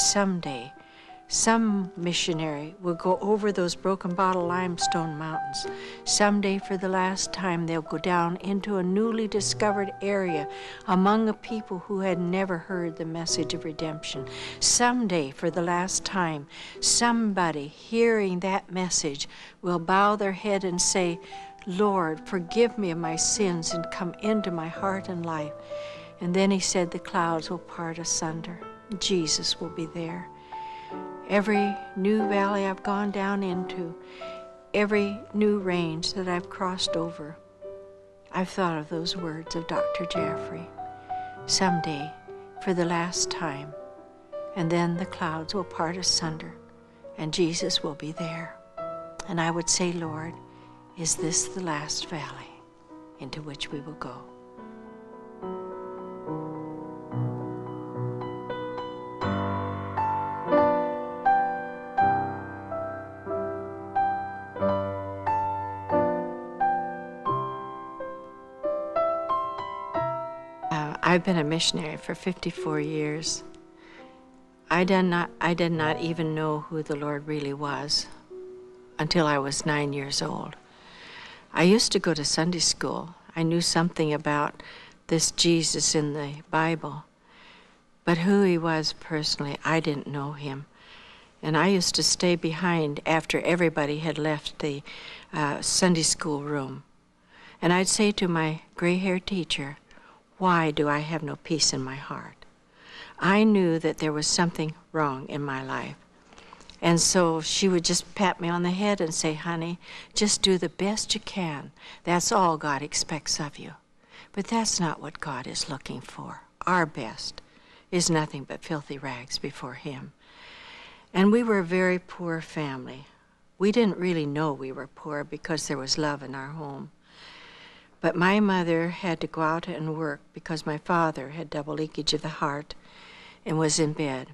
someday, some missionary will go over those broken bottle limestone mountains. Someday, for the last time, they'll go down into a newly discovered area among a people who had never heard the message of redemption. Someday, for the last time, somebody hearing that message will bow their head and say, Lord, forgive me of my sins and come into my heart and life. And then he said the clouds will part asunder. Jesus will be there. Every new valley I've gone down into, every new range that I've crossed over, I've thought of those words of Dr. Jaffrey. Someday, for the last time, and then the clouds will part asunder, and Jesus will be there. And I would say, Lord, is this the last valley into which we will go? I've been a missionary for 54 years. I did not even know who the Lord really was until I was 9 years old. I used to go to Sunday school. I knew something about this Jesus in the Bible, but who he was personally, I didn't know him. And I used to stay behind after everybody had left the Sunday school room. And I'd say to my gray-haired teacher, why do I have no peace in my heart? I knew that there was something wrong in my life. And so she would just pat me on the head and say, honey, just do the best you can. That's all God expects of you. But that's not what God is looking for. Our best is nothing but filthy rags before him. And we were a very poor family. We didn't really know we were poor because there was love in our home. But my mother had to go out and work because my father had double leakage of the heart and was in bed.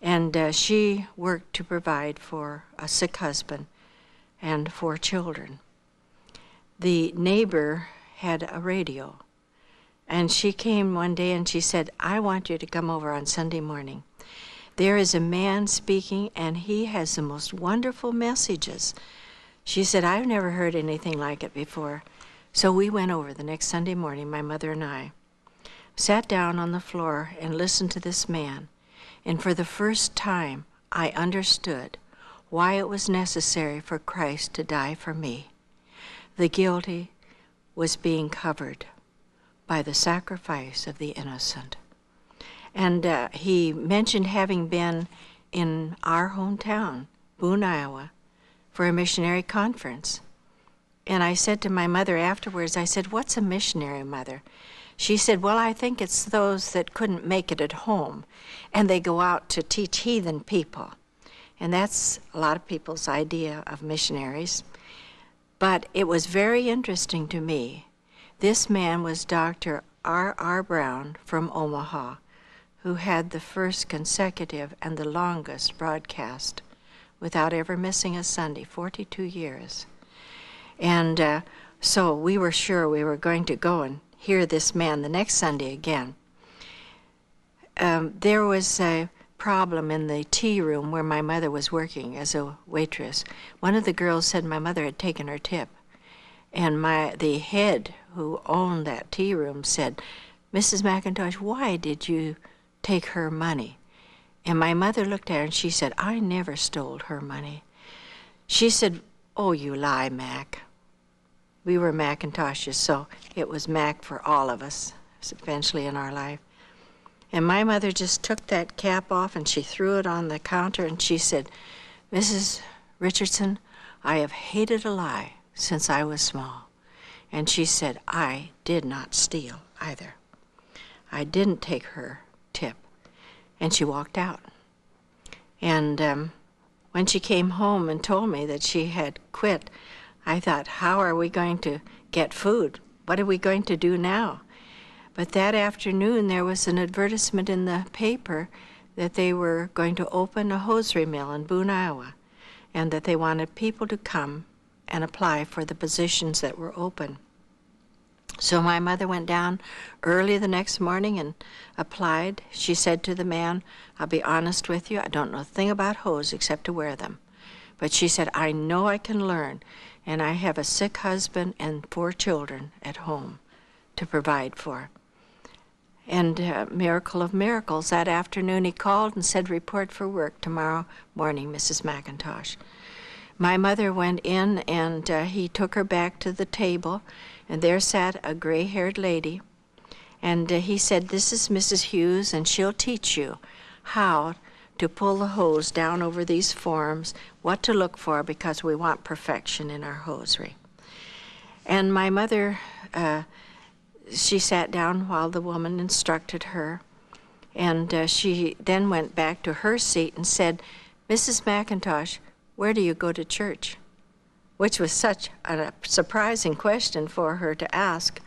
And she worked to provide for a sick husband and 4 children. The neighbor had a radio, and she came one day and she said, I want you to come over on Sunday morning. There is a man speaking, and he has the most wonderful messages. She said, I've never heard anything like it before. So we went over the next Sunday morning, my mother and I, sat down on the floor and listened to this man. And for the first time, I understood why it was necessary for Christ to die for me. The guilty was being covered by the sacrifice of the innocent. And he mentioned having been in our hometown, Boone, Iowa, for a missionary conference. And I said to my mother afterwards, I said, what's a missionary, Mother? She said, well, I think it's those that couldn't make it at home, and they go out to teach heathen people. And that's a lot of people's idea of missionaries. But it was very interesting to me. This man was Dr. R.R. Brown from Omaha, who had the first consecutive and the longest broadcast without ever missing a Sunday, 42 years. And so we were sure we were going to go and hear this man the next Sunday again. There was a problem in the tea room where my mother was working as a waitress. One of the girls said my mother had taken her tip. And the head who owned that tea room said, Mrs. McIntosh, why did you take her money? And my mother looked at her and she said, I never stole her money. She said, oh, you lie, Mac. We were Macintoshes, so it was Mac for all of us, eventually in our life. And my mother just took that cap off and she threw it on the counter and she said, Mrs. Richardson, I have hated a lie since I was small. And she said, I did not steal either. I didn't take her tip. And she walked out. And when she came home and told me that she had quit, I thought, how are we going to get food? What are we going to do now? But that afternoon, there was an advertisement in the paper that they were going to open a hosiery mill in Boone, Iowa, and that they wanted people to come and apply for the positions that were open. So my mother went down early the next morning and applied. She said to the man, I'll be honest with you, I don't know a thing about hose except to wear them. But she said, I know I can learn, and I have a sick husband and 4 children at home to provide for. And miracle of miracles, that afternoon he called and said, report for work tomorrow morning, Mrs. McIntosh. My mother went in, and he took her back to the table, and there sat a gray-haired lady. And he said, this is Mrs. Hughes, and she'll teach you how to pull the hose down over these forms, what to look for, because we want perfection in our hosiery. And my mother, she sat down while the woman instructed her, and she then went back to her seat and said, Mrs. McIntosh, where do you go to church? Which was such a surprising question for her to ask.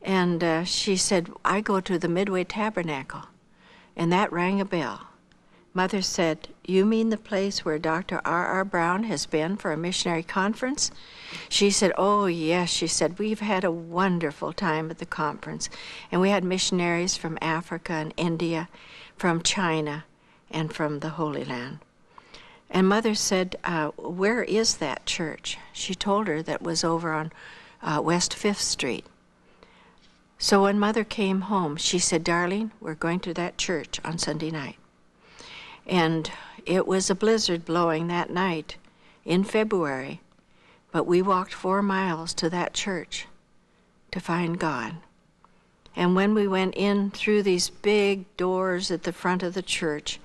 And she said, I go to the Midway Tabernacle. And that rang a bell. Mother said, you mean the place where Dr. R.R. Brown has been for a missionary conference? She said, oh, yes. She said, we've had a wonderful time at the conference. And we had missionaries from Africa and India, from China, and from the Holy Land. And Mother said, where is that church? She told her that was over on West 5th Street. So when Mother came home, she said, Darlene, we're going to that church on Sunday night. And it was a blizzard blowing that night in February, but we walked 4 miles to that church to find God. And when we went in through these big doors at the front of the church,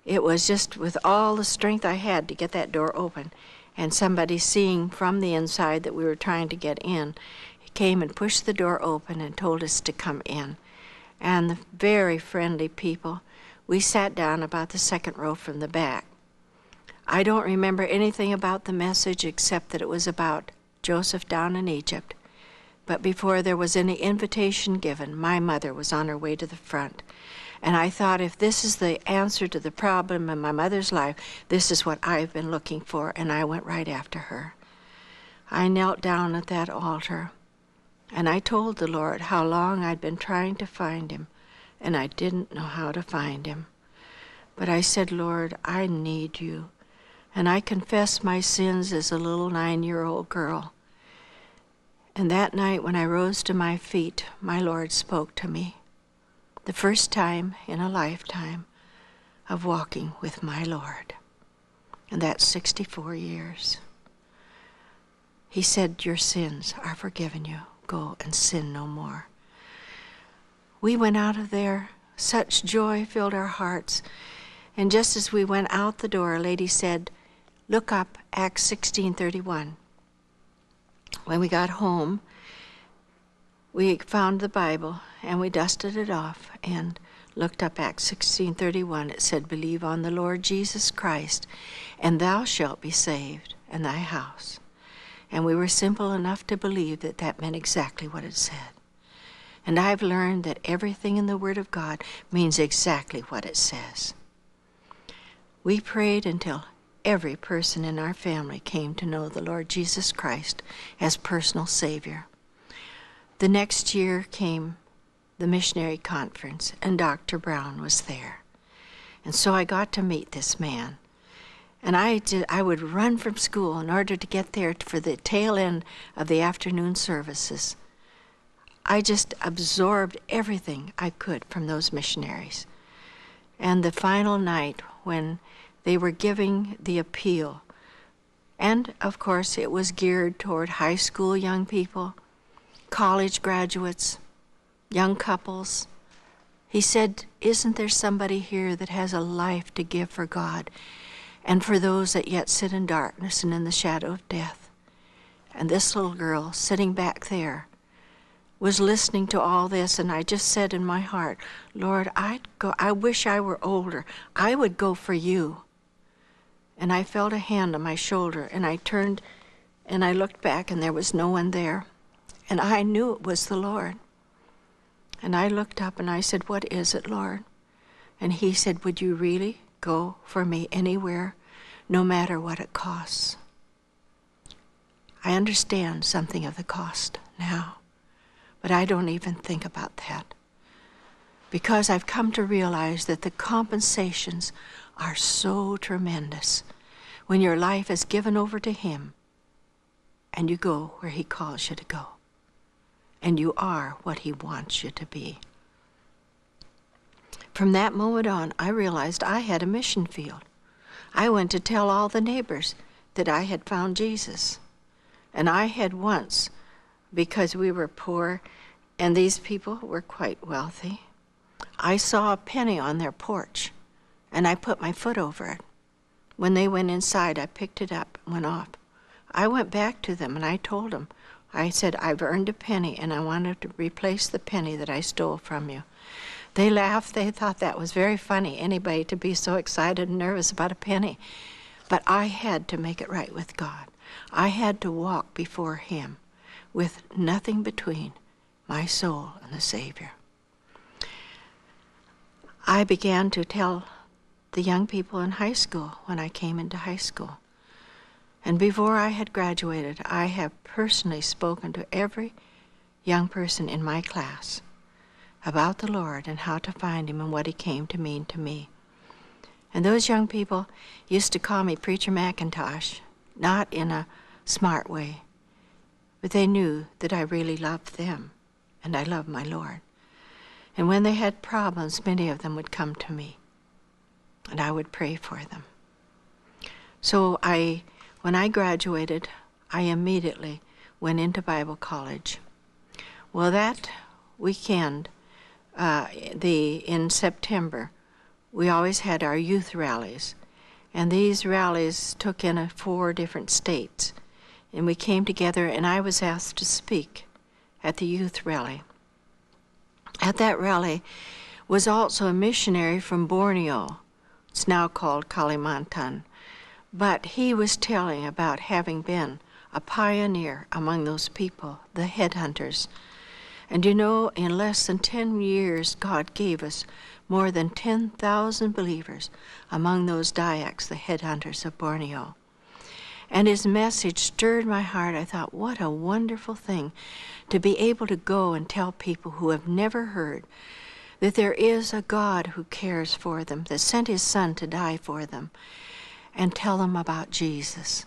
it was just with all the strength I had to get that door open. And somebody, seeing from the inside that we were trying to get in, came and pushed the door open and told us to come in. And the very friendly people, we sat down about the 2nd row from the back. I don't remember anything about the message except that it was about Joseph down in Egypt. But before there was any invitation given, my mother was on her way to the front. And I thought, if this is the answer to the problem in my mother's life, this is what I've been looking for, and I went right after her. I knelt down at that altar, and I told the Lord how long I'd been trying to find him, and I didn't know how to find him. But I said, Lord, I need you. And I confessed my sins as a little 9-year-old girl. And that night when I rose to my feet, my Lord spoke to me. The first time in a lifetime of walking with my Lord. And that's 64 years. He said, your sins are forgiven you. Go and sin no more. We went out of there. Such joy filled our hearts. And just as we went out the door, a lady said, look up Acts 16:31. When we got home, we found the Bible and we dusted it off and looked up Acts 16:31. It said, believe on the Lord Jesus Christ, and thou shalt be saved, and thy house. And we were simple enough to believe that that meant exactly what it said. And I've learned that everything in the Word of God means exactly what it says. We prayed until every person in our family came to know the Lord Jesus Christ as personal Savior. The next year came the missionary conference, and Dr. Brown was there. And so I got to meet this man. And I would run from school in order to get there for the tail end of the afternoon services. I just absorbed everything I could from those missionaries. And the final night when they were giving the appeal, and of course it was geared toward high school young people, college graduates, young couples, he said, isn't there somebody here that has a life to give for God and for those that yet sit in darkness and in the shadow of death? And this little girl sitting back there was listening to all this, and I just said in my heart, Lord, I wish I were older. I would go for you. And I felt a hand on my shoulder, and I turned and I looked back, and there was no one there. And I knew it was the Lord. And I looked up and I said, what is it, Lord? And he said, would you really go for me anywhere, no matter what it costs? I understand something of the cost. now. But I don't even think about that, because I've come to realize that the compensations are so tremendous when your life is given over to Him and you go where He calls you to go, and you are what He wants you to be. From that moment on, I realized I had a mission field. I went to tell all the neighbors that I had found Jesus. And I had once, because we were poor and these people were quite wealthy, I saw a penny on their porch and I put my foot over it. When they went inside, I picked it up and went off. I went back to them and I told them, I said, I've earned a penny and I wanted to replace the penny that I stole from you. They laughed. They thought that was very funny, anybody to be so excited and nervous about a penny. But I had to make it right with God. I had to walk before Him with nothing between my soul and the Savior. I began to tell the young people in high school when I came into high school. And before I had graduated, I have personally spoken to every young person in my class about the Lord and how to find Him and what He came to mean to me. And those young people used to call me Preacher McIntosh, not in a smart way, but they knew that I really loved them and I loved my Lord. And when they had problems, many of them would come to me and I would pray for them. So when I graduated, I immediately went into Bible college. Well, that weekend, in September, we always had our youth rallies, and these rallies took in 4 different states, and we came together and I was asked to speak at the youth rally. At that rally was also a missionary from Borneo. It's now called Kalimantan, but he was telling about having been a pioneer among those people, the headhunters. And you know, in less than 10 years, God gave us more than 10,000 believers among those Dayaks, the headhunters of Borneo. And his message stirred my heart. I thought, what a wonderful thing to be able to go and tell people who have never heard that there is a God who cares for them, that sent His Son to die for them, and tell them about Jesus.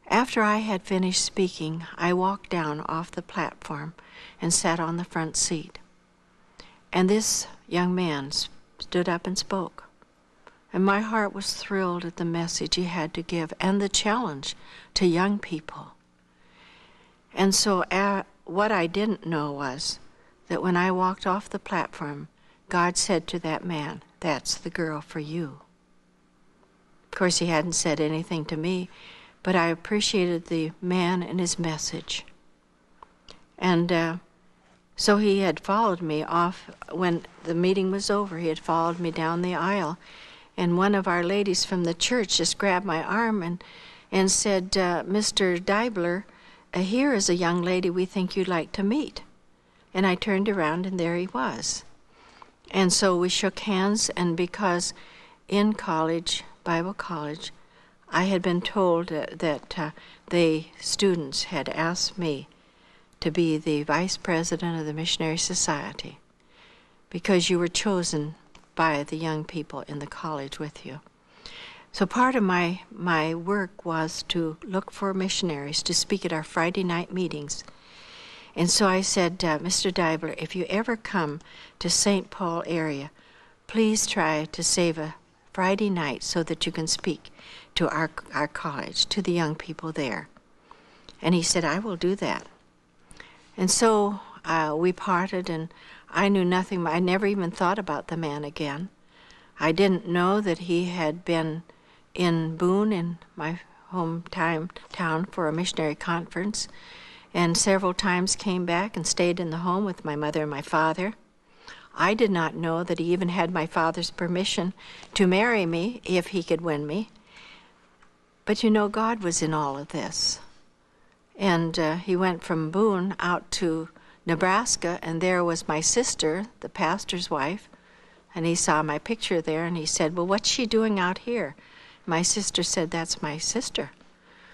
After I had finished speaking, I walked down off the platform and sat on the front seat. And this young man stood up and spoke. And my heart was thrilled at the message he had to give and the challenge to young people. And so what I didn't know was that when I walked off the platform, God said to that man, "That's the girl for you." Of course, He hadn't said anything to me, but I appreciated the man and his message. And so he had followed me off when the meeting was over. He had followed me down the aisle, and one of our ladies from the church just grabbed my arm and said, "Mr. Deibler, here is a young lady we think you'd like to meet." And I turned around, and there he was. And so we shook hands, and because in college, Bible college, I had been told that the students had asked me to be the vice president of the Missionary Society because you were chosen by the young people in the college with you. So part of my work was to look for missionaries to speak at our Friday night meetings. And so I said, Mr. Deibler, if you ever come to St. Paul area, please try to save a Friday night so that you can speak to our college, to the young people there. And he said, I will do that. And so we parted, and I knew nothing. I never even thought about the man again. I didn't know that he had been in Boone, in my town, for a missionary conference, and several times came back and stayed in the home with my mother and my father. I did not know that he even had my father's permission to marry me if he could win me. But you know, God was in all of this. And he went from Boone out to Nebraska, and there was my sister, the pastor's wife, and he saw my picture there, and he said, well, what's she doing out here? My sister said, that's my sister.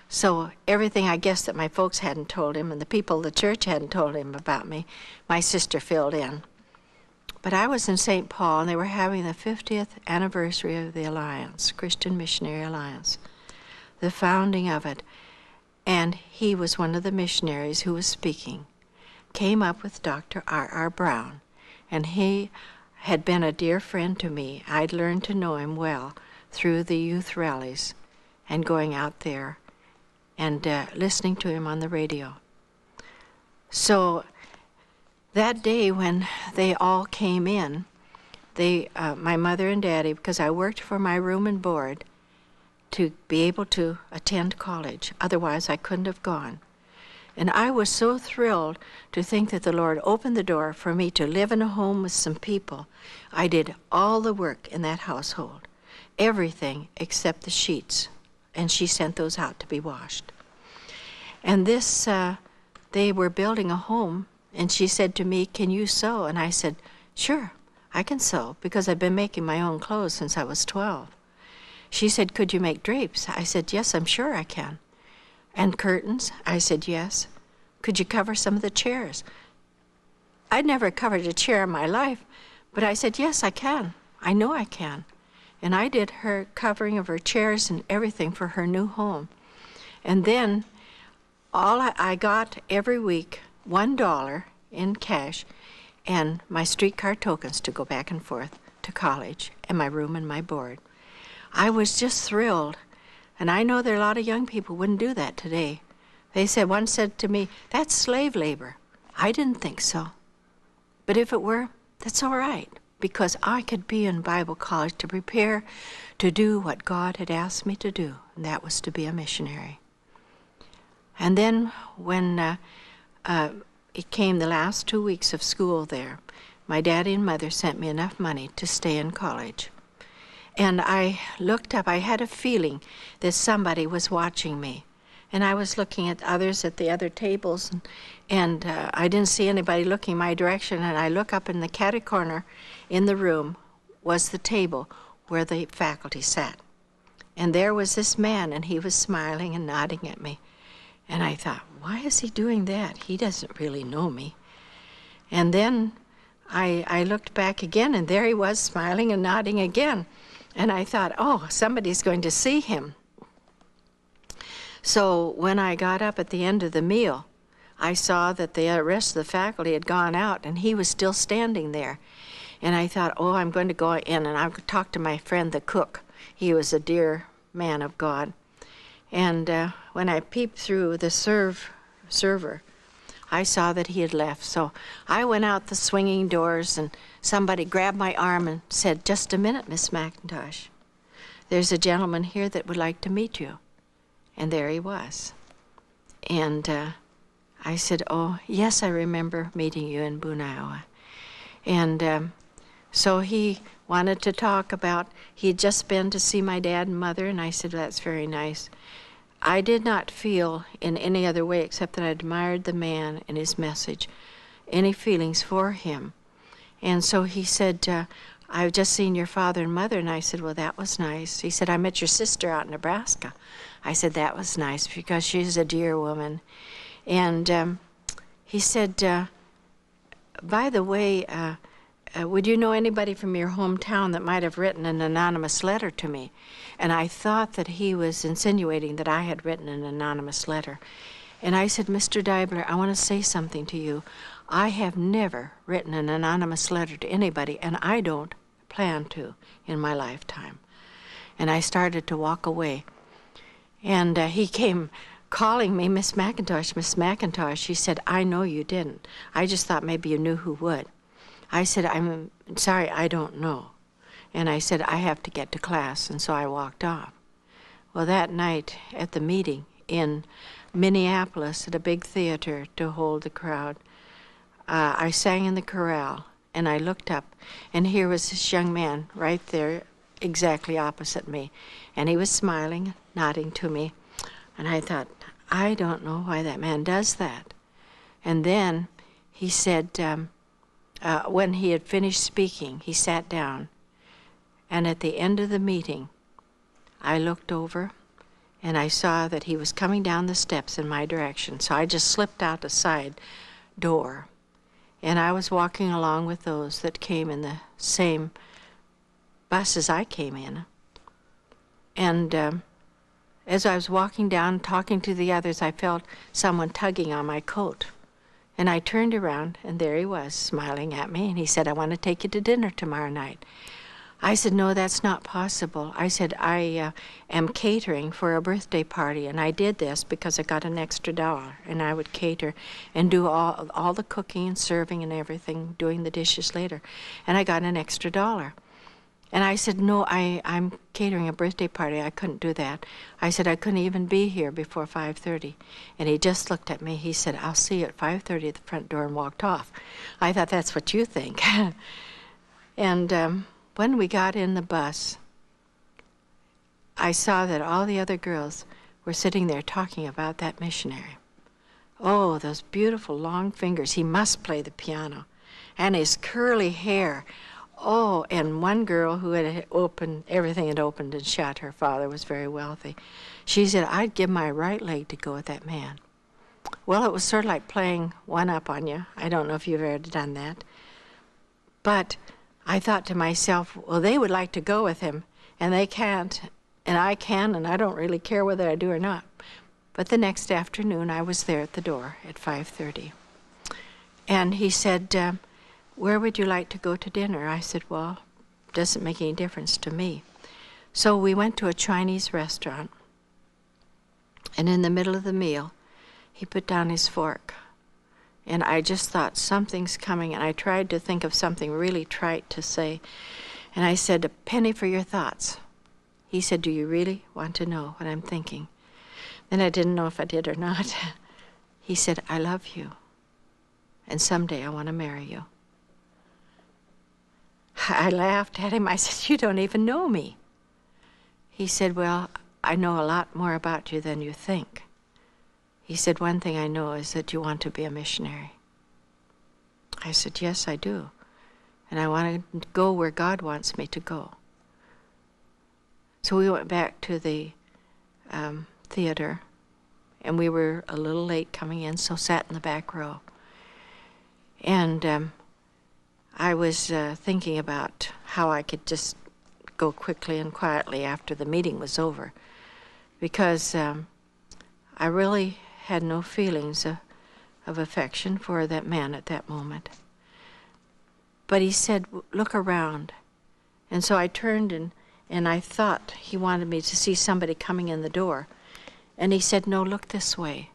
So everything, I guess, that my folks hadn't told him and the people of the church hadn't told him about me, my sister filled in. But I was in St. Paul, and they were having the 50th anniversary of the Alliance, Christian Missionary Alliance, the founding of it. And he was one of the missionaries who was speaking, came up with Dr. R.R. Brown, and he had been a dear friend to me. I'd learned to know him well through the youth rallies and going out there and listening to him on the radio. So that day when they all came in, my mother and daddy, because I worked for my room and board to be able to attend college, otherwise I couldn't have gone. And I was so thrilled to think that the Lord opened the door for me to live in a home with some people. I did all the work in that household, everything except the sheets, and she sent those out to be washed. And this, they were building a home, and she said to me, "Can you sew?" And I said, "Sure, I can sew," because I've been making my own clothes since I was 12. She said, "Could you make drapes?" I said, "Yes, I'm sure I can." "And curtains?" I said, "Yes." "Could you cover some of the chairs?" I'd never covered a chair in my life, but I said, "Yes, I can. I know I can." And I did her covering of her chairs and everything for her new home. And then I got every week $1 in cash and my streetcar tokens to go back and forth to college and my room and my board. I was just thrilled. And I know there are a lot of young people who wouldn't do that today. One said to me, "That's slave labor." I didn't think so. But if it were, that's all right, because I could be in Bible college to prepare to do what God had asked me to do, and that was to be a missionary. And then when it came the last 2 weeks of school there, my daddy and mother sent me enough money to stay in college. And I looked up, I had a feeling that somebody was watching me. And I was looking at others at the other tables, and I didn't see anybody looking my direction. And I look up in the catty corner in the room was the table where the faculty sat. And there was this man, and he was smiling and nodding at me. And I thought, why is he doing that? He doesn't really know me. And then I looked back again, and there he was smiling and nodding again. And I thought, oh, somebody's going to see him. So when I got up at the end of the meal, I saw that the rest of the faculty had gone out, and he was still standing there. And I thought, oh, I'm going to go in, and I'll talk to my friend, the cook. He was a dear man of God. And when I peeped through the server, I saw that he had left. So I went out the swinging doors, and somebody grabbed my arm and said, "Just a minute, Miss McIntosh. There's a gentleman here that would like to meet you." And there he was. And I said, "Oh, yes, I remember meeting you in Boone, Iowa." And so he wanted to talk about, he had just been to see my dad and mother, and I said, "That's very nice." I did not feel in any other way except that I admired the man and his message, any feelings for him. And so he said, "I've just seen your father and mother." And I said, "Well, that was nice." He said, "I met your sister out in Nebraska." I said, "That was nice because she's a dear woman." And he said, "By the way, would you know anybody from your hometown that might have written an anonymous letter to me?" And I thought that he was insinuating that I had written an anonymous letter. And I said, "Mr. Deibler, I want to say something to you. I have never written an anonymous letter to anybody, and I don't plan to in my lifetime." And I started to walk away. And he came calling me, "Miss McIntosh, Miss McIntosh." He said, "I know you didn't. I just thought maybe you knew who would." I said, "I'm sorry, I don't know." And I said, "I have to get to class," and so I walked off. Well, that night at the meeting in Minneapolis at a big theater to hold the crowd, I sang in the chorale, and I looked up, and here was this young man right there exactly opposite me, and he was smiling, nodding to me, and I thought, I don't know why that man does that. And then he said, when he had finished speaking, he sat down, and at the end of the meeting, I looked over, and I saw that he was coming down the steps in my direction. So I just slipped out the side door, and I was walking along with those that came in the same bus as I came in. And as I was walking down, talking to the others, I felt someone tugging on my coat. And I turned around, and there he was, smiling at me, and he said, "I want to take you to dinner tomorrow night." I said, "No, that's not possible." I said, "I am catering for a birthday party, and I did this because I got an extra $1, and I would cater and do all the cooking and serving and everything, doing the dishes later, and I got an extra $1." And I said, "No, I'm catering a birthday party. I couldn't do that." I said, "I couldn't even be here before 5:30. And he just looked at me. He said, "I'll see you at 5:30 at the front door," and walked off. I thought, that's what you think. And when we got in the bus, I saw that all the other girls were sitting there talking about that missionary. Oh, those beautiful long fingers. He must play the piano. And his curly hair. Oh, and one girl who had opened, everything had opened and shut. Her father was very wealthy. She said, "I'd give my right leg to go with that man." Well, it was sort of like playing one up on you. I don't know if you've ever done that. But I thought to myself, well, they would like to go with him, and they can't, and I can, and I don't really care whether I do or not. But the next afternoon, I was there at the door at 5:30. And he said, "Where would you like to go to dinner?" I said, "Well, it doesn't make any difference to me." So we went to a Chinese restaurant, and in the middle of the meal, he put down his fork. And I just thought, something's coming, and I tried to think of something really trite to say. And I said, "A penny for your thoughts." He said, "Do you really want to know what I'm thinking?" Then I didn't know if I did or not. He said, "I love you, and someday I want to marry you." I laughed at him. I said, "You don't even know me." He said, "Well, I know a lot more about you than you think." He said, "One thing I know is that you want to be a missionary." I said, "Yes, I do. And I want to go where God wants me to go." So we went back to the theater, and we were a little late coming in, so sat in the back row. And I was thinking about how I could just go quickly and quietly after the meeting was over, because I really had no feelings of affection for that man at that moment. But he said, "Look around." And so I turned, and I thought he wanted me to see somebody coming in the door. And he said, "No, look this way."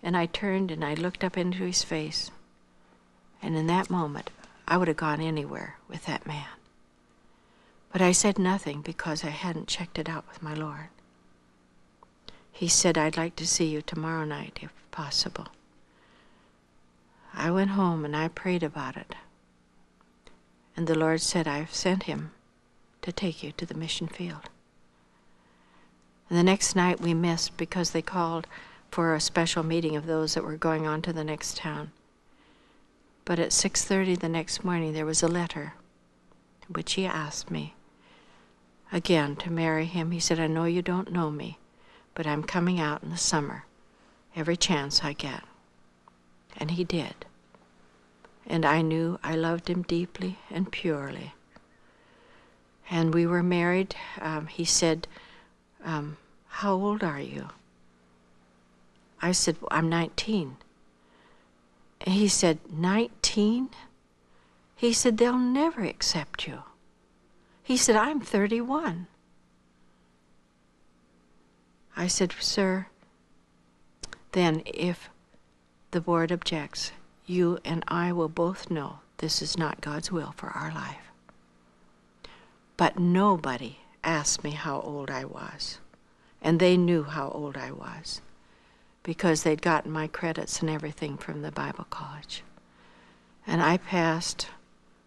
And I turned and I looked up into his face. And in that moment, I would have gone anywhere with that man. But I said nothing because I hadn't checked it out with my Lord. He said, "I'd like to see you tomorrow night, if possible." I went home and I prayed about it. And the Lord said, "I've sent him to take you to the mission field." And the next night we missed because they called for a special meeting of those that were going on to the next town. But at 6:30 the next morning there was a letter in which he asked me again to marry him. He said, "I know you don't know me, but I'm coming out in the summer every chance I get." And he did. And I knew I loved him deeply and purely. And we were married. He said, "How old are you?" I said, "Well, I'm 19. And he said, 19? He said, "They'll never accept you." He said, "I'm 31. I said, "Sir, then if the board objects, you and I will both know this is not God's will for our life." But nobody asked me how old I was. And they knew how old I was because they'd gotten my credits and everything from the Bible college. And I passed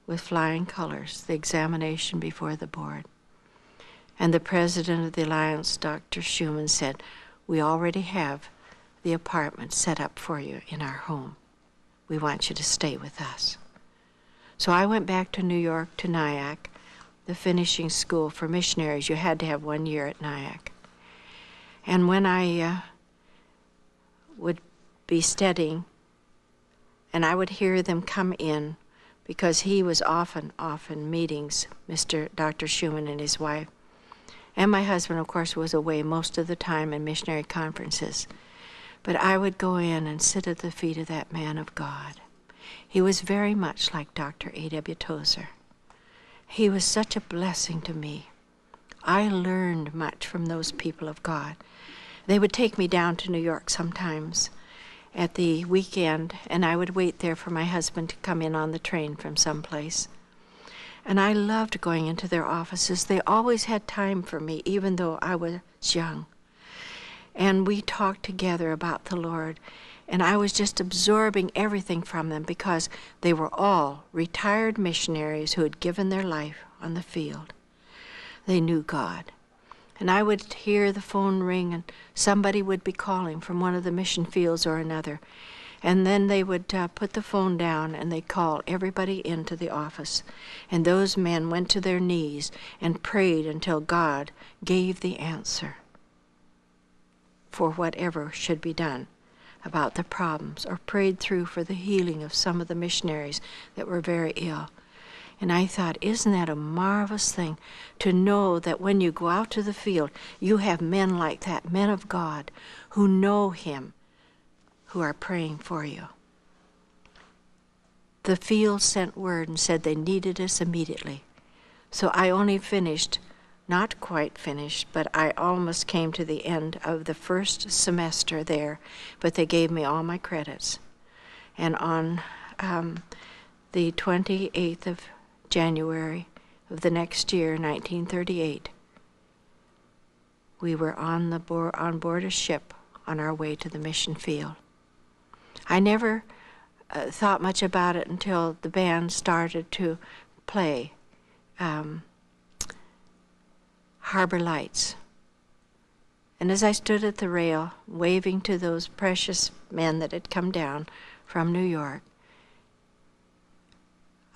with flying colors the examination before the board. And the president of the Alliance, Dr. Schumann, said, "We already have the apartment set up for you in our home. We want you to stay with us." So I went back to New York, to NIAC, the finishing school for missionaries. You had to have 1 year at NIAC. And when I would be studying, and I would hear them come in, because he was often meetings, Dr. Schumann and his wife. And my husband, of course, was away most of the time in missionary conferences. But I would go in and sit at the feet of that man of God. He was very much like Dr. A.W. Tozer. He was such a blessing to me. I learned much from those people of God. They would take me down to New York sometimes at the weekend, and I would wait there for my husband to come in on the train from someplace. And I loved going into their offices. They always had time for me, even though I was young. And we talked together about the Lord. And I was just absorbing everything from them, because they were all retired missionaries who had given their life on the field. They knew God. And I would hear the phone ring, and somebody would be calling from one of the mission fields or another. And then they would put the phone down, and they'd call everybody into the office. And those men went to their knees and prayed until God gave the answer for whatever should be done about the problems, or prayed through for the healing of some of the missionaries that were very ill. And I thought, isn't that a marvelous thing to know that when you go out to the field, you have men like that, men of God, who know Him, who are praying for you. The field sent word and said they needed us immediately. So I only finished, not quite finished, but I almost came to the end of the first semester there, but they gave me all my credits. And on the 28th of January of the next year, 1938, we were on board a ship on our way to the mission field. I never thought much about it until the band started to play Harbor Lights. And as I stood at the rail, waving to those precious men that had come down from New York,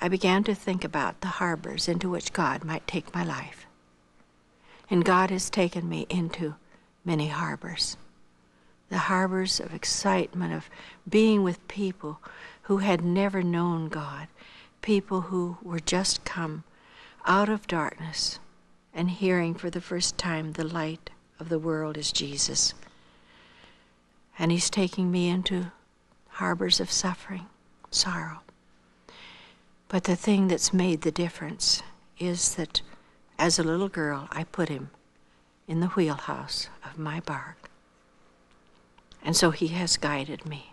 I began to think about the harbors into which God might take my life. And God has taken me into many harbors. The harbors of excitement, of being with people who had never known God, people who were just come out of darkness and hearing for the first time the light of the world is Jesus. And He's taking me into harbors of suffering, sorrow. But the thing that's made the difference is that as a little girl, I put Him in the wheelhouse of my bark. And so He has guided me.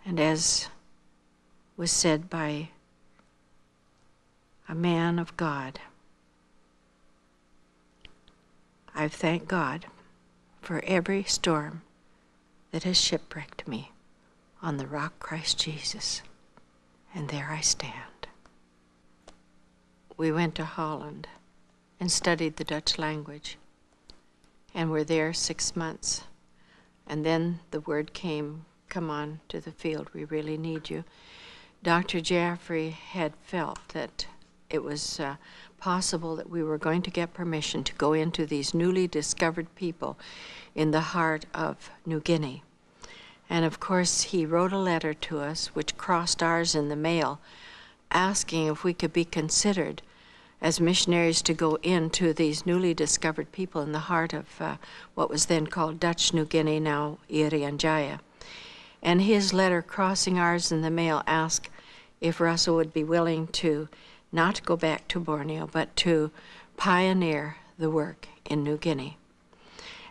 And as was said by a man of God, I thank God for every storm that has shipwrecked me on the rock Christ Jesus. And there I stand. We went to Holland and studied the Dutch language, and were there 6 months. And then the word came, come on to the field, we really need you. Dr. Jaffrey had felt that it was possible that we were going to get permission to go into these newly discovered people in the heart of New Guinea. And of course, he wrote a letter to us, which crossed ours in the mail, asking if we could be considered as missionaries to go into these newly discovered people in the heart of what was then called Dutch New Guinea, now Irian Jaya. And his letter crossing ours in the mail asked if Russell would be willing to not go back to Borneo, but to pioneer the work in New Guinea.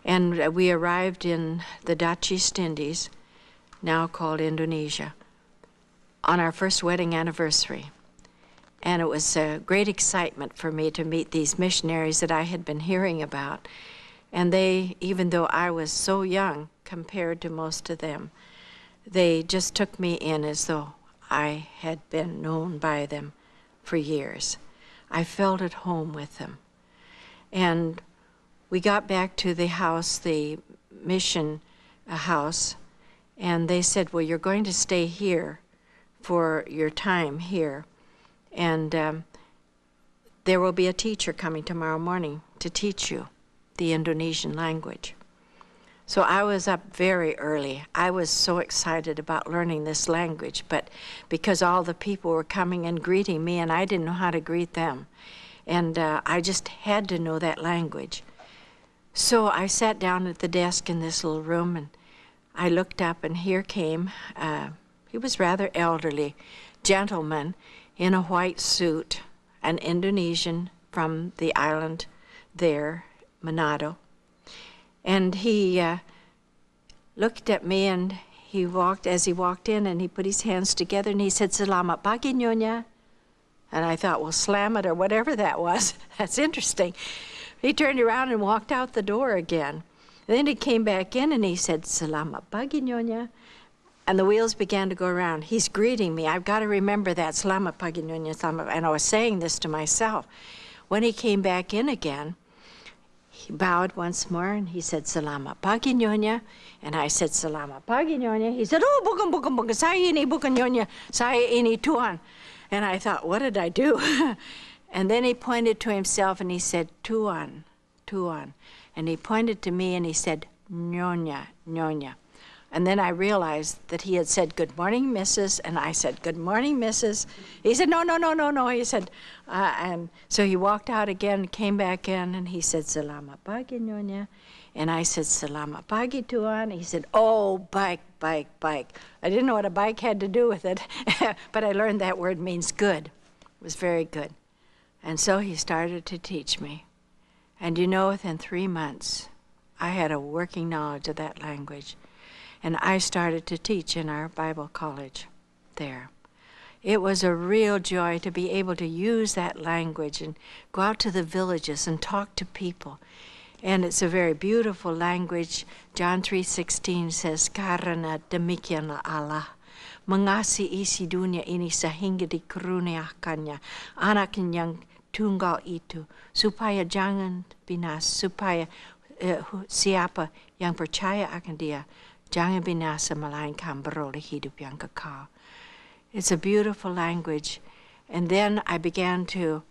And we arrived in the Dutch East Indies, now called Indonesia, on our first wedding anniversary. And it was a great excitement for me to meet these missionaries that I had been hearing about. And they, even though I was so young compared to most of them, they just took me in as though I had been known by them for years. I felt at home with them. And we got back to the house, the mission house, and they said, well, you're going to stay here for your time here, and there will be a teacher coming tomorrow morning to teach you the Indonesian language. So I was up very early. I was so excited about learning this language, but because all the people were coming and greeting me, and I didn't know how to greet them. And I just had to know that language. So I sat down at the desk in this little room, and I looked up, and here came, he was rather elderly, gentleman in a white suit, an Indonesian from the island there, Manado. And he looked at me, and as he walked in, and he put his hands together, and he said, "Selamat pagi, Nyonya." And I thought, well, slam it or whatever that was. That's interesting. He turned around and walked out the door again. And then he came back in, and he said, "Selamat pagi, Nyonya." And the wheels began to go around. He's greeting me. I've got to remember that, "Selamat pagi, Nyonya." And I was saying this to myself. When he came back in again, he bowed once more, and he said, "Selamat pagi, Nyonya." And I said, "Selamat pagi, Nyonya." He said, "Oh, bukan, saya ini bukan Nyonya, saya ini Tuan." And I thought, what did I do? And then he pointed to himself, and he said, "Tuan, Tuan." And he pointed to me, and he said, "Nyonya, Nyonya." And then I realized that he had said, "Good morning, Mrs." And I said, "Good morning, Mrs." He said, "No, no, no, no, no." He said, and so he walked out again, came back in, and he said, "Selamat pagi, Nyonya." And I said, "Selamat pagi, Tuan." He said, "Oh, bike, bike, bike." I didn't know what a bike had to do with it, but I learned that word means good. It was very good. And so he started to teach me. And you know, within 3 months, I had a working knowledge of that language. And I started to teach in our Bible college there. It was a real joy to be able to use that language and go out to the villages and talk to people. And it's a very beautiful language. John 3:16 says, "Karena demikianlah Allah mengasihi isi dunia ini sehingga dikaruniakannya anak yang tunggal itu, supaya jangan binasa, supaya siapa yang percaya akan dia jangan binasa melainkan beroleh hidup yang kekal." It's a beautiful language. And then I began to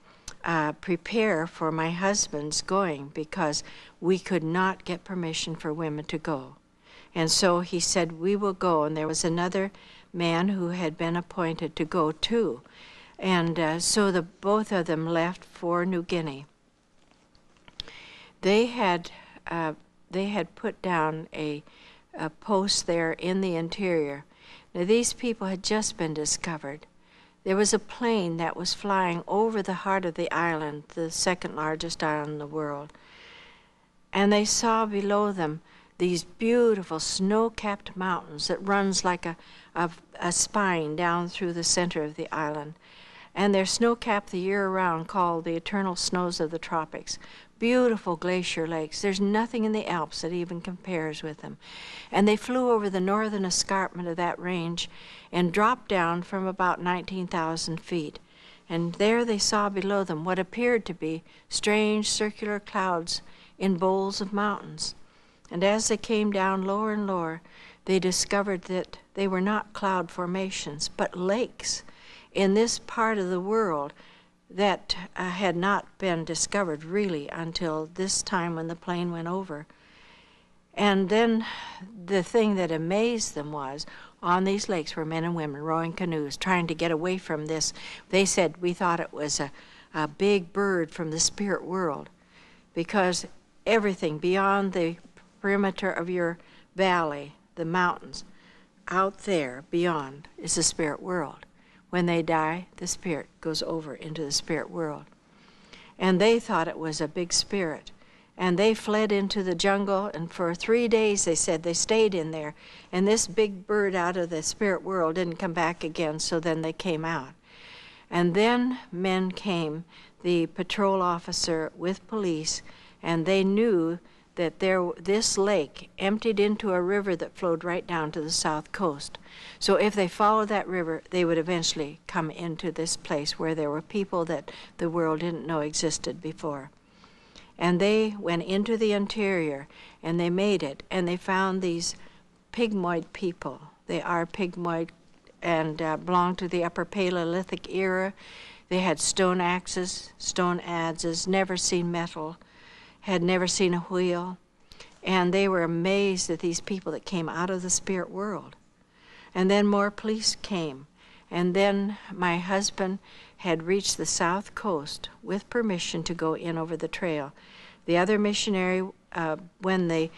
prepare for my husband's going, because we could not get permission for women to go. And so he said, "We will go." And there was another man who had been appointed to go too. And so both of them left for New Guinea. They had put down a post there in the interior. Now, these people had just been discovered. There was a plane that was flying over the heart of the island, the second largest island in the world. And they saw below them these beautiful snow-capped mountains that runs like a spine down through the center of the island. And they're snow-capped the year around, called the eternal snows of the tropics. Beautiful glacier lakes. There's nothing in the Alps that even compares with them. And they flew over the northern escarpment of that range and dropped down from about 19,000 feet. And there they saw below them what appeared to be strange circular clouds in bowls of mountains. And as they came down lower and lower, they discovered that they were not cloud formations, but lakes in this part of the world that had not been discovered really until this time when the plane went over. And then the thing that amazed them was, on these lakes were men and women rowing canoes, trying to get away from this. They said, "We thought it was a big bird from the spirit world," because everything beyond the perimeter of your valley, the mountains, out there beyond is the spirit world. When they die, the spirit goes over into the spirit world. And they thought it was a big spirit. And they fled into the jungle, and for 3 days, they said, they stayed in there. And this big bird out of the spirit world didn't come back again, so then they came out. And then men came, the patrol officer with police, and they knew that this lake emptied into a river that flowed right down to the south coast. So if they followed that river, they would eventually come into this place where there were people that the world didn't know existed before. And they went into the interior, and they made it, and they found these pygmoid people. They are pygmoid and belong to the Upper Paleolithic era. They had stone axes, stone adzes, never seen metal. had never seen a wheel, and they were amazed at these people that came out of the spirit world. And then more police came, and then my husband had reached the south coast with permission to go in over the trail. The other missionary, when the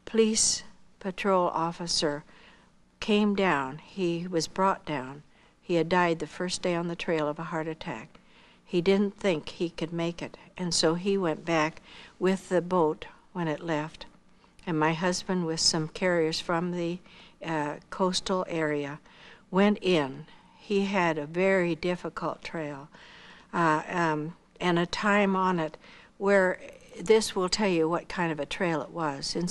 police patrol officer came down, he was brought down. He had died the first day on the trail of a heart attack. He didn't think he could make it, and so he went back with the boat when it left. And my husband, with some carriers from the coastal area, went in. He had a very difficult trail and a time on it where this will tell you what kind of a trail it was. In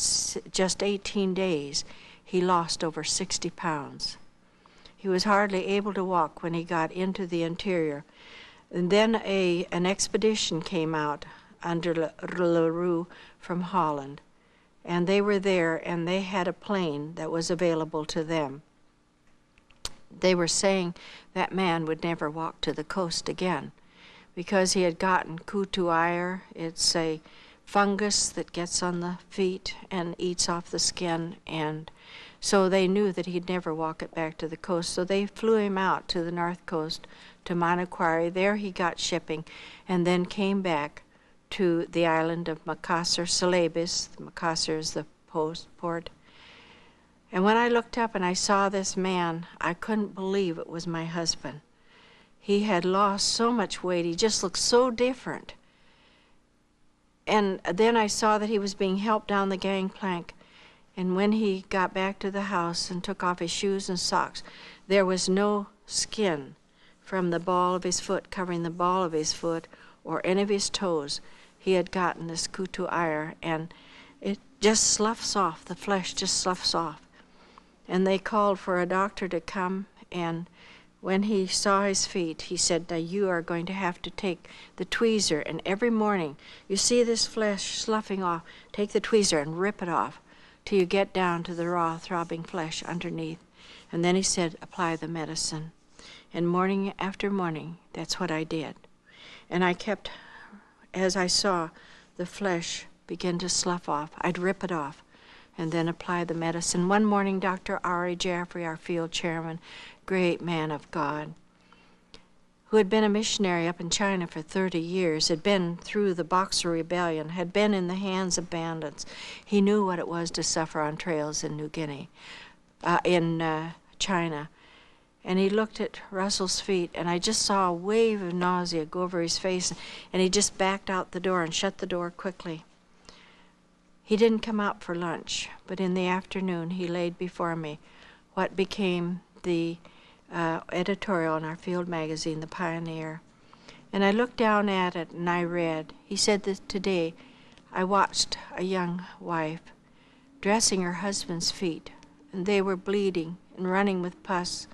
just 18 days, he lost over 60 pounds. He was hardly able to walk when he got into the interior. And then an expedition came out under LaRue from Holland. And they were there, and they had a plane that was available to them. They were saying that man would never walk to the coast again because he had gotten kutu-ire. It's a fungus that gets on the feet and eats off the skin, and so they knew that he'd never walk it back to the coast. So they flew him out to the north coast, to Manokwari. There he got shipping, and then came back to the island of Makassar, Celebes. Makassar is the port. And when I looked up and I saw this man, I couldn't believe it was my husband. He had lost so much weight. He just looked so different. And then I saw that he was being helped down the gangplank. And when he got back to the house and took off his shoes and socks, there was no skin from the ball of his foot, covering the ball of his foot or any of his toes. He had gotten this kutu-ire, and it just sloughs off. The flesh just sloughs off. And they called for a doctor to come, and when he saw his feet, he said, "Now you are going to have to take the tweezer, and every morning you see this flesh sloughing off, take the tweezer and rip it off till you get down to the raw, throbbing flesh underneath." And then he said, "Apply the medicine." And morning after morning, that's what I did. And I kept, as I saw the flesh begin to slough off, I'd rip it off and then apply the medicine. One morning, Dr. Ari Jaffrey, our field chairman, great man of God, who had been a missionary up in China for 30 years, had been through the Boxer Rebellion, had been in the hands of bandits. He knew what it was to suffer on trails in New Guinea, in China. And he looked at Russell's feet, and I just saw a wave of nausea go over his face, and he just backed out the door and shut the door quickly. He didn't come out for lunch, but in the afternoon he laid before me what became the editorial in our field magazine, The Pioneer. And I looked down at it and I read. He said that today I watched a young wife dressing her husband's feet, and they were bleeding and running with pus.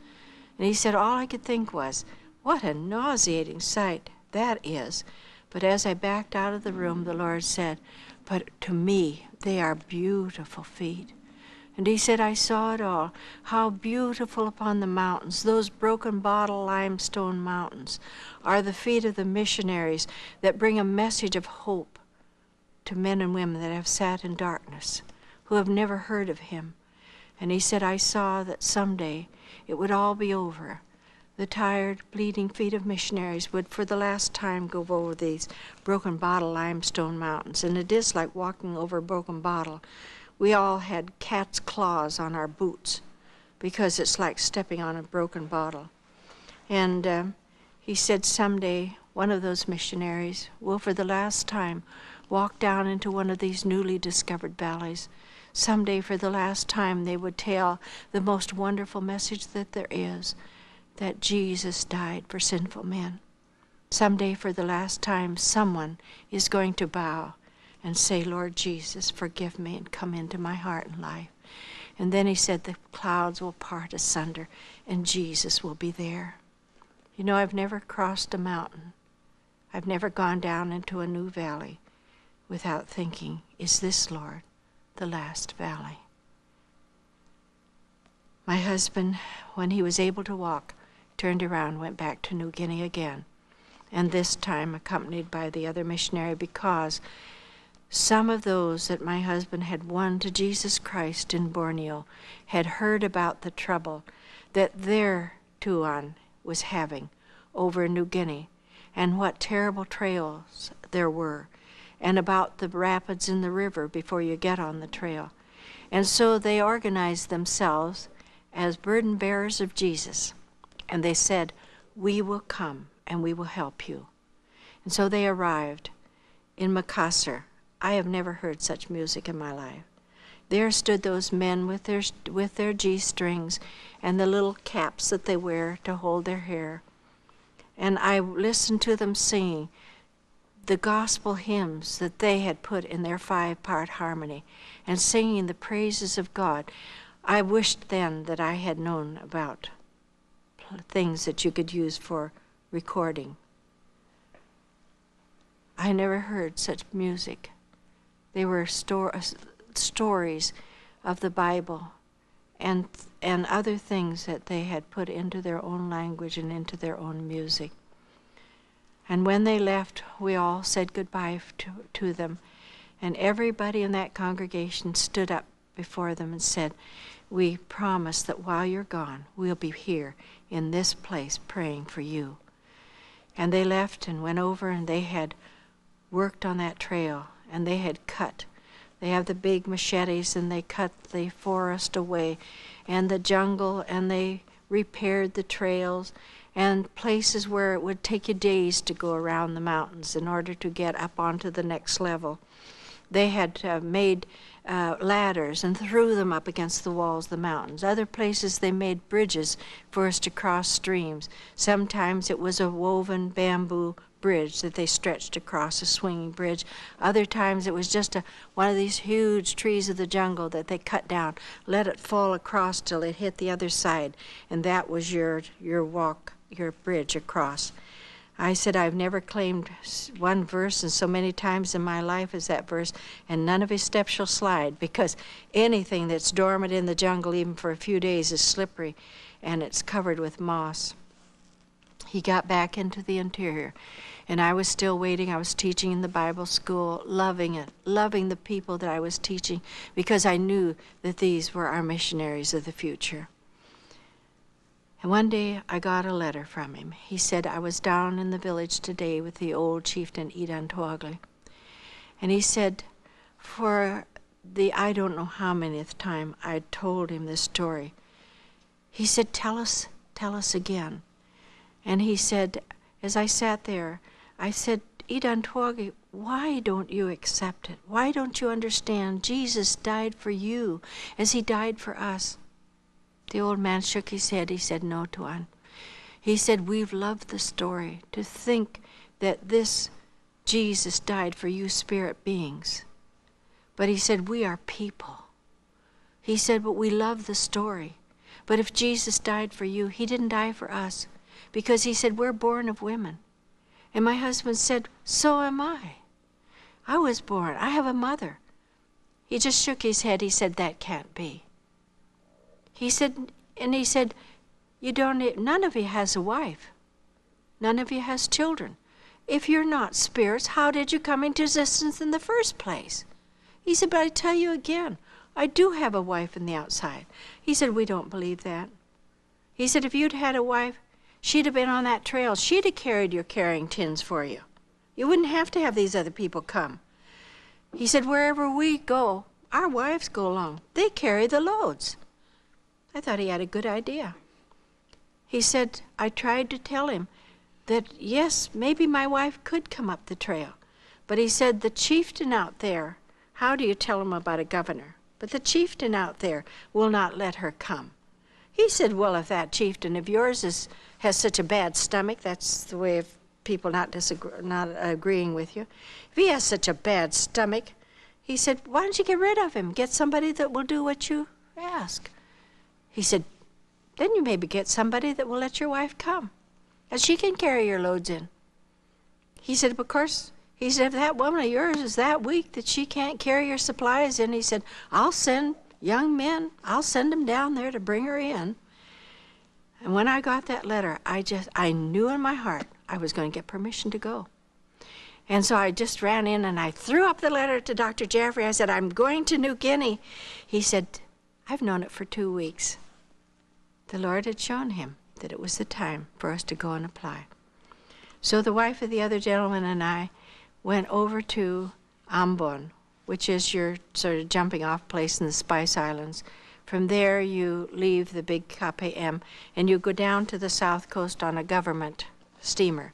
And he said all I could think was, what a nauseating sight that is. But as I backed out of the room, the Lord said, but to me, they are beautiful feet. And he said, I saw it all, how beautiful upon the mountains, those broken bottle limestone mountains, are the feet of the missionaries that bring a message of hope to men and women that have sat in darkness, who have never heard of him. And he said, I saw that someday it would all be over. The tired, bleeding feet of missionaries would for the last time go over these broken bottle limestone mountains. And it is like walking over a broken bottle. We all had cat's claws on our boots because it's like stepping on a broken bottle. And he said someday one of those missionaries will for the last time walk down into one of these newly discovered valleys. Someday for the last time they would tell the most wonderful message that there is, that Jesus died for sinful men. Someday for the last time someone is going to bow and say, Lord Jesus, forgive me and come into my heart and life. And then he said the clouds will part asunder and Jesus will be there. You know, I've never crossed a mountain. I've never gone down into a new valley without thinking, is this, Lord, the last valley? My husband, when he was able to walk, turned around, went back to New Guinea again, and this time accompanied by the other missionary, because Some of those that my husband had won to Jesus Christ in Borneo had heard about the trouble that their Tuan was having over New Guinea, and what terrible trails there were, and about the rapids in the river before you get on the trail. And so they organized themselves as burden bearers of Jesus, and they said, "We will come and we will help you." And so they arrived in Makassar. I have never heard such music in my life. There stood those men with their G-strings and the little caps that they wear to hold their hair. And I listened to them singing the gospel hymns that they had put in their 5-part harmony and singing the praises of God. I wished then that I had known about things that you could use for recording. I never heard such music. They were stories of the Bible and other things that they had put into their own language and into their own music. And when they left, we all said goodbye to them. And everybody in that congregation stood up before them and said, "We promise that while you're gone, we'll be here in this place praying for you." And they left and went over, and they had worked on that trail, and they had cut. They have the big machetes, and they cut the forest away and the jungle, and they repaired the trails and places where it would take you days to go around the mountains in order to get up onto the next level. They had made ladders and threw them up against the walls of the mountains. Other places they made bridges for us to cross streams. Sometimes it was a woven bamboo bridge that they stretched across, a swinging bridge. Other times it was just one of these huge trees of the jungle that they cut down, let it fall across till it hit the other side, and that was your walk, your bridge across. I said, I've never claimed one verse and so many times in my life as that verse, and none of his steps shall slide, because anything that's dormant in the jungle, even for a few days, is slippery, and it's covered with moss. He got back into the interior, and I was still waiting. I was teaching in the Bible school, loving it, loving the people that I was teaching, because I knew that these were our missionaries of the future. And one day I got a letter from him. He said, I was down in the village today with the old chieftain Idan Tuagle. And he said, for the I don't know how manyth time I told him this story. He said, tell us again. And he said, as I sat there, I said, Idan Tuagle, why don't you accept it? Why don't you understand Jesus died for you as he died for us? The old man shook his head. He said, no, Tuan. He said, we've loved the story, to think that this Jesus died for you spirit beings. But he said, we are people. He said, but we love the story. But if Jesus died for you, he didn't die for us, because he said, we're born of women. And my husband said, so am I. I was born. I have a mother. He just shook his head. He said, that can't be. He said, none of you has a wife. None of you has children. If you're not spirits, how did you come into existence in the first place? He said, but I tell you again, I do have a wife in the outside. He said, we don't believe that. He said, if you'd had a wife, she'd have been on that trail. She'd have carried your carrying tins for you. You wouldn't have to have these other people come. He said, wherever we go, our wives go along. They carry the loads. I thought he had a good idea. He said, I tried to tell him that, yes, maybe my wife could come up the trail. But he said, the chieftain out there, how do you tell him about a governor? But the chieftain out there will not let her come. He said, well, if that chieftain of yours has such a bad stomach, that's the way of people not agreeing with you. If he has such a bad stomach, he said, why don't you get rid of him? Get somebody that will do what you ask. He said, then you maybe get somebody that will let your wife come, and she can carry your loads in. He said, of course, he said, if that woman of yours is that weak that she can't carry your supplies in, he said, I'll send young men, I'll send them down there to bring her in. And when I got that letter, I knew in my heart I was going to get permission to go. And so I just ran in and I threw up the letter to Dr. Jeffrey. I said, I'm going to New Guinea. He said, I've known it for 2 weeks. The Lord had shown him that it was the time for us to go and apply. So the wife of the other gentleman and I went over to Ambon, which is your sort of jumping off place in the Spice Islands. From there you leave the big KPM and you go down to the south coast on a government steamer.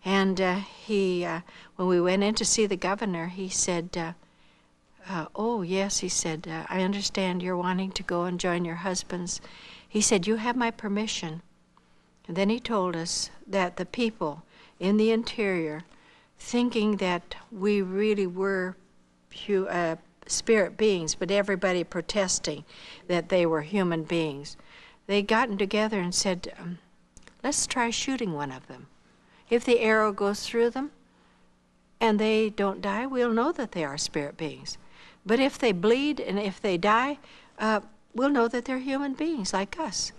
And when we went in to see the governor, he said, oh yes, he said, I understand you're wanting to go and join your husbands. He said, you have my permission. And then he told us that the people in the interior, thinking that we really were spirit beings, but everybody protesting that they were human beings, they gotten together and said, let's try shooting one of them. If the arrow goes through them and they don't die, we'll know that they are spirit beings. But if they bleed and if they die, we'll know that they're human beings like us.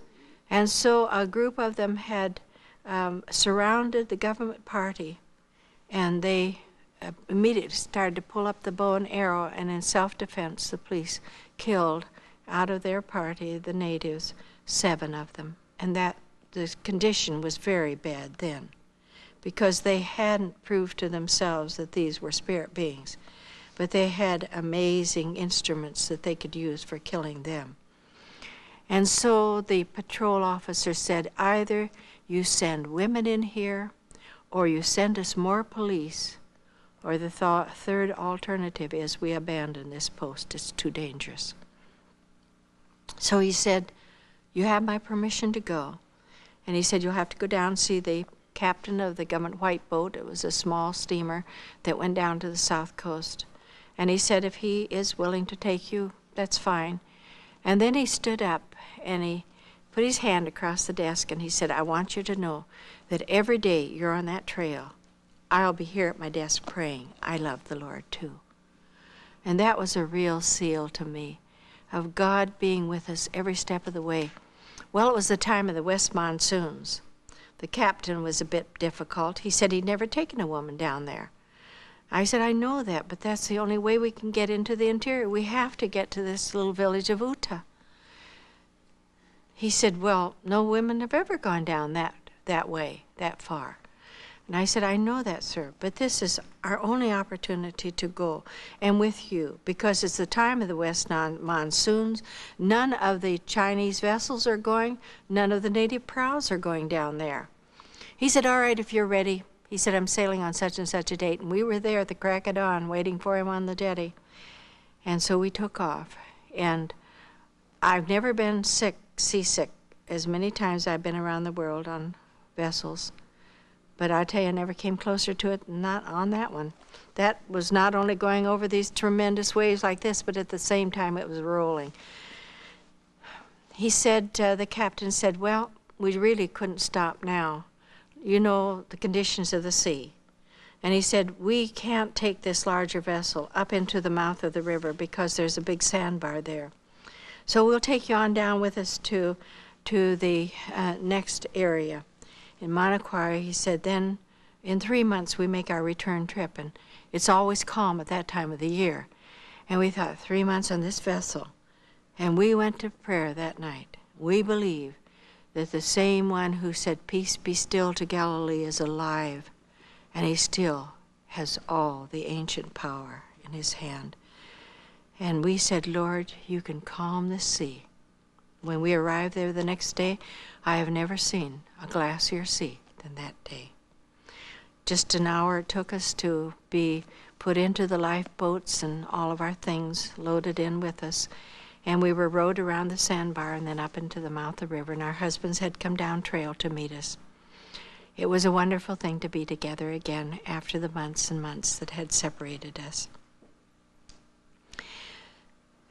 And so a group of them had surrounded the government party, and they immediately started to pull up the bow and arrow, and in self-defense the police killed out of their party, the natives, 7 of them. And that the condition was very bad then, because they hadn't proved to themselves that these were spirit beings, but they had amazing instruments that they could use for killing them. And so the patrol officer said, either you send women in here, or you send us more police, or the third alternative is we abandon this post. It's too dangerous. So he said, you have my permission to go. And he said, you'll have to go down and see the captain of the government white boat. It was a small steamer that went down to the south coast. And he said, if he is willing to take you, that's fine. And then he stood up and he put his hand across the desk and he said, I want you to know that every day you're on that trail, I'll be here at my desk praying. I love the Lord too. And that was a real seal to me of God being with us every step of the way. Well, it was the time of the west monsoons. The captain was a bit difficult. He said he'd never taken a woman down there. I said, I know that, but that's the only way we can get into the interior. We have to get to this little village of Uta. He said, well, no women have ever gone down that way, that far. And I said, I know that, sir, but this is our only opportunity to go, and with you, because it's the time of the west monsoons. None of the Chinese vessels are going. None of the native praus are going down there. He said, all right, if you're ready. He said, I'm sailing on such and such a date. And we were there at the crack of dawn waiting for him on the jetty. And so we took off. And I've never been seasick as many times I've been around the world on vessels. But I tell you, I never came closer to it, not on that one. That was not only going over these tremendous waves like this, but at the same time it was rolling. He said, the captain said, well, we really couldn't stop now. You know the conditions of the sea. And he said, we can't take this larger vessel up into the mouth of the river because there's a big sandbar there. So we'll take you on down with us to the next area. In Manokwari, he said, then in 3 months we make our return trip, and it's always calm at that time of the year. And we thought, 3 months on this vessel. And we went to prayer that night. We believe that the same one who said, peace be still to Galilee is alive, and he still has all the ancient power in his hand. And we said, Lord, you can calm the sea. When we arrived there the next day, I have never seen a glassier sea than that day. Just an hour it took us to be put into the lifeboats and all of our things loaded in with us. And we were rowed around the sandbar and then up into the mouth of the river, and our husbands had come down trail to meet us. It was a wonderful thing to be together again after the months and months that had separated us.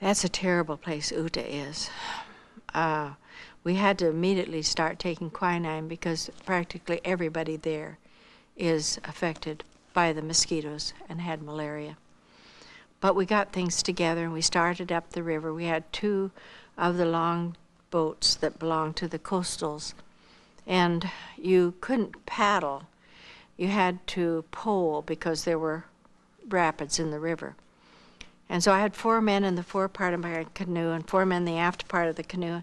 That's a terrible place Uta is. We had to immediately start taking quinine because practically everybody there is affected by the mosquitoes and had malaria. But we got things together and we started up the river. We had 2 of the long boats that belonged to the coastals, and you couldn't paddle. you had to pole because there were rapids in the river. And so I had 4 men in the fore part of my canoe and 4 men in the aft part of the canoe.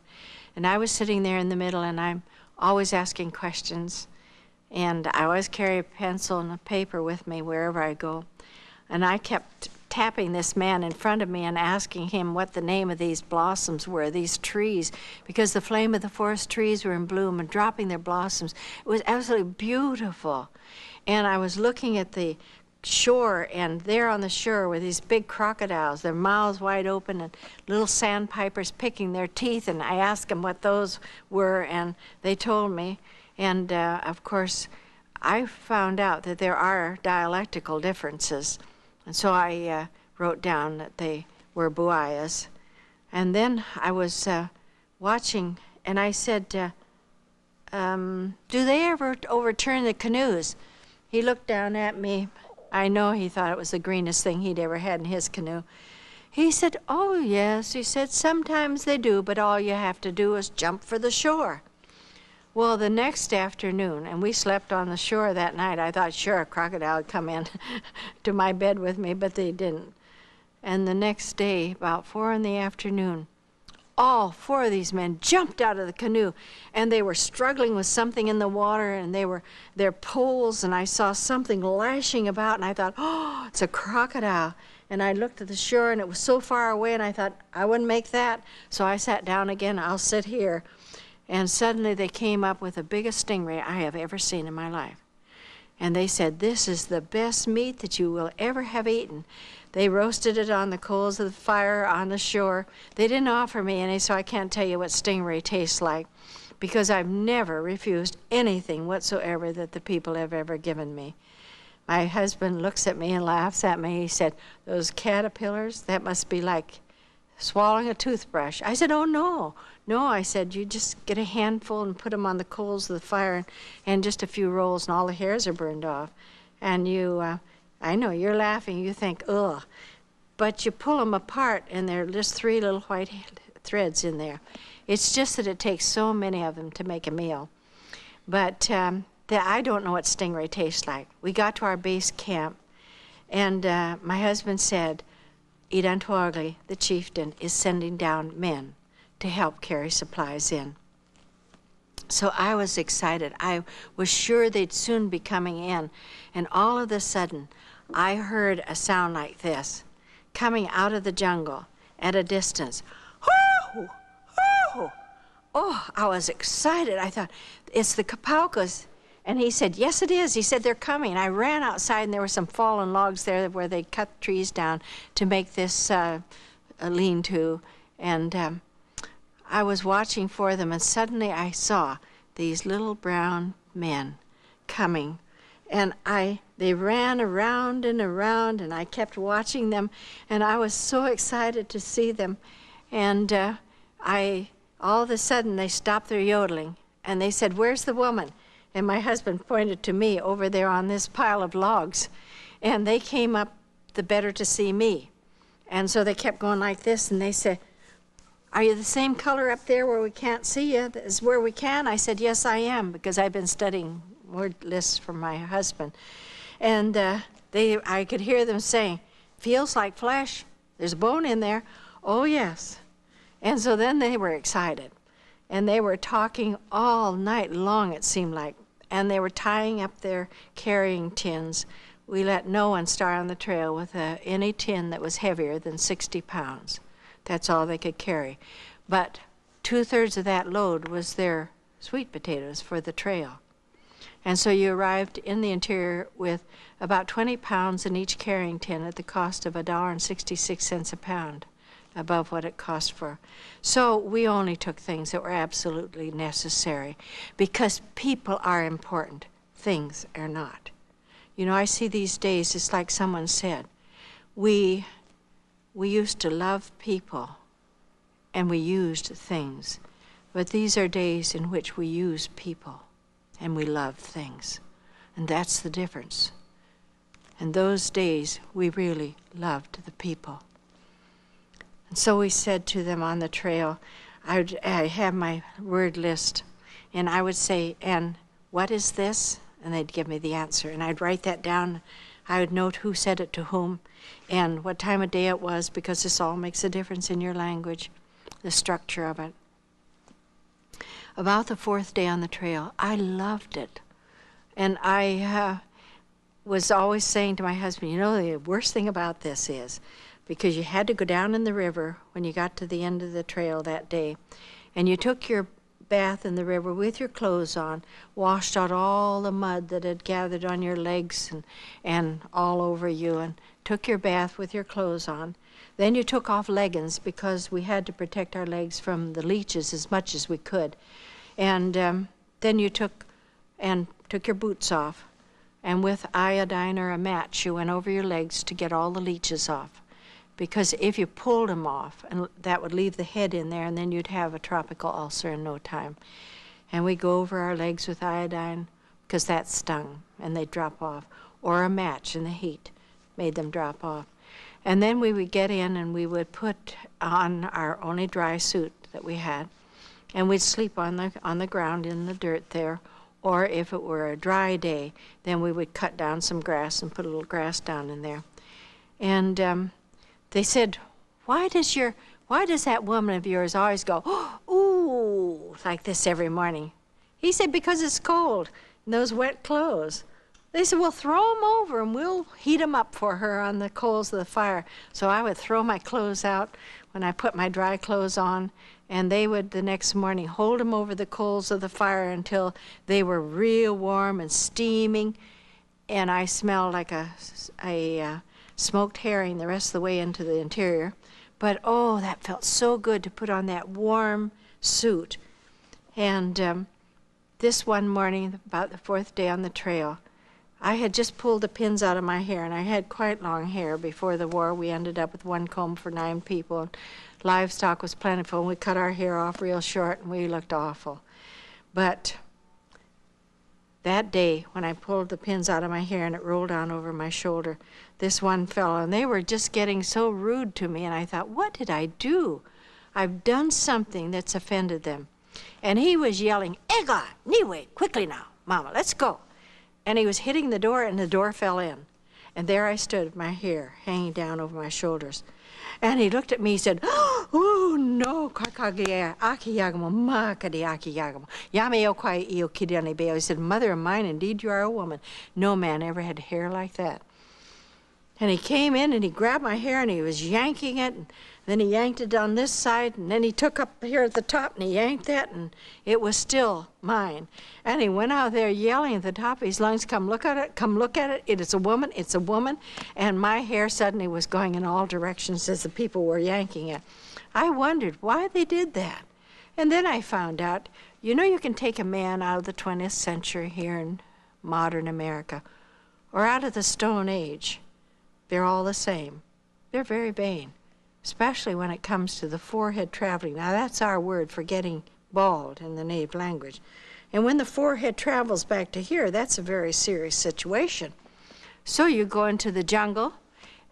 And I was sitting there in the middle, and I'm always asking questions. And I always carry a pencil and a paper with me wherever I go. And I kept tapping this man in front of me and asking him what the name of these blossoms were, these trees, because the flame of the forest trees were in bloom and dropping their blossoms. It was absolutely beautiful. And I was looking at the shore, and there on the shore were these big crocodiles, their mouths wide open, and little sandpipers picking their teeth. And I asked them what those were, and they told me. And of course, I found out that there are dialectical differences. And so I wrote down that they were buayas. And then I was watching, and I said, do they ever overturn the canoes? He looked down at me. I know he thought it was the greenest thing he'd ever had in his canoe. He said, oh, yes. He said, sometimes they do, but all you have to do is jump for the shore. Well, the next afternoon, and we slept on the shore that night. I thought, sure, a crocodile would come in to my bed with me, but they didn't. And the next day, about 4 in the afternoon, all 4 of these men jumped out of the canoe, and they were struggling with something in the water, and their poles, and I saw something lashing about, and I thought, oh, it's a crocodile. And I looked at the shore, and it was so far away, and I thought, I wouldn't make that. So I sat down again. I'll sit here. And suddenly they came up with the biggest stingray I have ever seen in my life. And they said, this is the best meat that you will ever have eaten. They roasted it on the coals of the fire on the shore. They didn't offer me any, so I can't tell you what stingray tastes like, because I've never refused anything whatsoever that the people have ever given me. My husband looks at me and laughs at me. He said, those caterpillars, that must be like swallowing a toothbrush. I said, oh, no. No, I said, you just get a handful and put them on the coals of the fire and just a few rolls, and all the hairs are burned off. And you, I know, you're laughing. You think, ugh. But you pull them apart, and there are just 3 little white threads in there. It's just that it takes so many of them to make a meal. But I don't know what stingray tastes like. We got to our base camp, and my husband said, Idantuagli, the chieftain, is sending down men to help carry supplies in. So I was excited. I was sure they'd soon be coming in. And all of a sudden, I heard a sound like this, coming out of the jungle at a distance. Hoo! Hoo! Oh, I was excited. I thought, it's the Kapaukas. And he said, yes, it is. He said, they're coming. I ran outside, and there were some fallen logs there where they cut trees down to make this lean-to. And I was watching for them, and suddenly I saw these little brown men coming. And they ran around and around, and I kept watching them, and I was so excited to see them. And all of a sudden, they stopped their yodeling, and they said, where's the woman? And my husband pointed to me over there on this pile of logs. And they came up the better to see me. And so they kept going like this, and they said, are you the same color up there where we can't see you as where we can? I said, yes, I am, because I've been studying word lists from my husband. And I could hear them saying, feels like flesh. There's a bone in there. Oh, yes. And so then they were excited. And they were talking all night long, it seemed like. And they were tying up their carrying tins. We let no one start on the trail with any tin that was heavier than 60 pounds. That's all they could carry. But 2/3 of that load was their sweet potatoes for the trail. And so you arrived in the interior with about 20 pounds in each carrying tin at the cost of $1.66 a pound, above what it cost for. So we only took things that were absolutely necessary, because people are important, things are not. You know, I see these days, it's like someone said, we used to love people and we used things, but these are days in which we use people and we love things, and that's the difference. In those days, we really loved the people. And so we said to them on the trail, I have my word list, and I would say, and what is this? and they'd give me the answer. And I'd write that down. I would note who said it to whom and what time of day it was, because this all makes a difference in your language, the structure of it. About the 4th day on the trail, I loved it. And I was always saying to my husband, you know, the worst thing about this is, because you had to go down in the river when you got to the end of the trail that day, and you took your bath in the river with your clothes on, washed out all the mud that had gathered on your legs and all over you, and took your bath with your clothes on. Then you took off leggings, because we had to protect our legs from the leeches as much as we could. And then you took your boots off, and with iodine or a match you went over your legs to get all the leeches off, because if you pulled them off, and that would leave the head in there, and then you'd have a tropical ulcer in no time. And we go over our legs with iodine, because that stung and they'd drop off, or a match in the heat made them drop off. And then we would get in and we would put on our only dry suit that we had, and we'd sleep on the ground in the dirt there. Or if it were a dry day, then we would cut down some grass and put a little grass down in there. And they said, why does that woman of yours always go, ooh, like this every morning? He said, because it's cold and those wet clothes. They said, well, throw them over and we'll heat them up for her on the coals of the fire. So I would throw my clothes out when I put my dry clothes on, and they would the next morning hold them over the coals of the fire until they were real warm and steaming, and I smelled like a smoked herring the rest of the way into the interior. But oh, that felt so good to put on that warm suit. And this one morning, about the 4th day on the trail, I had just pulled the pins out of my hair, and I had quite long hair. Before the war, we ended up with one comb for 9 people. Livestock was plentiful, and we cut our hair off real short, and we looked awful. But that day, when I pulled the pins out of my hair and it rolled down over my shoulder, this one fellow, and they were just getting so rude to me, and I thought, what did I do? I've done something that's offended them. And he was yelling, Ega, Niwe, quickly now, Mama, let's go. And he was hitting the door, and the door fell in. And there I stood, my hair hanging down over my shoulders. And he looked at me, he said, oh, no, he said, mother of mine, indeed you are a woman. No man ever had hair like that. And he came in and he grabbed my hair and he was yanking it, and then he yanked it on this side, and then he took up here at the top and he yanked that, and it was still mine. And he went out there yelling at the top of his lungs, come look at it, come look at it, it is a woman, it's a woman. And my hair suddenly was going in all directions as the people were yanking it. I wondered why they did that. And then I found out, you know, you can take a man out of the 20th century here in modern America, or out of the Stone Age. They're all the same. They're very vain, especially when it comes to the forehead traveling. Now, that's our word for getting bald in the native language. And when the forehead travels back to here, that's a very serious situation. So you go into the jungle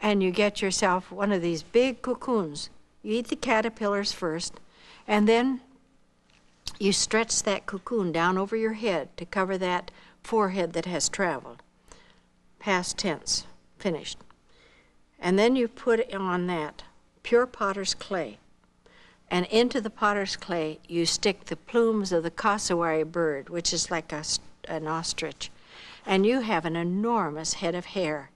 and you get yourself one of these big cocoons. You eat the caterpillars first, and then you stretch that cocoon down over your head to cover that forehead that has traveled. Past tense, finished. And then you put on that pure potter's clay. And into the potter's clay, you stick the plumes of the cassowary bird, which is like an ostrich. And you have an enormous head of hair.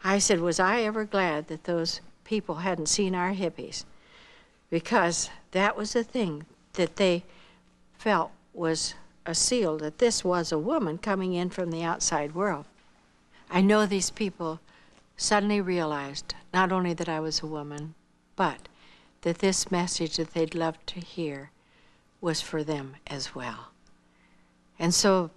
I said, was I ever glad that those people hadn't seen our hippies? Because that was the thing that they felt was a seal, that this was a woman coming in from the outside world. I know these people suddenly realized not only that I was a woman, but that this message that they'd love to hear was for them as well. And so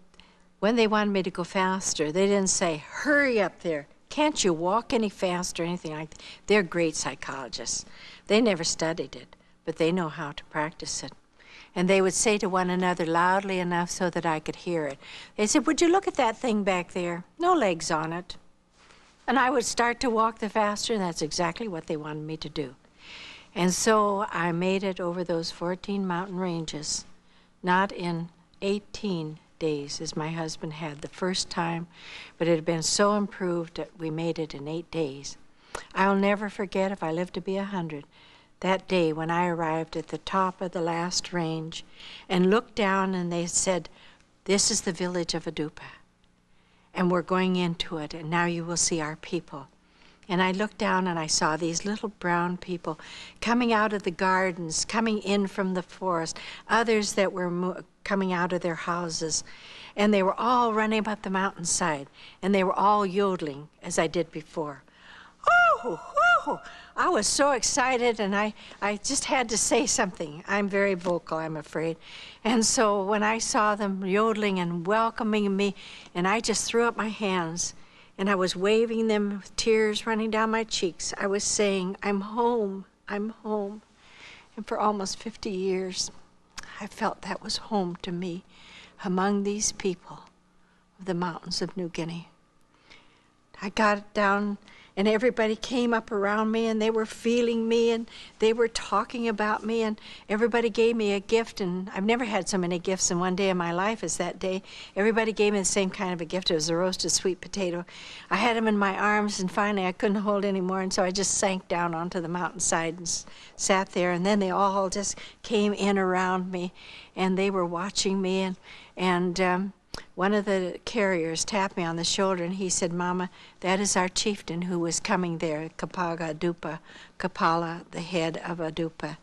when they wanted me to go faster, they didn't say, hurry up there. Can't you walk any faster or anything like that? They're great psychologists. They never studied it, but they know how to practice it. And they would say to one another loudly enough so that I could hear it. They said, would you look at that thing back there? No legs on it. And I would start to walk the faster, and that's exactly what they wanted me to do. And so I made it over those 14 mountain ranges, not in 18 days as my husband had the first time, but it had been so improved that we made it in 8 days. I'll never forget, if I live to be 100, that day when I arrived at the top of the last range and looked down and they said, "This is the village of Adupa, and we're going into it, and now you will see our people." And I looked down and I saw these little brown people coming out of the gardens, coming in from the forest, others that were coming out of their houses. And they were all running up the mountainside, and they were all yodeling as I did before. Oh, oh, I was so excited, and I just had to say something. I'm very vocal, I'm afraid. And so when I saw them yodeling and welcoming me, and I just threw up my hands, and I was waving them with tears running down my cheeks. I was saying, "I'm home, I'm home." And for almost 50 years, I felt that was home to me, among these people of the mountains of New Guinea. I got down, and everybody came up around me, and they were feeling me, and they were talking about me, and everybody gave me a gift, and I've never had so many gifts in one day of my life as that day. Everybody gave me the same kind of a gift. It was a roasted sweet potato. I had them in my arms, and finally I couldn't hold any more, and so I just sank down onto the mountainside and sat there, and then they all just came in around me, and they were watching me, and one of the carriers tapped me on the shoulder, and he said, "Mama, that is our chieftain who was coming there, Kapaga Adupa, Kapala, the head of Adupa."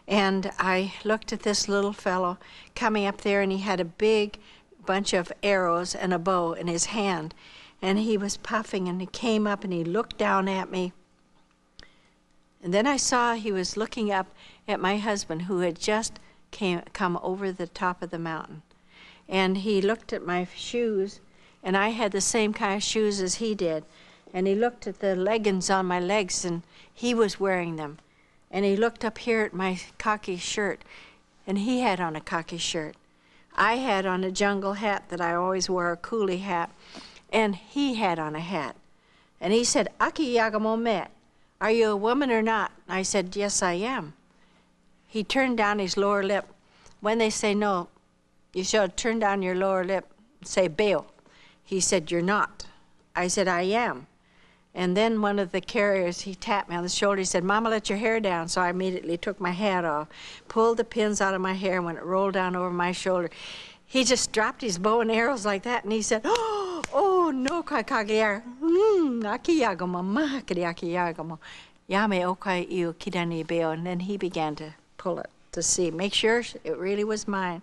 And I looked at this little fellow coming up there, and he had a big bunch of arrows and a bow in his hand. And he was puffing, and he came up, and he looked down at me. And then I saw he was looking up at my husband, who had just come over the top of the mountain. And he looked at my shoes, and I had the same kind of shoes as he did. And he looked at the leggings on my legs, and he was wearing them. And he looked up here at my khaki shirt, and he had on a khaki shirt. I had on a jungle hat that I always wore, a coolie hat, and he had on a hat. And he said, "Aki Yagamomet, are you a woman or not?" I said, "Yes, I am." He turned down his lower lip. When they say no, you should turn down your lower lip and say, "Bail." He said, "You're not." I said, "I am." And then one of the carriers, he tapped me on the shoulder. He said, "Mama, let your hair down." So I immediately took my hat off, pulled the pins out of my hair, and when it rolled down over my shoulder, he just dropped his bow and arrows like that, and he said, "Oh, no, kakagiar. Akiyagamo, akiyagamo. Yame okai iu kidani beo." And then he began to pull it to see, make sure it really was mine.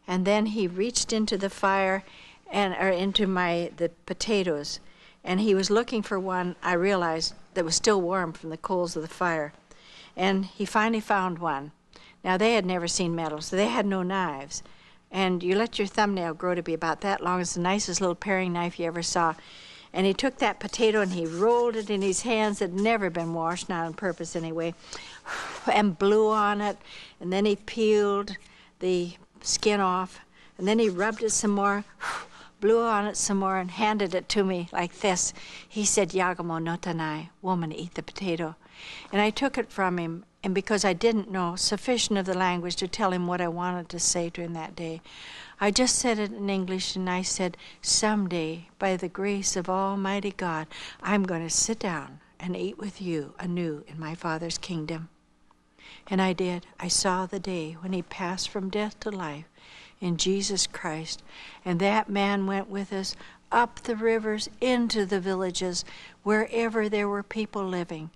And then he reached into the fire or into the potatoes, and he was looking for one, I realized, that was still warm from the coals of the fire. And he finally found one. Now, they had never seen metal, so they had no knives. And you let your thumbnail grow to be about that long. It's the nicest little paring knife you ever saw. And he took that potato and he rolled it in his hands that had never been washed, not on purpose anyway, and blew on it. And then he peeled the skin off, and then he rubbed it some more, blew on it some more, and handed it to me like this. He said, "Yagamo no tanai, woman, eat the potato." And I took it from him, and because I didn't know sufficient of the language to tell him what I wanted to say to him that day, I just said it in English, and I said, "Someday, by the grace of Almighty God, I'm going to sit down and eat with you anew in my Father's kingdom." And I did. I saw the day when he passed from death to life in Jesus Christ. And that man went with us up the rivers, into the villages, wherever there were people living.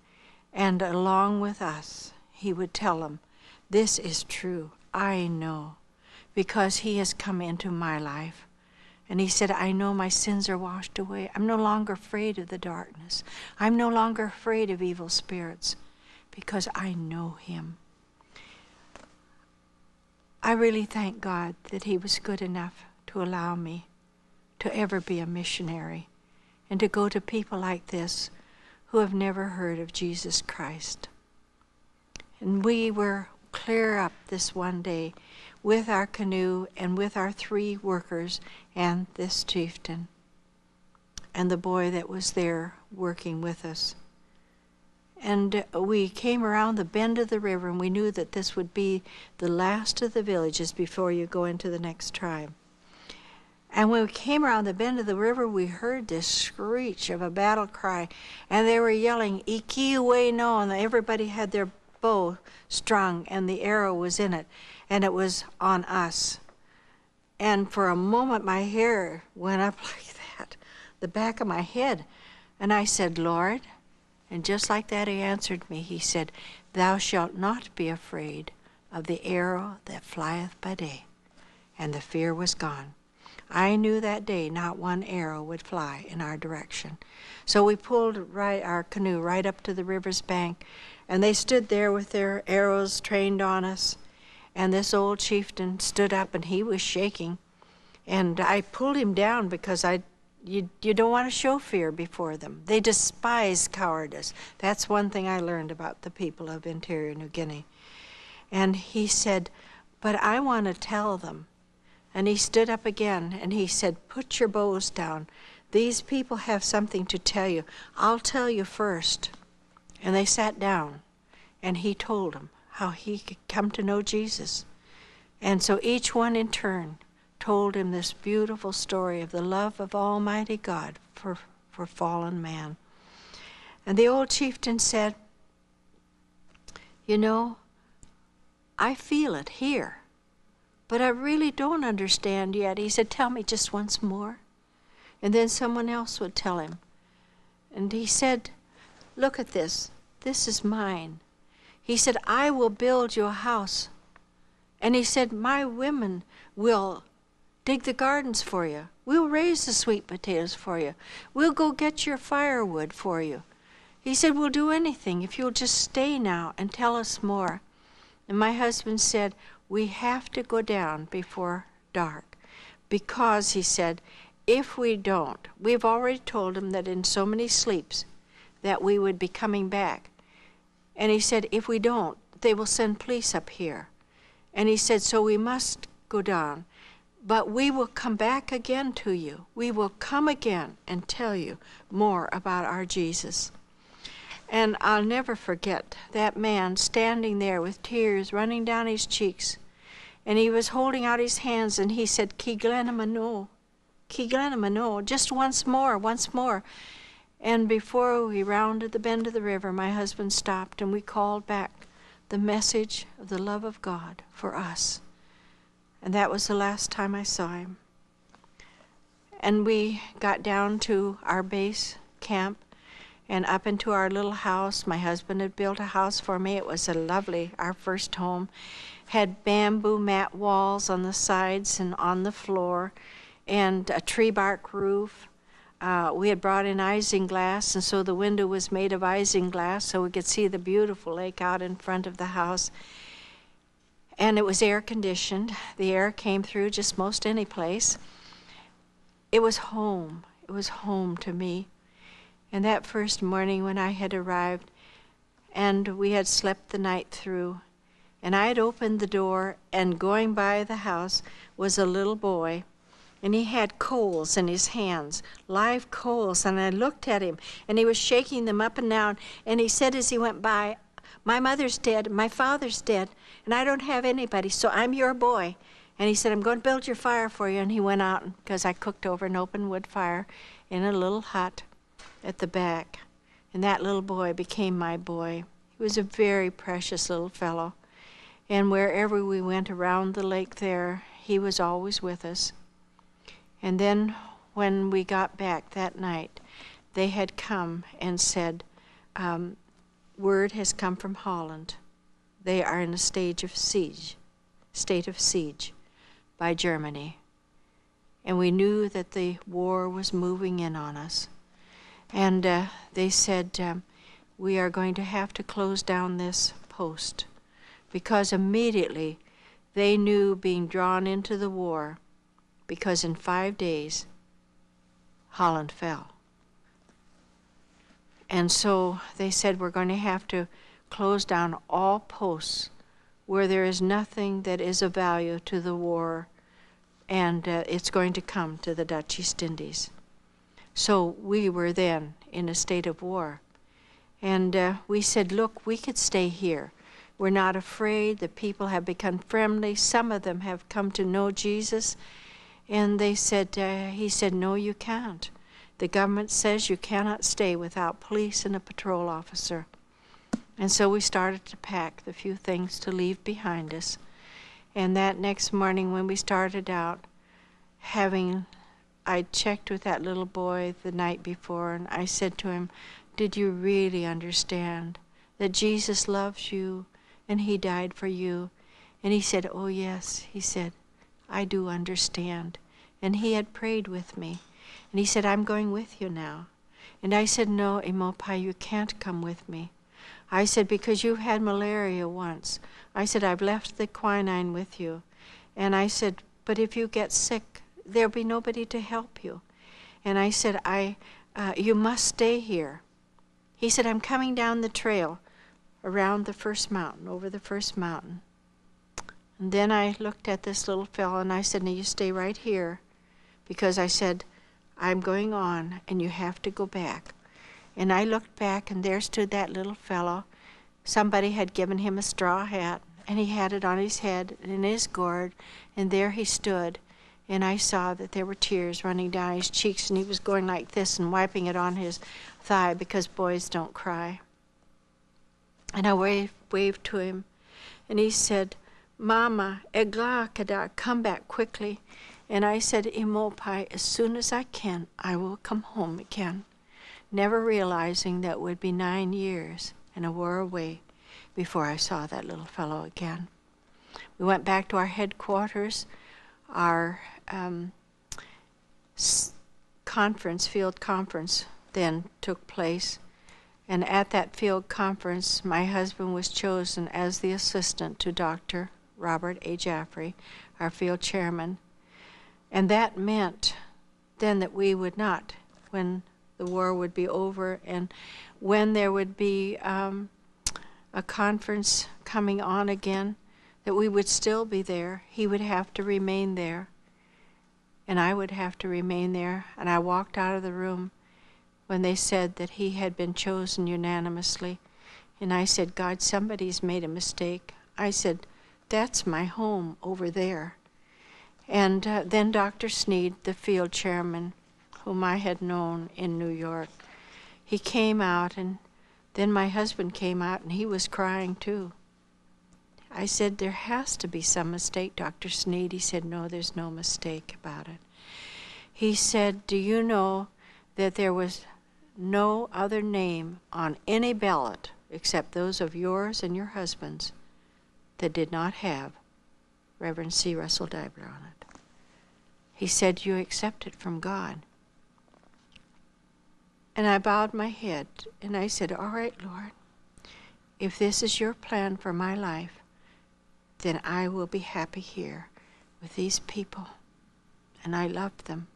And along with us, he would tell them, "This is true. I know, because he has come into my life." And he said, "I know my sins are washed away. I'm no longer afraid of the darkness. I'm no longer afraid of evil spirits, because I know him." I really thank God that he was good enough to allow me to ever be a missionary and to go to people like this who have never heard of Jesus Christ. And we were clear up this one day with our canoe and with our 3 workers and this chieftain and the boy that was there working with us. And we came around the bend of the river, and we knew that this would be the last of the villages before you go into the next tribe. And when we came around the bend of the river, we heard this screech of a battle cry, and they were yelling, "Ikiwe no," and everybody had their bow strung, and the arrow was in it, and it was on us. And for a moment, my hair went up like that, the back of my head, and I said, "Lord," and just like that he answered me. He said, "Thou shalt not be afraid of the arrow that flieth by day." And the fear was gone. I knew that day not one arrow would fly in our direction. So we pulled our canoe right up to the river's bank, and they stood there with their arrows trained on us. And this old chieftain stood up, and he was shaking. And I pulled him down because you don't want to show fear before them. They despise cowardice. That's one thing I learned about the people of Interior New Guinea. And he said, "But I want to tell them." And he stood up again, and he said, "Put your bows down. These people have something to tell you. I'll tell you first." And they sat down, and he told them how he could come to know Jesus. And so each one in turn told him this beautiful story of the love of Almighty God for fallen man. And the old chieftain said, "You know, I feel it here, but I really don't understand yet." He said, "Tell me just once more." And then someone else would tell him. And he said, "Look at this. This is mine." He said, "I will build you a house." And he said, "My women will dig the gardens for you. We'll raise the sweet potatoes for you. We'll go get your firewood for you." He said, "We'll do anything if you'll just stay now and tell us more." And my husband said, "We have to go down before dark because," he said, "if we don't, we've already told them that in so many sleeps that we would be coming back." And he said, "If we don't, they will send police up here." And he said, "So we must go down. But we will come back again to you. We will come again and tell you more about our Jesus." And I'll never forget that man standing there with tears running down his cheeks. And he was holding out his hands, and he said, "Ki Glenamano, Ki Glenamano," just once more, once more. And before we rounded the bend of the river, my husband stopped, and we called back the message of the love of God for us. And that was the last time I saw him. And we got down to our base camp and up into our little house. My husband had built a house for me. It was a lovely, our first home. Had bamboo mat walls on the sides and on the floor, and a tree bark roof. We had brought in isinglass, and so the window was made of isinglass so we could see the beautiful lake out in front of the house. And it was air conditioned. The air came through just most any place. It was home. It was home to me. And that first morning when I had arrived, and we had slept the night through, and I had opened the door, and going by the house was a little boy, and he had coals in his hands, live coals, and I looked at him, and he was shaking them up and down, and he said as he went by, "My mother's dead, my father's dead, and I don't have anybody, so I'm your boy." And he said, "I'm going to build your fire for you." And he went out, because I cooked over an open wood fire in a little hut at the back. And that little boy became my boy. He was a very precious little fellow. And wherever we went around the lake there, he was always with us. And then when we got back that night, they had come and said, word has come from Holland. They are in a state of siege by Germany. And we knew that the war was moving in on us. And they said, we are going to have to close down this post, because immediately they knew being drawn into the war, because in 5 days, Holland fell. And so they said, we're going to have to close down all posts where there is nothing that is of value to the war, and it's going to come to the Dutch East Indies. So we were then in a state of war. And we said, look, we could stay here. We're not afraid. The people have become friendly. Some of them have come to know Jesus. And they said, he said, no, you can't. The government says you cannot stay without police and a patrol officer. And so we started to pack the few things to leave behind us. And that next morning when we started out, I checked with that little boy the night before, and I said to him, did you really understand that Jesus loves you and he died for you? And he said, oh yes. He said, I do understand. And he had prayed with me. And he said, I'm going with you now. And I said, no, Imopai, you can't come with me. I said, because you had malaria once. I said, I've left the quinine with you. And I said, but if you get sick, there'll be nobody to help you. And I said, you must stay here. He said, I'm coming down the trail around the first mountain, over the first mountain. And then I looked at this little fellow and I said, now you stay right here, because I said, I'm going on and you have to go back. And I looked back and there stood that little fellow. Somebody had given him a straw hat and he had it on his head and in his gourd, and there he stood. And I saw that there were tears running down his cheeks, and he was going like this and wiping it on his thigh, because boys don't cry. And I waved to him, and he said, Mama, egla kada, come back quickly. And I said, Imopai, as soon as I can, I will come home again. Never realizing that it would be 9 years and a war away before I saw that little fellow again. We went back to our headquarters. Our field conference then took place. And at that field conference, my husband was chosen as the assistant to Dr. Robert A. Jaffrey, our field chairman. And that meant then that we would not, when the war would be over and when there would be a conference coming on again, that we would still be there. He would have to remain there, and I would have to remain there. And I walked out of the room when they said that he had been chosen unanimously. And I said, God, somebody's made a mistake. I said, that's my home over there. And then Dr. Sneed, the field chairman, whom I had known in New York, he came out, and then my husband came out, and he was crying too. I said, there has to be some mistake, Dr. Sneed. He said, no, there's no mistake about it. He said, do you know that there was no other name on any ballot except those of yours and your husband's that did not have Reverend C. Russell Deibler on it? He said, you accept it from God. And I bowed my head and I said, all right, Lord, if this is your plan for my life, then I will be happy here with these people. And I love them.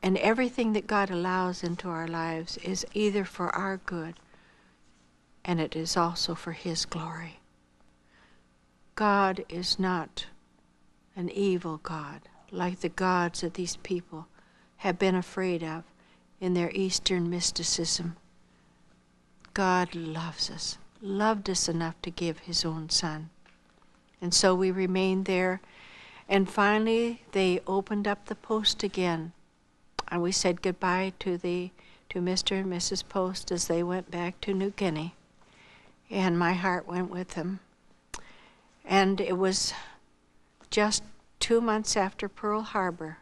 And everything that God allows into our lives is either for our good, and it is also for His glory. God is not an evil God like the gods that these people have been afraid of in their Eastern mysticism. God loves us, loved us enough to give His own Son. And so we remained there, and finally they opened up the post again, and we said goodbye to Mr. and Mrs. Post as they went back to New Guinea, and my heart went with them. And it was just 2 months after Pearl Harbor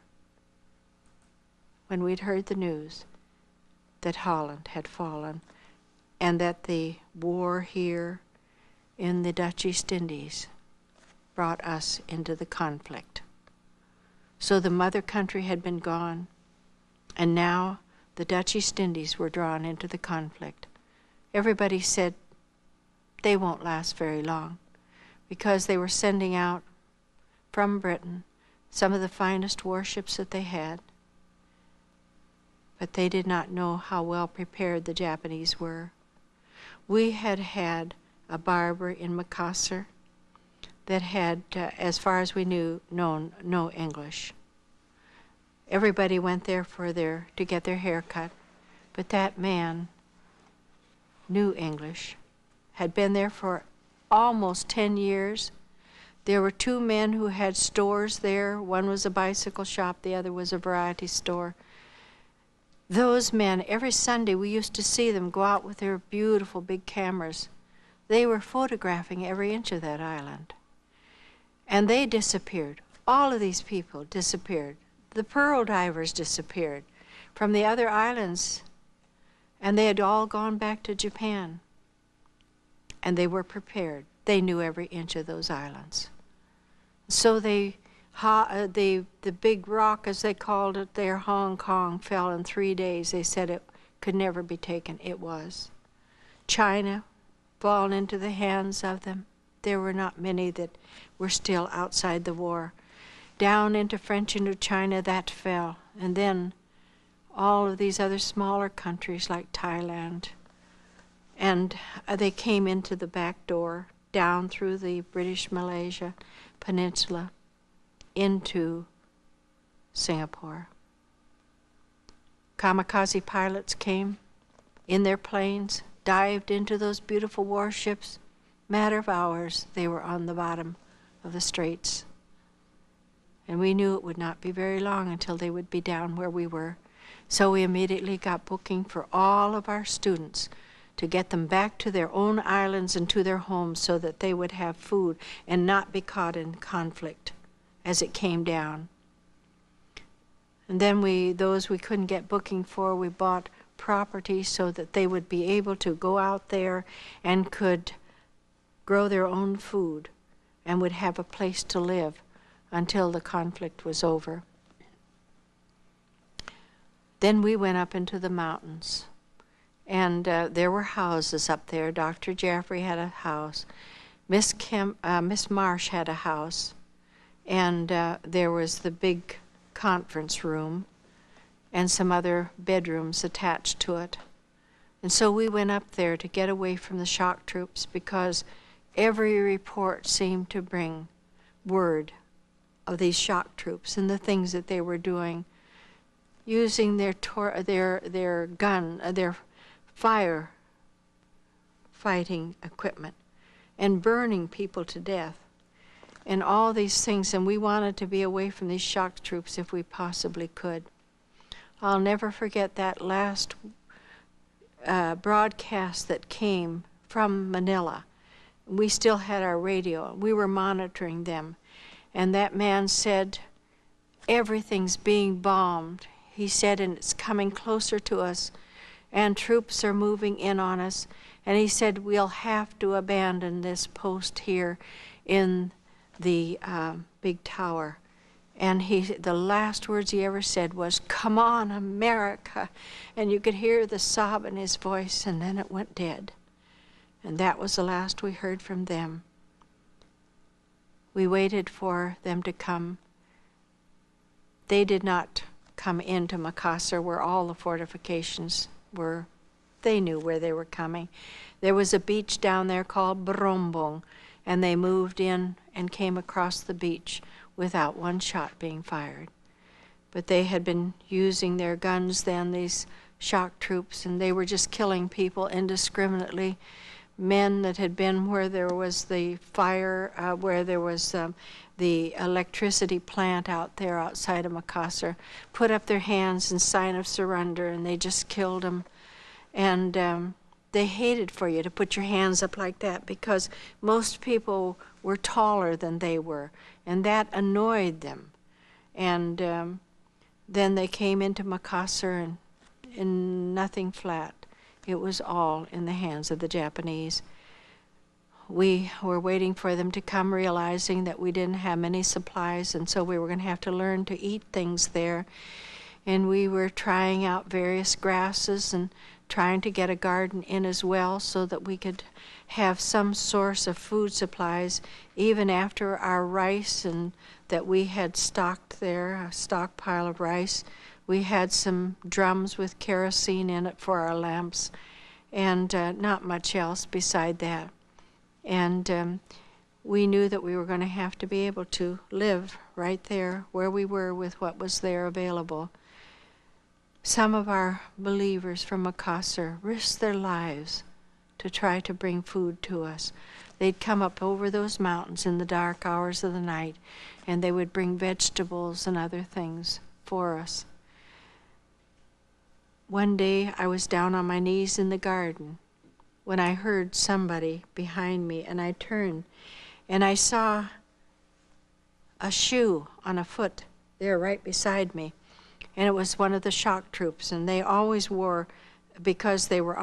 when we'd heard the news that Holland had fallen and that the war here in the Dutch East Indies brought us into the conflict. So the mother country had been gone, and now the Dutch East Indies were drawn into the conflict. Everybody said they won't last very long, because they were sending out from Britain some of the finest warships that they had. But they did not know how well prepared the Japanese were. We had had a barber in Makassar that had, as far as we knew, known no English. Everybody went there to get their hair cut, but that man knew English, had been there for almost 10 years, There were two men who had stores there. One was a bicycle shop, the other was a variety store. Those men, every Sunday we used to see them go out with their beautiful big cameras. They were photographing every inch of that island. And they disappeared. All of these people disappeared. The pearl divers disappeared from the other islands, and they had all gone back to Japan. And they were prepared. They knew every inch of those islands. So the big rock, as they called it there, Hong Kong, fell in 3 days. They said it could never be taken. It was. China, fallen into the hands of them. There were not many that were still outside the war. Down into French Indochina, that fell. And then all of these other smaller countries like Thailand. And they came into the back door, down through the British Malaysia Peninsula, into Singapore. Kamikaze pilots came in their planes, dived into those beautiful warships. Matter of hours, they were on the bottom of the straits. And we knew it would not be very long until they would be down where we were. So we immediately got booking for all of our students to get them back to their own islands and to their homes so that they would have food and not be caught in conflict as it came down. And then those we couldn't get booking for, we bought property so that they would be able to go out there and could grow their own food and would have a place to live until the conflict was over. Then we went up into the mountains, and there were houses up there. Dr. Jaffrey had a house. Miss Marsh had a house, and there was the big conference room and some other bedrooms attached to it. And so we went up there to get away from the shock troops because every report seemed to bring word of these shock troops and the things that they were doing, using their fire fighting equipment and burning people to death and all these things. And we wanted to be away from these shock troops if we possibly could. I'll never forget that last broadcast that came from Manila. We still had our radio. We were monitoring them. And that man said, everything's being bombed. He said, and it's coming closer to us, and troops are moving in on us. And he said, we'll have to abandon this post here in the big tower. And the last words he ever said was, come on, America. And you could hear the sob in his voice, and then it went dead. And that was the last we heard from them. We waited for them to come. They did not come into Makassar where all the fortifications were. They knew where they were coming. There was a beach down there called Brombong, and they moved in and came across the beach without one shot being fired. But they had been using their guns then, these shock troops, and they were just killing people indiscriminately. Men that had been where there was the fire, where there was the electricity plant out there outside of Makassar, put up their hands in sign of surrender, and they just killed them. And they hated for you to put your hands up like that because most people were taller than they were, and that annoyed them. And then they came into Makassar and nothing flat. It was all in the hands of the Japanese. We were waiting for them to come, realizing that we didn't have many supplies, and so we were going to have to learn to eat things there. And we were trying out various grasses and trying to get a garden in as well so that we could have some source of food supplies even after our rice and that we had stocked there, a stockpile of rice. We had some drums with kerosene in it for our lamps, and not much else beside that. And we knew that we were going to have to be able to live right there where we were with what was there available. Some of our believers from Makassar risked their lives to try to bring food to us. They'd come up over those mountains in the dark hours of the night, and they would bring vegetables and other things for us. One day I was down on my knees in the garden when I heard somebody behind me, and I turned and I saw a shoe on a foot there right beside me. And it was one of the shock troops, and they always wore, because they were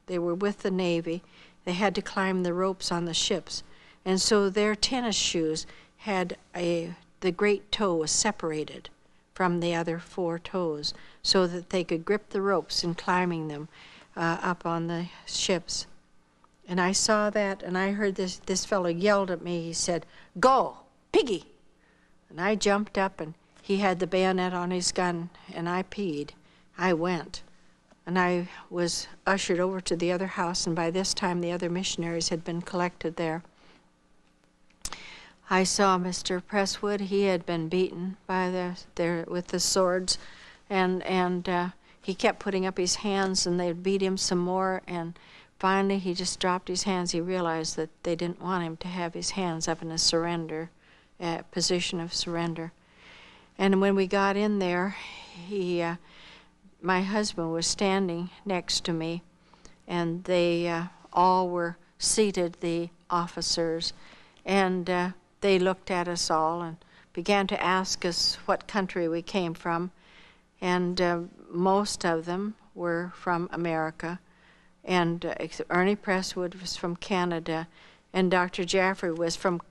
with the Navy, they had to climb the ropes on the ships. And so their tennis shoes had the great toe was separated from the other 4 toes so that they could grip the ropes in climbing them up on the ships. And I saw that, and I heard this fellow yelled at me. He said, "Go, Piggy!" And I jumped up, and he had the bayonet on his gun, and I peed. I went. And I was ushered over to the other house, and by this time the other missionaries had been collected there. I saw Mr. Presswood. He had been beaten by with the swords, and he kept putting up his hands, and they'd beat him some more, and finally he just dropped his hands. He realized that they didn't want him to have his hands up in a surrender, position of surrender. And when we got in there, my husband was standing next to me, and they all were seated, the officers, and they looked at us all and began to ask us what country we came from, and most of them were from America, and Ernie Presswood was from Canada, and Dr. Jaffrey was from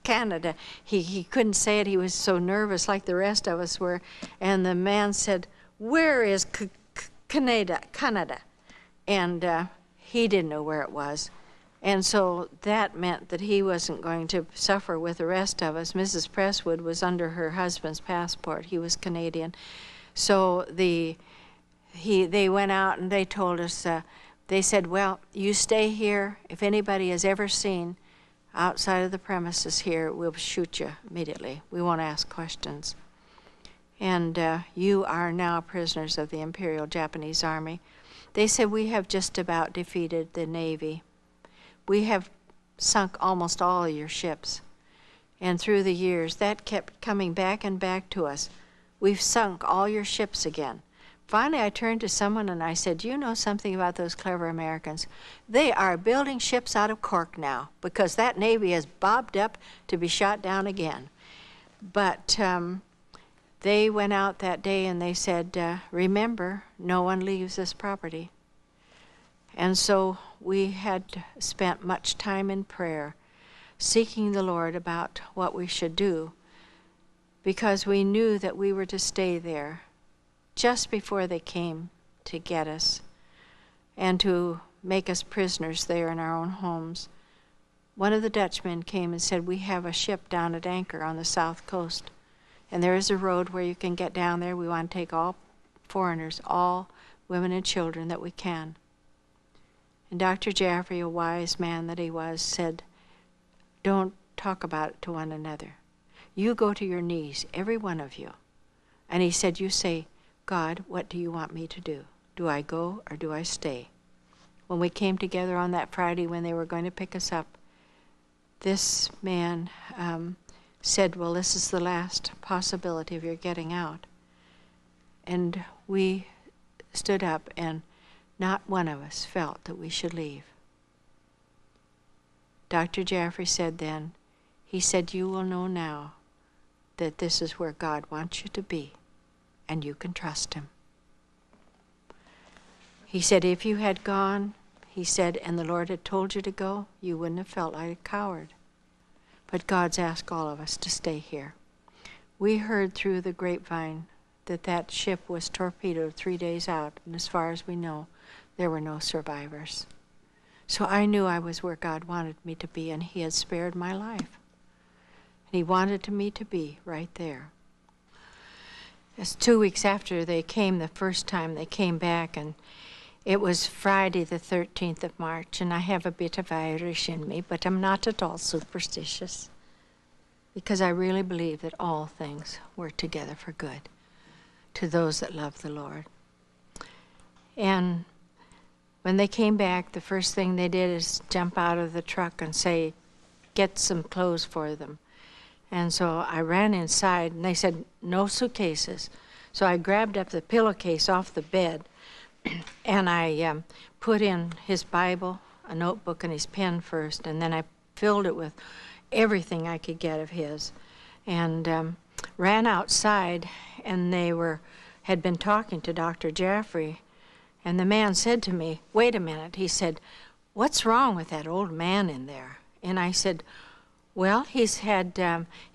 Canada. He couldn't say it. He was so nervous, like the rest of us were. And the man said, "Where is Canada?" And he didn't know where it was. And so that meant that he wasn't going to suffer with the rest of us. Mrs. Presswood was under her husband's passport. He was Canadian. So they went out and they told us, they said, "Well, you stay here. If anybody has ever seen outside of the premises here, we'll shoot you immediately. We won't ask questions. And you are now prisoners of the Imperial Japanese Army." They said, "We have just about defeated the Navy. We have sunk almost all of your ships." And through the years, that kept coming back and back to us. "We've sunk all your ships again." Finally, I turned to someone and I said, "Do you know something about those clever Americans? They are building ships out of cork now because that Navy is bobbed up to be shot down again." But they went out that day and they said, "Remember, no one leaves this property." And so we had spent much time in prayer, seeking the Lord about what we should do, because we knew that we were to stay there just before they came to get us and to make us prisoners there in our own homes. One of the Dutchmen came and said, "We have a ship down at anchor on the south coast, and there is a road where you can get down there. We want to take all foreigners, all women and children that we can." And Dr. Jaffrey, a wise man that he was, said, "Don't talk about it to one another. You go to your knees, every one of you." And he said, "You say, 'God, what do you want me to do? Do I go or do I stay?'" When we came together on that Friday when they were going to pick us up, this man said, "Well, this is the last possibility of your getting out." And we stood up, and not one of us felt that we should leave. Dr. Jaffrey said then, he said, "You will know now that this is where God wants you to be, and you can trust him." He said, "If you had gone," he said, "and the Lord had told you to go, you wouldn't have felt like a coward. But God's asked all of us to stay here." We heard through the grapevine that that ship was torpedoed 3 days out, and as far as we know, there were no survivors. So I knew I was where God wanted me to be, and he had spared my life. And he wanted me to be right there. It's 2 weeks after they came, the first time they came back, and it was Friday the 13th of March, and I have a bit of Irish in me, but I'm not at all superstitious, because I really believe that all things work together for good to those that love the Lord. And When they came back, the first thing they did is jump out of the truck and say, get some clothes for them. And so I ran inside, and they said, no suitcases. So I grabbed up the pillowcase off the bed, and I put in his Bible, a notebook, and his pen first, and then I filled it with everything I could get of his, and ran outside, and they had been talking to Dr. Jaffrey, and the man said to me, wait a minute. He said, what's wrong with that old man in there? And I said, well, he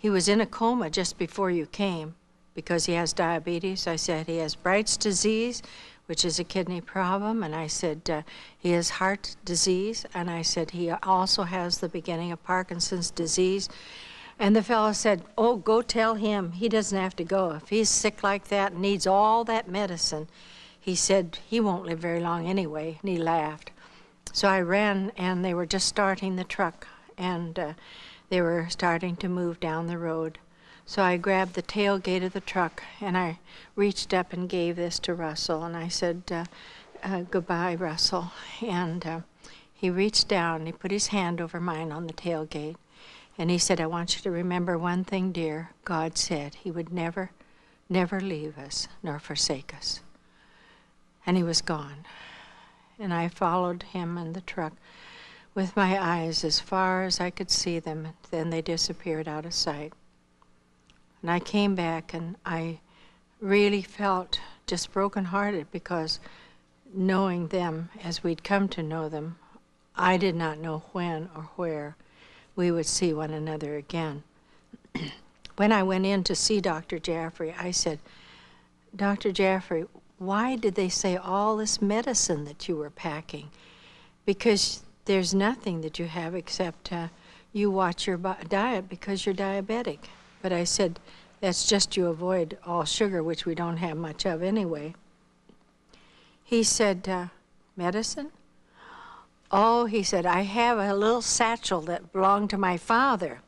was in a coma just before you came because he has diabetes. I said, he has Bright's disease, which is a kidney problem. And I said, he has heart disease. And I said, he also has the beginning of Parkinson's disease. And the fellow said, oh, go tell him he doesn't have to go. If he's sick like that and needs all that medicine, he said he won't live very long anyway. And he laughed. So I ran, and they were just starting the truck, and they were starting to move down the road. So I grabbed the tailgate of the truck, and I reached up and gave this to Russell, and I said, goodbye, Russell. And he reached down, and he put his hand over mine on the tailgate, and he said, I want you to remember one thing, dear. God said he would never, never leave us nor forsake us. And he was gone. And I followed him in the truck with my eyes as far as I could see them. Then they disappeared out of sight. And I came back, and I really felt just brokenhearted because knowing them as we'd come to know them, I did not know when or where we would see one another again. When I went in to see Dr. Jaffrey, I said, Dr. Jaffrey, why did they say all this medicine that you were packing? Because there's nothing that you have except you watch your diet because you're diabetic. But I said, that's just to avoid all sugar, which we don't have much of anyway. He said, medicine? Oh, he said, I have a little satchel that belonged to my father.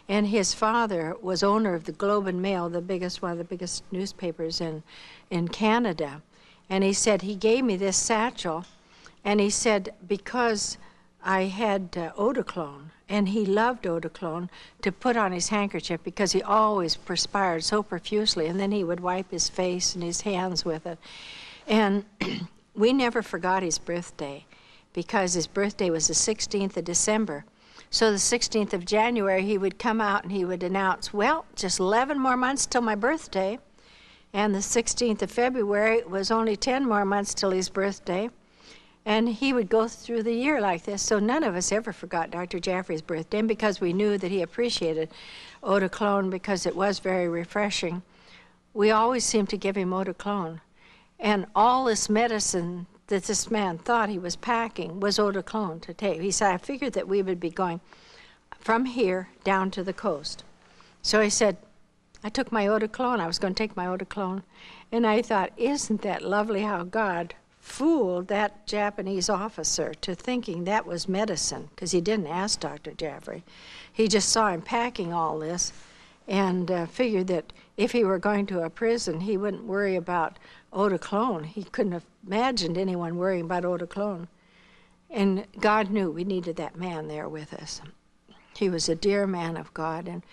And his father was owner of the Globe and Mail, one of the biggest newspapers in Canada. And he said, he gave me this satchel, and he said, because I had Odoclone, and he loved Odoclone, to put on his handkerchief because he always perspired so profusely, and then he would wipe his face and his hands with it. And we never forgot his birthday because his birthday was the 16th of December. So the 16th of January, he would come out and he would announce, well, just 11 more months till my birthday. And the 16th of February was only 10 more months till his birthday. And he would go through the year like this. So none of us ever forgot Dr. Jaffrey's birthday. And because we knew that he appreciated Odoclone because it was very refreshing, we always seemed to give him Odoclone. And all this medicine that this man thought he was packing was Odoclone to take. He said, I figured that we would be going from here down to the coast. So he said, I took my Odoclone. I was going to take my Odoclone. And I thought, isn't that lovely how God fooled that Japanese officer to thinking that was medicine, because he didn't ask Dr. Jaffrey. He just saw him packing all this and figured that if he were going to a prison, he wouldn't worry about Odoclone. He couldn't have imagined anyone worrying about Odoclone. And God knew we needed that man there with us. He was a dear man of God, and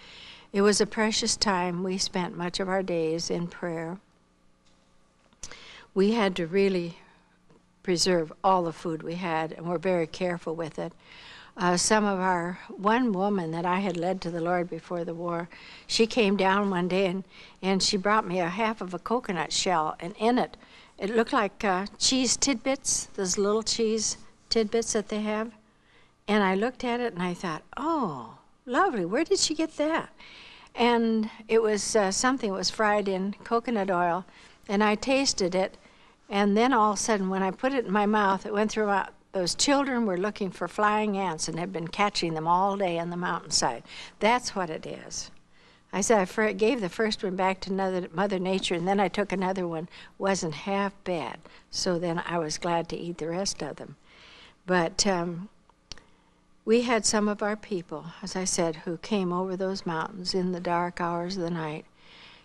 it was a precious time. We spent much of our days in prayer. We had to really preserve all the food we had, and we're very careful with it. One woman that I had led to the Lord before the war, she came down one day and she brought me a half of a coconut shell, and in it looked like cheese tidbits, those little cheese tidbits that they have. And I looked at it and I thought, oh, lovely, where did she get that? And it was something that was fried in coconut oil, and I tasted it, and then all of a sudden when I put it in my mouth, it went through my Those children were looking for flying ants and had been catching them all day on the mountainside. That's what it is. I said I gave the first one back to Mother Nature, and then I took another one. Wasn't half bad. So then I was glad to eat the rest of them. But we had some of our people, as I said, who came over those mountains in the dark hours of the night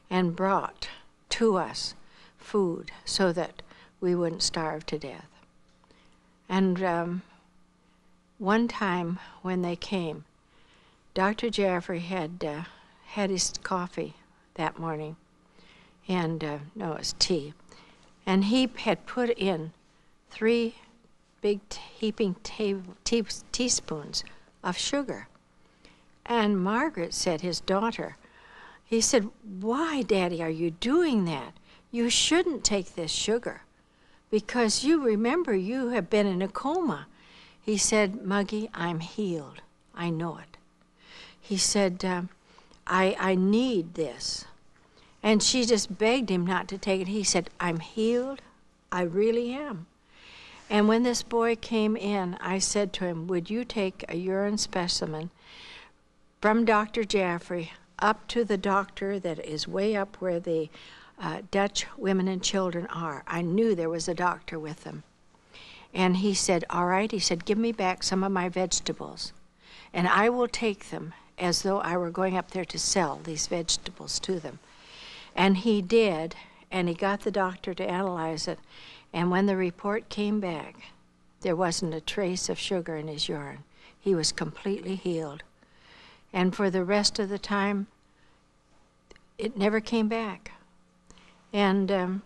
and brought to us food so that we wouldn't starve to death. And one time when they came, Dr. Jaffrey had had his coffee that morning, and no, it was tea, and he had put in 3 big heaping teaspoons of sugar. And Margaret said, his daughter, he said, "Why, Daddy, are you doing that? You shouldn't take this sugar, because you remember you have been in a coma." He said, "Muggy, I'm healed. I know it." He said, I need this. And she just begged him not to take it. He said, "I'm healed. I really am." And when this boy came in, I said to him, "Would you take a urine specimen from Dr. Jaffrey up to the doctor that is way up where the Dutch women and children are?" I knew there was a doctor with them. And he said, "All right." He said, "Give me back some of my vegetables, and I will take them as though I were going up there to sell these vegetables to them." And he did, and he got the doctor to analyze it. And when the report came back, there wasn't a trace of sugar in his urine. He was completely healed. And for the rest of the time, it never came back. And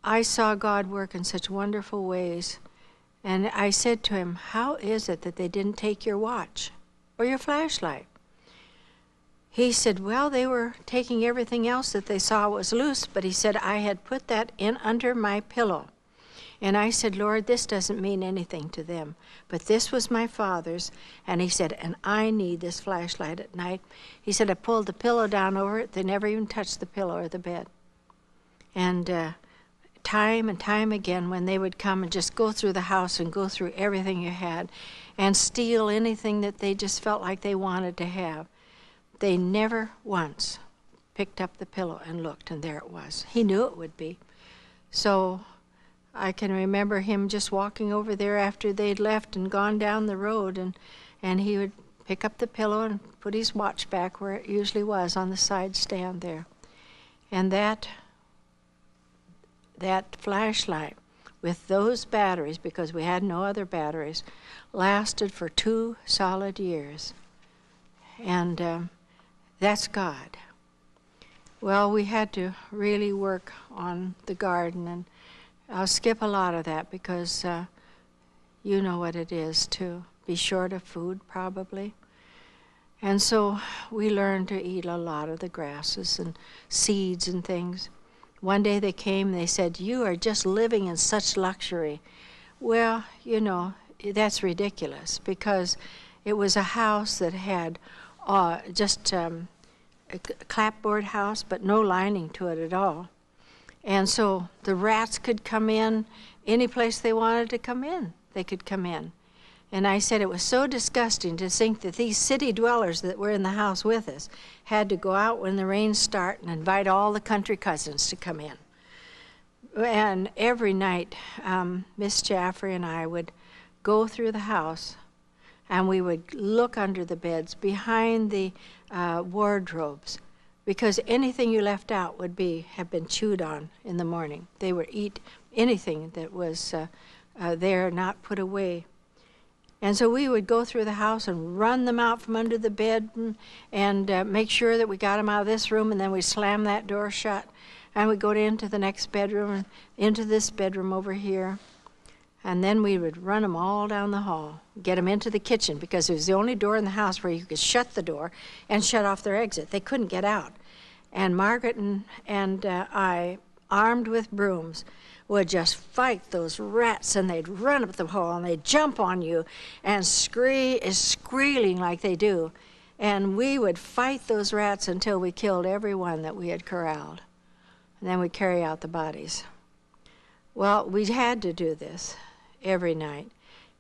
I saw God work in such wonderful ways. And I said to him, "How is it that they didn't take your watch or your flashlight?" He said, "Well, they were taking everything else that they saw was loose," but he said, "I had put that in under my pillow." And I said, "Lord, this doesn't mean anything to them, but this was my father's." And he said, "And I need this flashlight at night." He said, "I pulled the pillow down over it. They never even touched the pillow or the bed." And time and time again, when they would come and just go through the house and go through everything you had and steal anything that they just felt like they wanted to have, they never once picked up the pillow and looked, and there it was. He knew it would be. So I can remember him just walking over there after they'd left and gone down the road, and he would pick up the pillow and put his watch back where it usually was, on the side stand there. And that flashlight with those batteries, because we had no other batteries, lasted for 2 solid years. And that's God. Well, we had to really work on the garden, and I'll skip a lot of that because you know what it is to be short of food, probably. And so we learned to eat a lot of the grasses and seeds and things. One day they came, they said, "You are just living in such luxury." Well, you know, that's ridiculous, because it was a house that had just a clapboard house, but no lining to it at all. And so the rats could come in any place they wanted to come in. They could come in. And I said it was so disgusting to think that these city dwellers that were in the house with us had to go out when the rains start and invite all the country cousins to come in. And every night, Miss Jaffrey and I would go through the house, and we would look under the beds, behind the wardrobes, because anything you left out would have been chewed on in the morning. They would eat anything that was there, not put away. And so we would go through the house and run them out from under the bed and make sure that we got them out of this room, and then we'd slam that door shut, and we'd go into the next bedroom and into this bedroom over here. And then we would run them all down the hall, get them into the kitchen, because it was the only door in the house where you could shut the door and shut off their exit. They couldn't get out. And Margaret and I, armed with brooms, would just fight those rats, and they'd run up the hall, and they'd jump on you and squealing like they do. And we would fight those rats until we killed every one that we had corralled. And then we'd carry out the bodies. Well, we had to do this every night,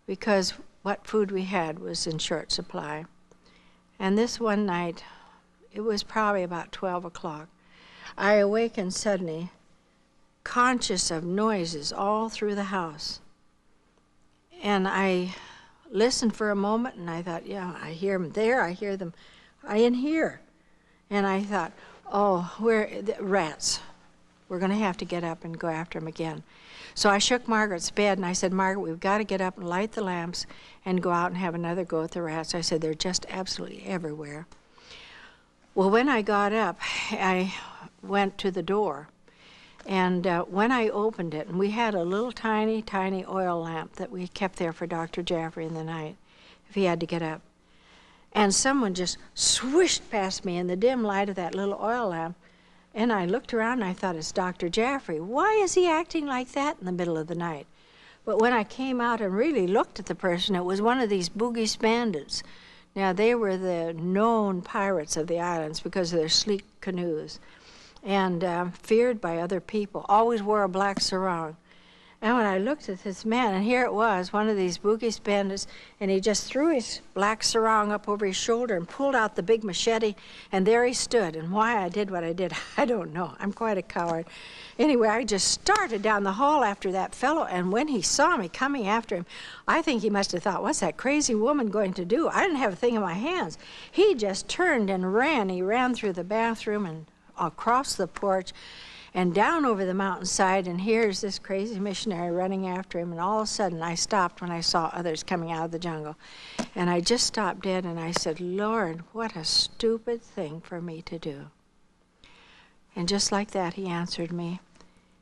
because what food we had was in short supply. And this one night, it was probably about 12 o'clock, I awakened suddenly, conscious of noises all through the house. And I listened for a moment, and I thought, yeah, I hear them there, I hear them in here. And I thought, oh, where the rats. We're going to have to get up and go after him again. So I shook Margaret's bed, and I said, Margaret, we've got to get up and light the lamps and go out and have another go at the rats. I said, they're just absolutely everywhere. Well, when I got up, I went to the door. And when I opened it, and we had a little tiny, tiny oil lamp that we kept there for Dr. Jaffrey in the night, if he had to get up. And someone just swished past me in the dim light of that little oil lamp. And I looked around and I thought, it's Dr. Jaffrey. Why is he acting like that in the middle of the night? But when I came out and really looked at the person, it was one of these Bugis bandits. Now, they were the known pirates of the islands because of their sleek canoes, and feared by other people, always wore a black sarong. And when I looked at this man, and here it was, one of these Bugis bandits, and he just threw his black sarong up over his shoulder and pulled out the big machete, and there he stood. And why I did what I did, I don't know. I'm quite a coward. Anyway, I just started down the hall after that fellow, and when he saw me coming after him, I think he must have thought, what's that crazy woman going to do? I didn't have a thing in my hands. He just turned and ran. He ran through the bathroom and across the porch and down over the mountainside, and here's this crazy missionary running after him. And all of a sudden I stopped when I saw others coming out of the jungle, and I just stopped dead, and I said, Lord, what a stupid thing for me to do. And just like that he answered me.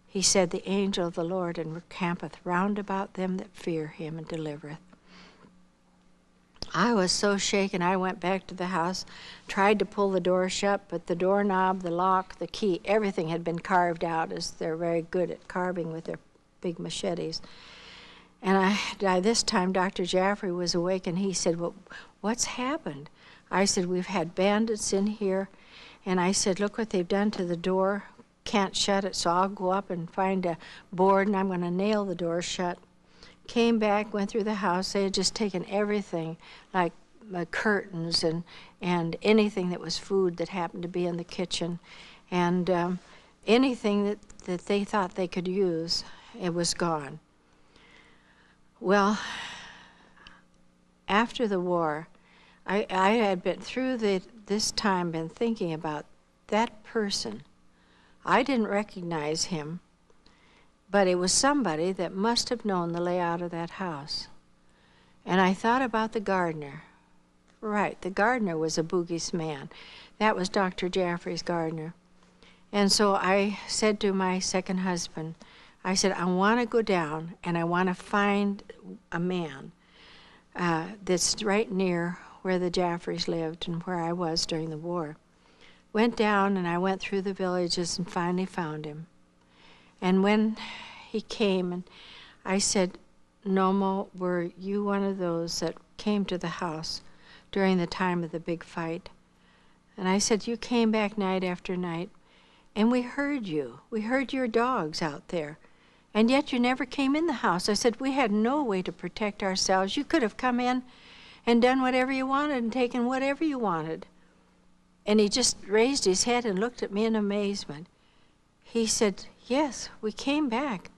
He said, the angel of the Lord encampeth round about them that fear him and delivereth. I was so shaken, I went back to the house, tried to pull the door shut, but the doorknob, the lock, the key, everything had been carved out, as they're very good at carving with their big machetes. And by this time, Dr. Jaffrey was awake, and he said, well, what's happened? I said, we've had bandits in here. And I said, look what they've done to the door. Can't shut it, so I'll go up and find a board, and I'm going to nail the door shut. Came back, went through the house. They had just taken everything, like curtains and anything that was food that happened to be in the kitchen, and anything that they thought they could use, it was gone. Well, after the war, I had been through this time been thinking about that person. I didn't recognize him, but it was somebody that must have known the layout of that house. And I thought about the gardener. Right, the gardener was a Bugis man. That was Dr. Jaffrey's gardener. And so I said to my second husband, I said, I want to go down and I want to find a man that's right near where the Jaffreys lived and where I was during the war. Went down and I went through the villages and finally found him. And when he came, and I said, Nomo, were you one of those that came to the house during the time of the big fight? And I said, you came back night after night, and we heard you. We heard your dogs out there, and yet you never came in the house. I said, we had no way to protect ourselves. You could have come in and done whatever you wanted and taken whatever you wanted. And he just raised his head and looked at me in amazement. He said, yes, we came back,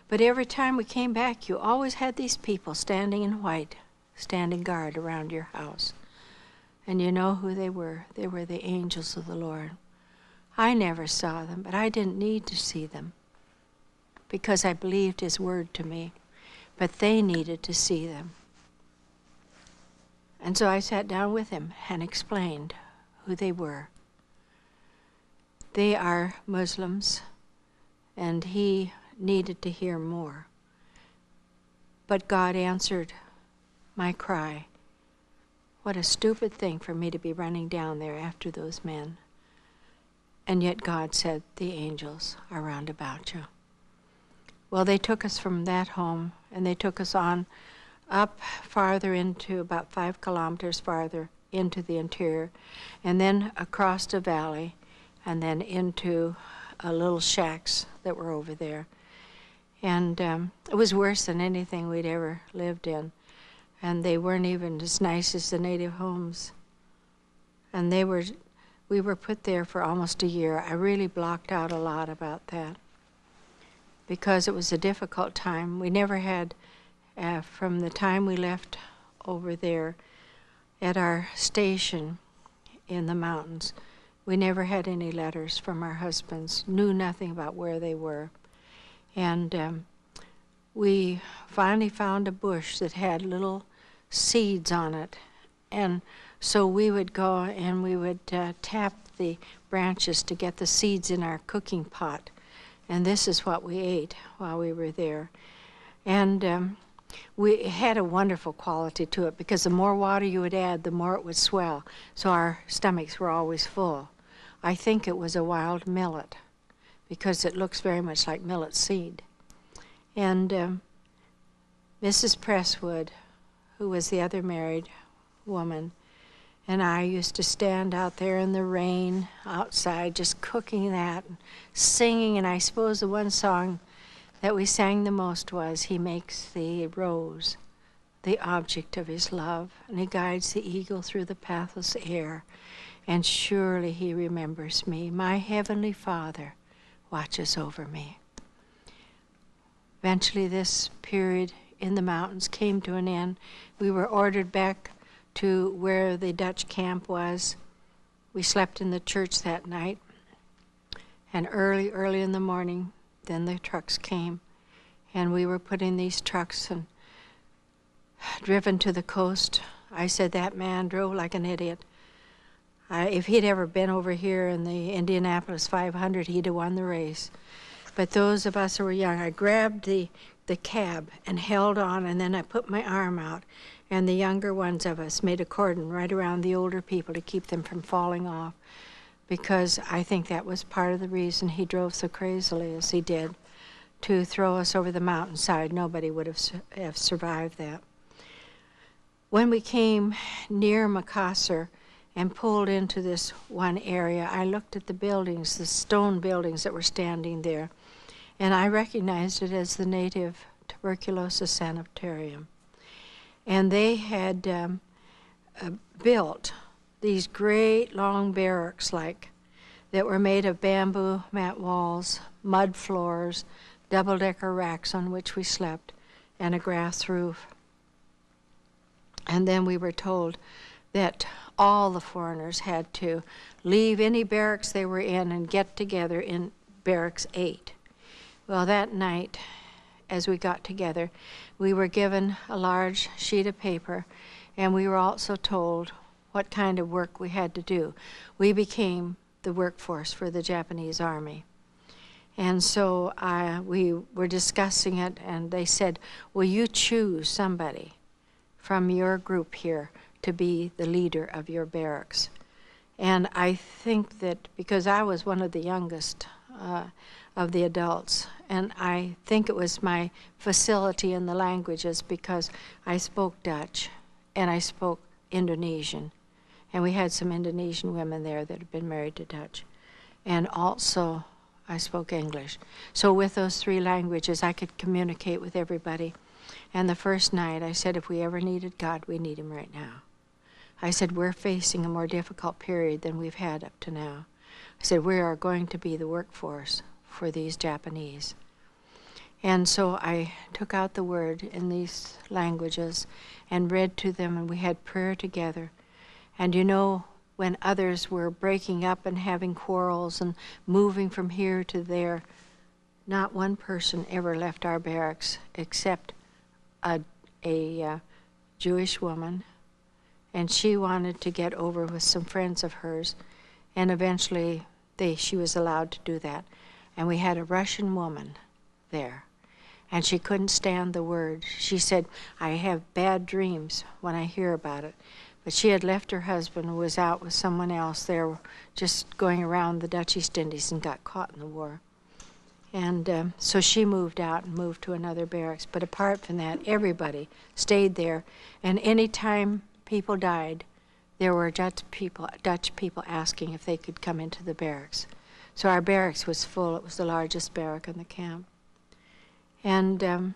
but every time we came back, you always had these people standing in white, standing guard around your house. And you know who they were? They were the angels of the Lord. I never saw them, but I didn't need to see them because I believed his word to me, but they needed to see them. And so I sat down with him and explained who they were. They are Muslims, and he needed to hear more. But God answered my cry. What a stupid thing for me to be running down there after those men. And yet God said, the angels are round about you. Well, they took us from that home, and they took us on up farther into about 5 kilometers farther into the interior, and then across a valley, and then into little shacks that were over there. And it was worse than anything we'd ever lived in. And they weren't even as nice as the native homes. And we were put there for almost a year. I really blocked out a lot about that because it was a difficult time. We never had, from the time we left over there at our station in the mountains, We never had any letters from our husbands, knew nothing about where they were. And we finally found a bush that had little seeds on it. And so we would go and we would tap the branches to get the seeds in our cooking pot. And this is what we ate while we were there. And we had a wonderful quality to it, because the more water you would add, the more it would swell. So our stomachs were always full. I think it was a wild millet, because it looks very much like millet seed. And Mrs. Presswood, who was the other married woman, and I used to stand out there in the rain outside just cooking that and singing. And I suppose the one song that we sang the most was, "He makes the rose the object of his love, and he guides the eagle through the pathless air, and surely he remembers me. My heavenly Father watches over me." Eventually this period in the mountains came to an end. We were ordered back to where the Dutch camp was. We slept in the church that night, and early in the morning, then the trucks came, and we were put in these trucks and driven to the coast. I said that man drove like an idiot. If he'd ever been over here in the Indianapolis 500, he'd have won the race. But those of us who were young, I grabbed the cab and held on, and then I put my arm out, and the younger ones of us made a cordon right around the older people to keep them from falling off, because I think that was part of the reason he drove so crazily as he did, to throw us over the mountainside. Nobody would have survived that. When we came near Macassar and pulled into this one area, I looked at the buildings, the stone buildings that were standing there, and I recognized it as the native tuberculosis sanitarium. And they had built these great long barracks that were made of bamboo mat walls, mud floors, double-decker racks on which we slept, and a grass roof. And then we were told that all the foreigners had to leave any barracks they were in and get together in Barracks 8. Well, that night, as we got together, we were given a large sheet of paper, and we were also told what kind of work we had to do. We became the workforce for the Japanese Army. And so we were discussing it, and they said, "Will you choose somebody from your group here to be the leader of your barracks?" And I think that because I was one of the youngest of the adults, and I think it was my facility in the languages, because I spoke Dutch and I spoke Indonesian, and we had some Indonesian women there that had been married to Dutch, and also I spoke English. So with those three languages, I could communicate with everybody. And the first night, I said, if we ever needed God, we need him right now. I said, we're facing a more difficult period than we've had up to now. I said, we are going to be the workforce for these Japanese. And so I took out the word in these languages and read to them, and we had prayer together. And you know, when others were breaking up and having quarrels and moving from here to there, not one person ever left our barracks except a Jewish woman, and she wanted to get over with some friends of hers, and eventually she was allowed to do that. And we had a Russian woman there, and she couldn't stand the word. She said, I have bad dreams when I hear about it. But she had left her husband, who was out with someone else there, just going around the Dutch East Indies, and got caught in the war. And so she moved out and moved to another barracks. But apart from that, everybody stayed there. And any time people died, there were Dutch people asking if they could come into the barracks. So our barracks was full. It was the largest barrack in the camp. And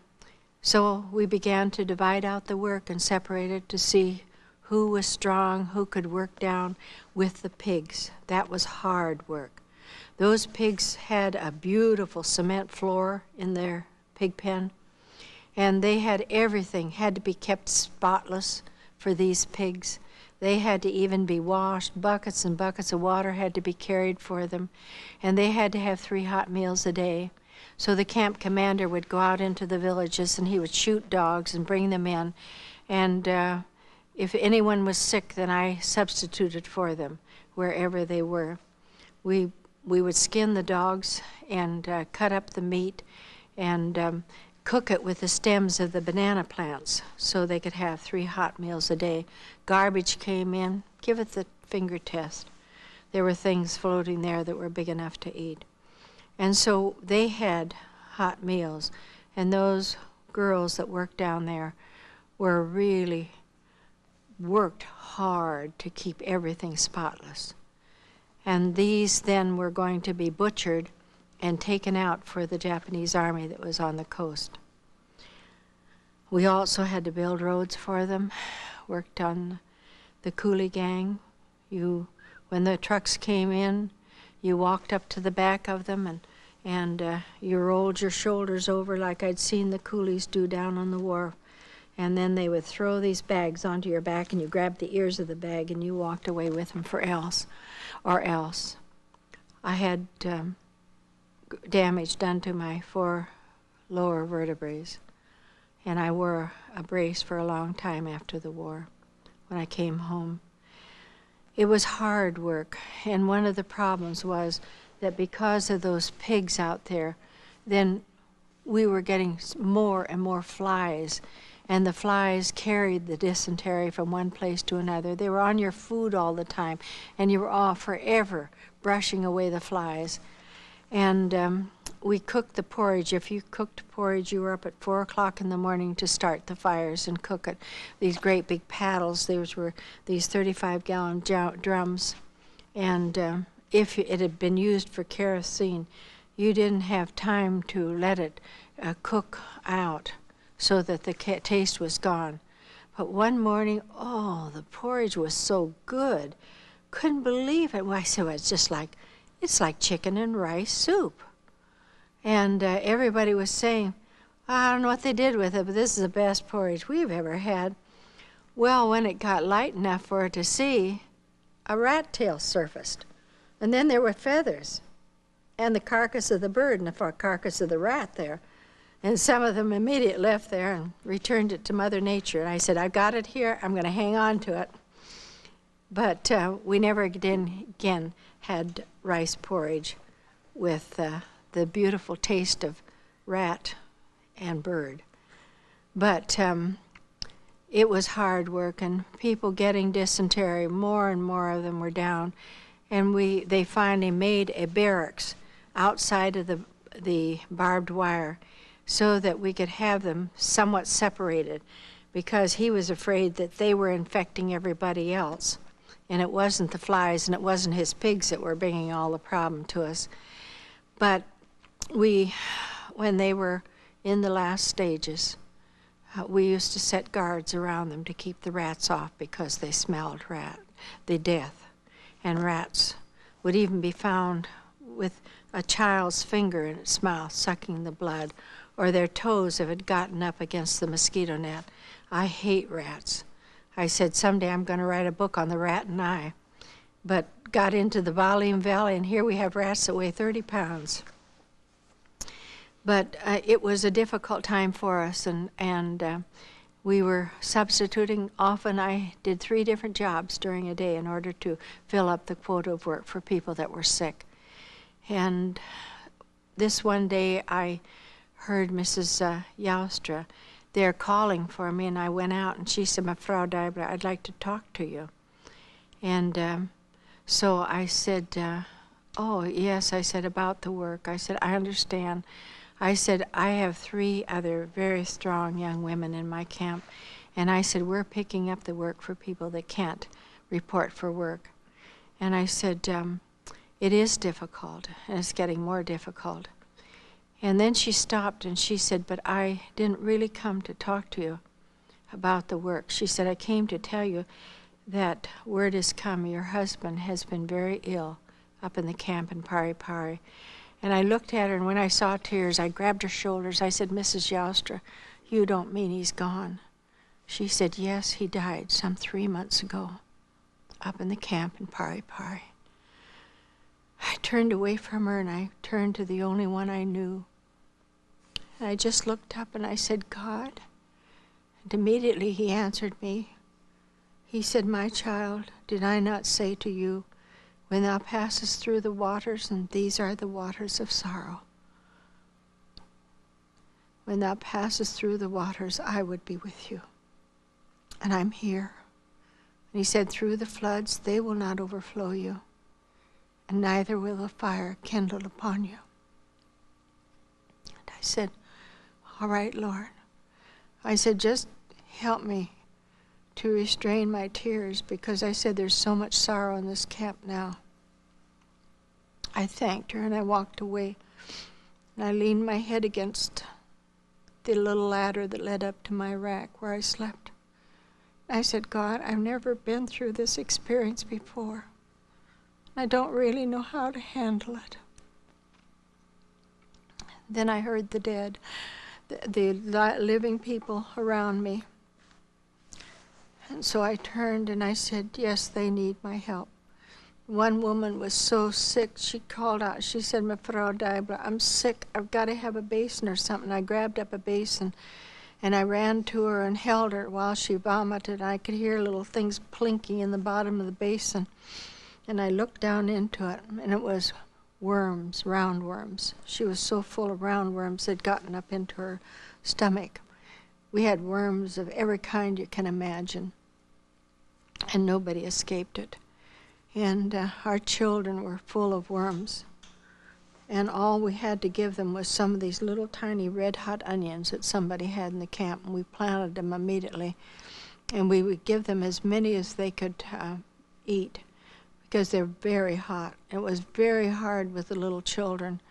so we began to divide out the work and separate it to see who was strong, who could work down with the pigs. That was hard work. Those pigs had a beautiful cement floor in their pig pen, and they had everything had to be kept spotless for these pigs. They had to even be washed. Buckets and buckets of water had to be carried for them. And they had to have 3 hot meals a day. So the camp commander would go out into the villages and he would shoot dogs and bring them in. And if anyone was sick, then I substituted for them wherever they were. We would skin the dogs and cut up the meat and cook it with the stems of the banana plants so they could have 3 hot meals a day. Garbage came in, give it the finger test. There were things floating there that were big enough to eat. And so they had hot meals, and those girls that worked down there were really worked hard to keep everything spotless. And these then were going to be butchered and taken out for the Japanese army that was on the coast. We also had to build roads for them, worked on the coolie gang. When the trucks came in, you walked up to the back of them and you rolled your shoulders over like I'd seen the coolies do down on the wharf. And then they would throw these bags onto your back and you grabbed the ears of the bag and you walked away with them or else. I had damage done to my 4 lower vertebrae, and I wore a brace for a long time after the war when I came home. It was hard work, and one of the problems was that because of those pigs out there, then we were getting more and more flies, and the flies carried the dysentery from one place to another. They were on your food all the time, and you were all forever brushing away the flies. And we cooked the porridge. If you cooked porridge, you were up at 4 o'clock in the morning to start the fires and cook it. These great big paddles, those were these 35-gallon drums. And if it had been used for kerosene, you didn't have time to let it cook out so that the taste was gone. But one morning, oh, the porridge was so good. Couldn't believe it. Well, I said, well, it's like chicken and rice soup. And everybody was saying, I don't know what they did with it, but this is the best porridge we've ever had. Well, when it got light enough for it to see, a rat tail surfaced. And then there were feathers and the carcass of the bird and the carcass of the rat there. And some of them immediately left there and returned it to Mother Nature. And I said, I've got it here. I'm going to hang on to it. But we never again had rice porridge with the beautiful taste of rat and bird. But it was hard work, and people getting dysentery, more and more of them were down. And they finally made a barracks outside of the barbed wire so that we could have them somewhat separated, because he was afraid that they were infecting everybody else. And it wasn't the flies and it wasn't his pigs that were bringing all the problem to us. But when they were in the last stages, we used to set guards around them to keep the rats off because they smelled the death. And rats would even be found with a child's finger in its mouth sucking the blood, or their toes if it had gotten up against the mosquito net. I hate rats. I said, someday I'm going to write a book on the rat and I. But got into the Darlene Valley, and here we have rats that weigh 30 pounds. But it was a difficult time for us, and we were substituting. Often I did 3 different jobs during a day in order to fill up the quota of work for people that were sick. And this one day I heard Mrs. Joustra there calling for me, and I went out, and she said, Frau Deibler, I'd like to talk to you. And so I said, oh, yes, I said, about the work. I said, I understand. I said, I have 3 other very strong young women in my camp, and I said, we're picking up the work for people that can't report for work. And I said, it is difficult, and it's getting more difficult. And then she stopped and she said, but I didn't really come to talk to you about the work. She said, I came to tell you that word has come. Your husband has been very ill up in the camp in Pari Pari. And I looked at her, and when I saw tears, I grabbed her shoulders. I said, Mrs. Joustra, you don't mean he's gone? She said, yes, he died some 3 months ago. up in the camp in Pari Pari. I turned away from her and I turned to the only one I knew. And I just looked up and I said, God. And immediately he answered me. He said, my child, did I not say to you, when thou passest through the waters, and these are the waters of sorrow, when thou passest through the waters, I would be with you. And I'm here. And he said, through the floods, they will not overflow you, and neither will the fire kindle upon you. And I said, all right, Lord. I said, just help me to restrain my tears, because I said there's so much sorrow in this camp now. I thanked her and I walked away, and I leaned my head against the little ladder that led up to my rack where I slept. I said, God, I've never been through this experience before. I don't really know how to handle it. Then I heard the dead, the living people around me. And so I turned and I said, yes, they need my help. One woman was so sick, she called out, she said, Mevrouw Deibler, I'm sick, I've got to have a basin or something. I grabbed up a basin and I ran to her and held her while she vomited. I could hear little things plinking in the bottom of the basin. And I looked down into it, and it was worms, roundworms. She was so full of roundworms they'd gotten up into her stomach. We had worms of every kind you can imagine, and nobody escaped it. And our children were full of worms. And all we had to give them was some of these little tiny red-hot onions that somebody had in the camp, and we planted them immediately. And we would give them as many as they could eat, because they're very hot. It was very hard with the little children.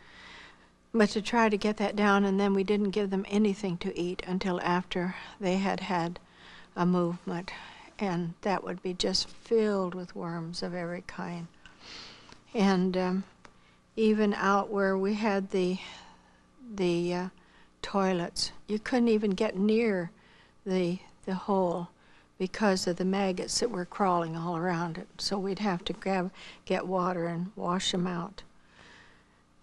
But to try to get that down, and then we didn't give them anything to eat until after they had had a movement. And that would be just filled with worms of every kind. And even out where we had the toilets, you couldn't even get near the hole because of the maggots that were crawling all around it. So we'd have to get water and wash them out.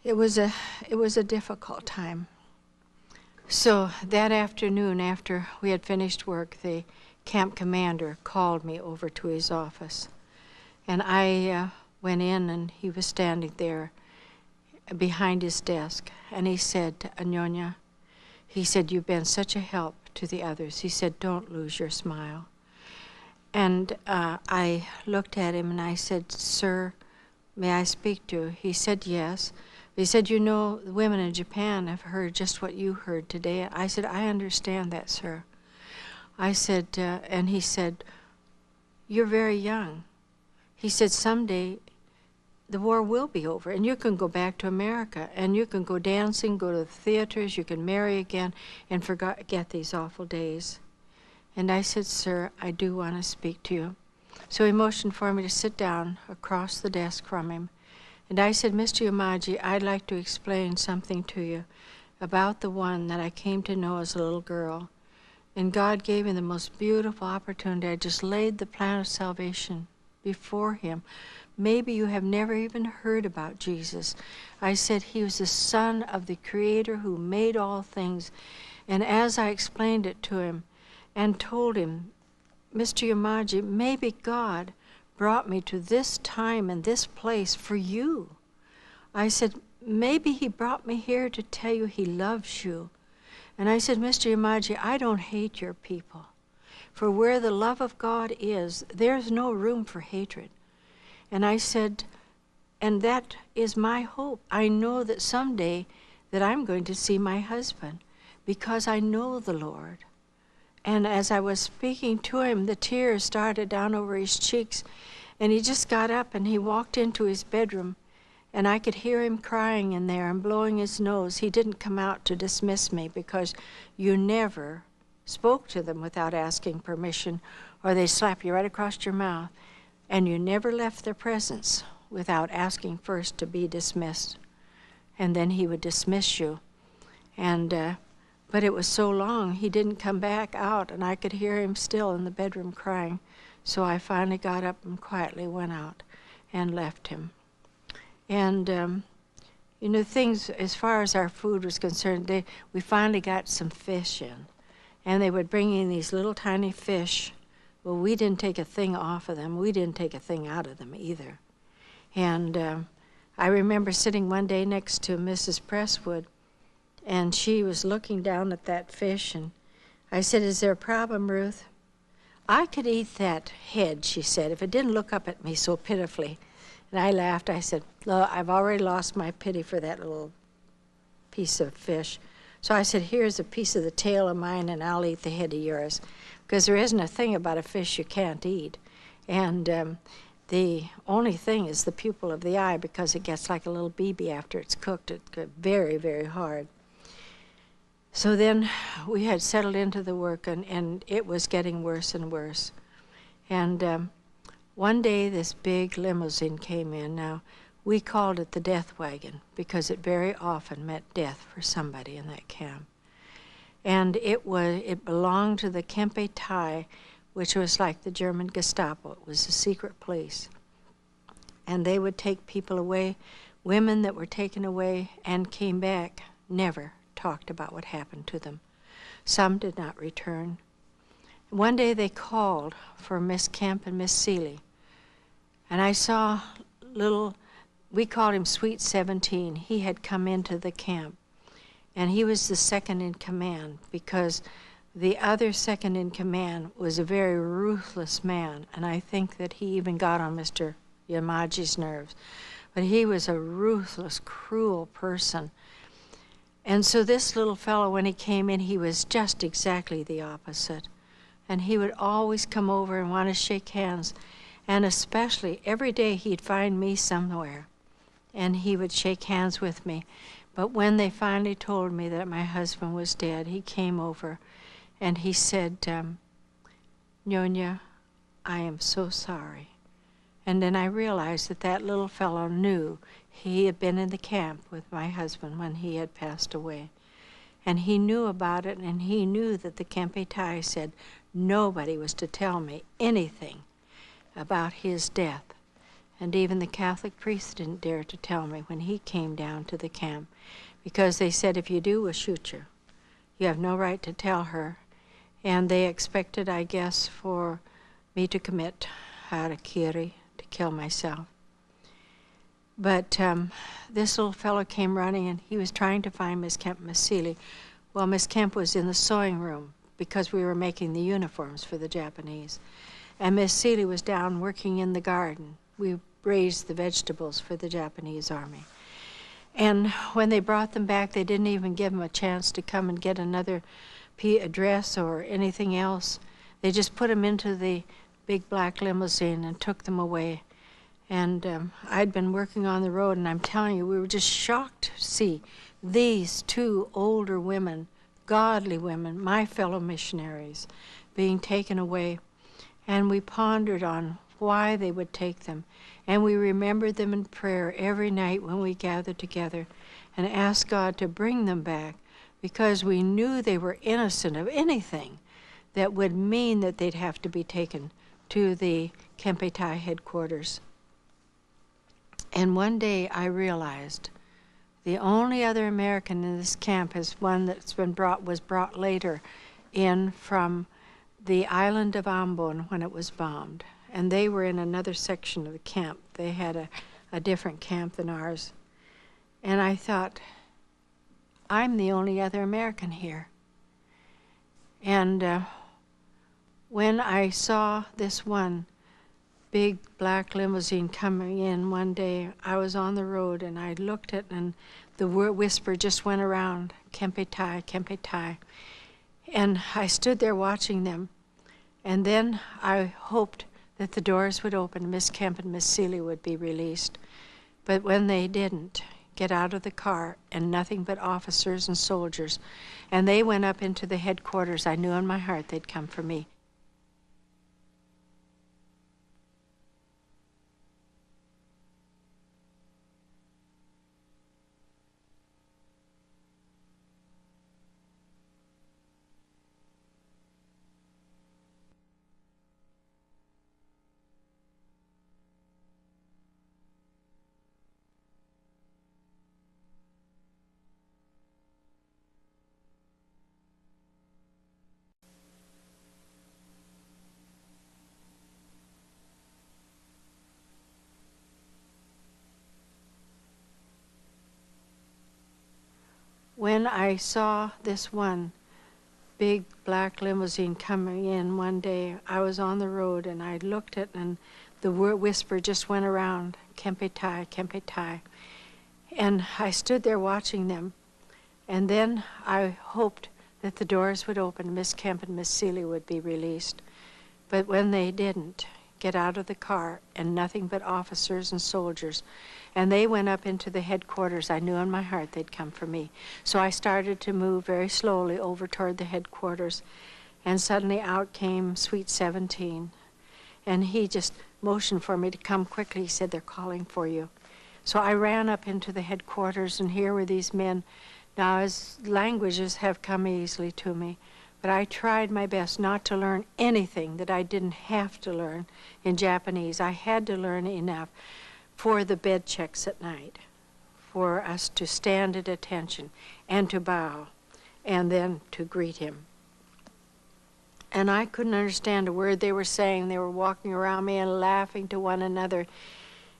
It was a difficult time. So that afternoon, after we had finished work, the camp commander called me over to his office. And I went in, and he was standing there behind his desk. And he said, Anyonya, he said, you've been such a help to the others. He said, don't lose your smile. And I looked at him and I said, sir, may I speak to you? He said, yes. He said, you know, the women in Japan have heard just what you heard today. I said, I understand that, sir. I said, and he said, you're very young. He said, someday the war will be over and you can go back to America and you can go dancing, go to the theaters, you can marry again and forget these awful days. And I said, sir, I do want to speak to you. So he motioned for me to sit down across the desk from him. And I said, Mr. Yamaji, I'd like to explain something to you about the one that I came to know as a little girl. And God gave me the most beautiful opportunity. I just laid the plan of salvation before him. Maybe you have never even heard about Jesus. I said he was the Son of the Creator who made all things. And as I explained it to him and told him, Mr. Yamaji, maybe God brought me to this time and this place for you. I said, maybe he brought me here to tell you he loves you. And I said, Mr. Yamaji, I don't hate your people. For where the love of God is, there's no room for hatred. And I said, and that is my hope. I know that someday that I'm going to see my husband because I know the Lord. And as I was speaking to him, the tears started down over his cheeks. And he just got up and he walked into his bedroom. And I could hear him crying in there and blowing his nose. He didn't come out to dismiss me because you never spoke to them without asking permission, or they slap you right across your mouth. And you never left their presence without asking first to be dismissed. And then he would dismiss you. And but it was so long, he didn't come back out, and I could hear him still in the bedroom crying. So I finally got up and quietly went out and left him. And things as far as our food was concerned, we finally got some fish in. And they would bring in these little tiny fish. Well, we didn't take a thing off of them. We didn't take a thing out of them either. And I remember sitting one day next to Mrs. Presswood, and she was looking down at that fish, and I said, "Is there a problem, Ruth?" "I could eat that head," she said, "if it didn't look up at me so pitifully." And I laughed. I said, "I've already lost my pity for that little piece of fish." So I said, "Here's a piece of the tail of mine, and I'll eat the head of yours." Because there isn't a thing about a fish you can't eat. And the only thing is the pupil of the eye, because it gets like a little BB after it's cooked. It gets very, very hard. So then we had settled into the work, and it was getting worse and worse. And one day this big limousine came in. Now, we called it the death wagon because it very often meant death for somebody in that camp. And it belonged to the Kempe Tai, which was like the German Gestapo. It was a secret police. And they would take people away. Women that were taken away and came back never talked about what happened to them. Some did not return. One day they called for Miss Kemp and Miss Seeley. And I saw we called him Sweet 17. He had come into the camp. And he was the second in command, because the other second in command was a very ruthless man. And I think that he even got on Mr. Yamaji's nerves. But he was a ruthless, cruel person. And so this little fellow, when he came in, he was just exactly the opposite. And he would always come over and want to shake hands. And especially every day he'd find me somewhere, and he would shake hands with me. But when they finally told me that my husband was dead, he came over and he said, "Nyonya, I am so sorry." And then I realized that that little fellow knew he had been in the camp with my husband when he had passed away. And he knew about it, and he knew that the Kempe Tai said nobody was to tell me anything about his death. And even the Catholic priest didn't dare to tell me when he came down to the camp, because they said, if you do, we'll shoot you. You have no right to tell her. And they expected, I guess, for me to commit harakiri, to kill myself. But this little fellow came running, and he was trying to find Miss Kemp and Miss Seeley. Well, Miss Kemp was in the sewing room because we were making the uniforms for the Japanese. And Miss Seeley was down working in the garden. We raised the vegetables for the Japanese army. And when they brought them back, they didn't even give them a chance to come and get another dress or anything else. They just put them into the big black limousine and took them away. And I'd been working on the road, and I'm telling you, we were just shocked to see these two older women, godly women, my fellow missionaries, being taken away. And we pondered on why they would take them. And we remembered them in prayer every night when we gathered together and asked God to bring them back, because we knew they were innocent of anything that would mean that they'd have to be taken to the Kempe Tai headquarters. And one day I realized the only other American in this camp is one was brought later in from the island of Ambon when it was bombed. And they were in another section of the camp. They had a different camp than ours. And I thought, I'm the only other American here. And when I saw this one big black limousine coming in one day, I was on the road, and I looked at it, and the whisper just went around, Kempe Tai, Kempe Tai. And I stood there watching them. And then I hoped that the doors would open, Miss Kemp and Miss Seeley would be released. But when they didn't, get out of the car, and nothing but officers and soldiers, and they went up into the headquarters, I knew in my heart they'd come for me. then I saw this one big black limousine coming in one day. I was on the road and I looked at it, and the whisper just went around, Kempe Tai, Kempe Tai. And I stood there watching them. And then I hoped that the doors would open, Miss Kemp and Miss Seeley would be released. But when they didn't, get out of the car, and nothing but officers and soldiers. And they went up into the headquarters. I knew in my heart they'd come for me. So I started to move very slowly over toward the headquarters. And suddenly out came Suite 17. And he just motioned for me to come quickly. He said, "They're calling for you." So I ran up into the headquarters, and here were these men. Now, as languages have come easily to me, but I tried my best not to learn anything that I didn't have to learn in Japanese. I had to learn enough for the bed checks at night, for us to stand at attention and to bow, and then to greet him. And I couldn't understand a word they were saying. They were walking around me and laughing to one another.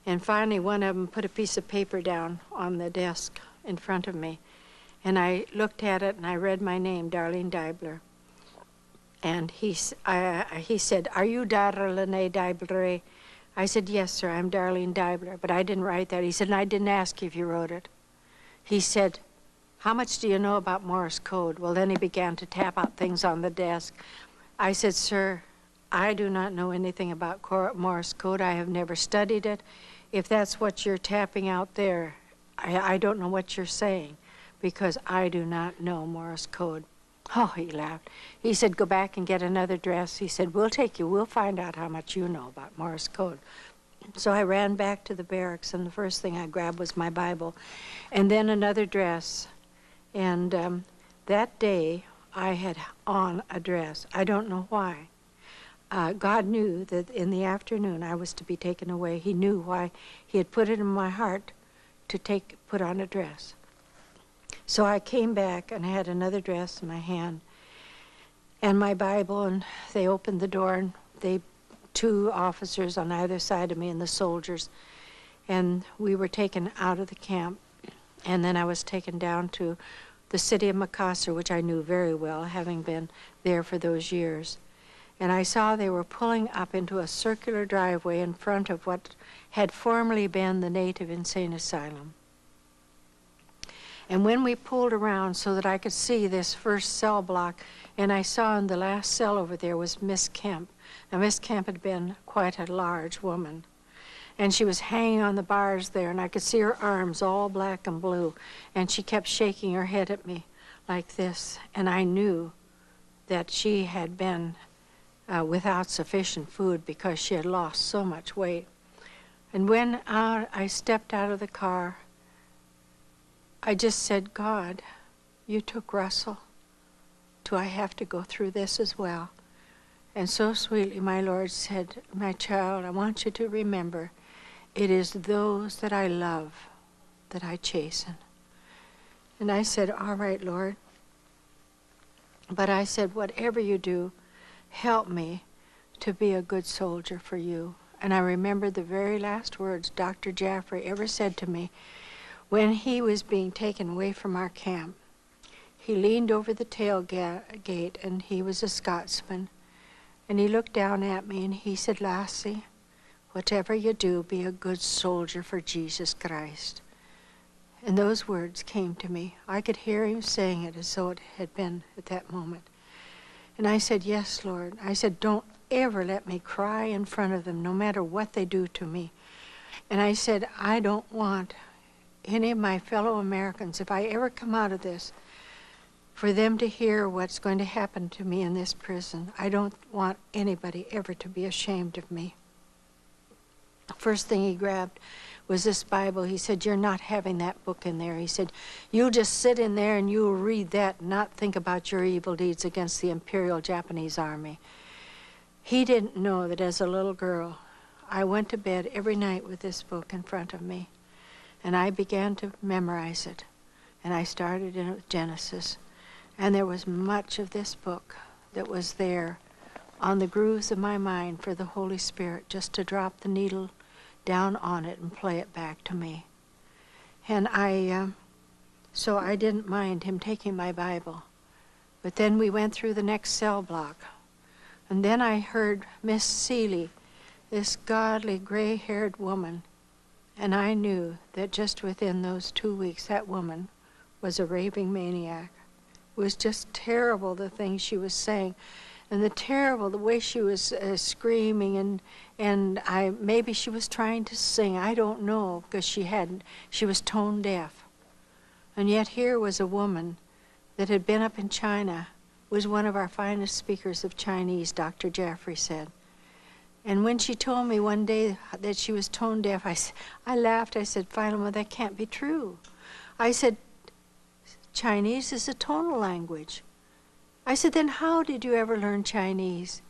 And finally, one of them put a piece of paper down on the desk in front of me. And I looked at it, and I read my name, Darlene Deibler. And he said, "Are you Darlene Deibler?" I said, "Yes, sir, I'm Darlene Deibler," but I didn't write that. He said, "And I didn't ask you if you wrote it." He said, "How much do you know about Morse code?" Well, then he began to tap out things on the desk. I said, "Sir, I do not know anything about Morse code. I have never studied it. If that's what you're tapping out there, I don't know what you're saying, because I do not know Morse code." Oh, he laughed. He said, "Go back and get another dress." He said, "We'll take you. We'll find out how much you know about Morse code." So I ran back to the barracks, and the first thing I grabbed was my Bible, and then another dress. And that day, I had on a dress. I don't know why. God knew that in the afternoon I was to be taken away. He knew why. He had put it in my heart to put on a dress. So I came back and I had another dress in my hand and my Bible, and they opened the door, and two officers on either side of me and the soldiers, and we were taken out of the camp. And then I was taken down to the city of Makassar, which I knew very well, having been there for those years. And I saw they were pulling up into a circular driveway in front of what had formerly been the Native Insane Asylum. And when we pulled around so that I could see this first cell block, and I saw in the last cell over there was Miss Kemp. Now, Miss Kemp had been quite a large woman, and she was hanging on the bars there, and I could see her arms all black and blue, and she kept shaking her head at me like this, and I knew that she had been without sufficient food because she had lost so much weight. And when I stepped out of the car, I just said, "God, you took Russell. Do I have to go through this as well?" And so sweetly my Lord said, "My child, I want you to remember, it is those that I love that I chasten." And I said, "All right, Lord." But I said, "Whatever you do, help me to be a good soldier for you." And I remember the very last words Dr. Jaffrey ever said to me when he was being taken away from our camp. He leaned over the tailgate, and he was a Scotsman, and he looked down at me and he said, "Lassie, whatever you do, be a good soldier for Jesus Christ." And those words came to me. I could hear him saying it as though it had been at that moment. And I said, "Yes, Lord." I said, "Don't ever let me cry in front of them, no matter what they do to me." And I said, "I don't want any of my fellow Americans, if I ever come out of this, for them to hear what's going to happen to me in this prison. I don't want anybody ever to be ashamed of me." First thing he grabbed was this Bible. He said, "You're not having that book in there." He said, "You'll just sit in there and you'll read that and not think about your evil deeds against the Imperial Japanese Army." He didn't know that as a little girl, I went to bed every night with this book in front of me, and I began to memorize it. And I started in with Genesis, and there was much of this book that was there on the grooves of my mind for the Holy Spirit just to drop the needle down on it and play it back to me. And I So I didn't mind him taking my Bible. But then we went through the next cell block. And then I heard Miss Seeley, this godly gray-haired woman, and I knew that just within those 2 weeks that woman was a raving maniac. It was just terrible, the things she was saying, and the way she was screaming, and maybe she was trying to sing, I don't know, because she was tone deaf. And yet here was a woman that had been up in China, was one of our finest speakers of Chinese, Dr. Jaffrey said. And when she told me one day that she was tone deaf, I laughed. I said, Philomena, that can't be true. I said, Chinese is a tonal language. I said, then how did you ever learn Chinese?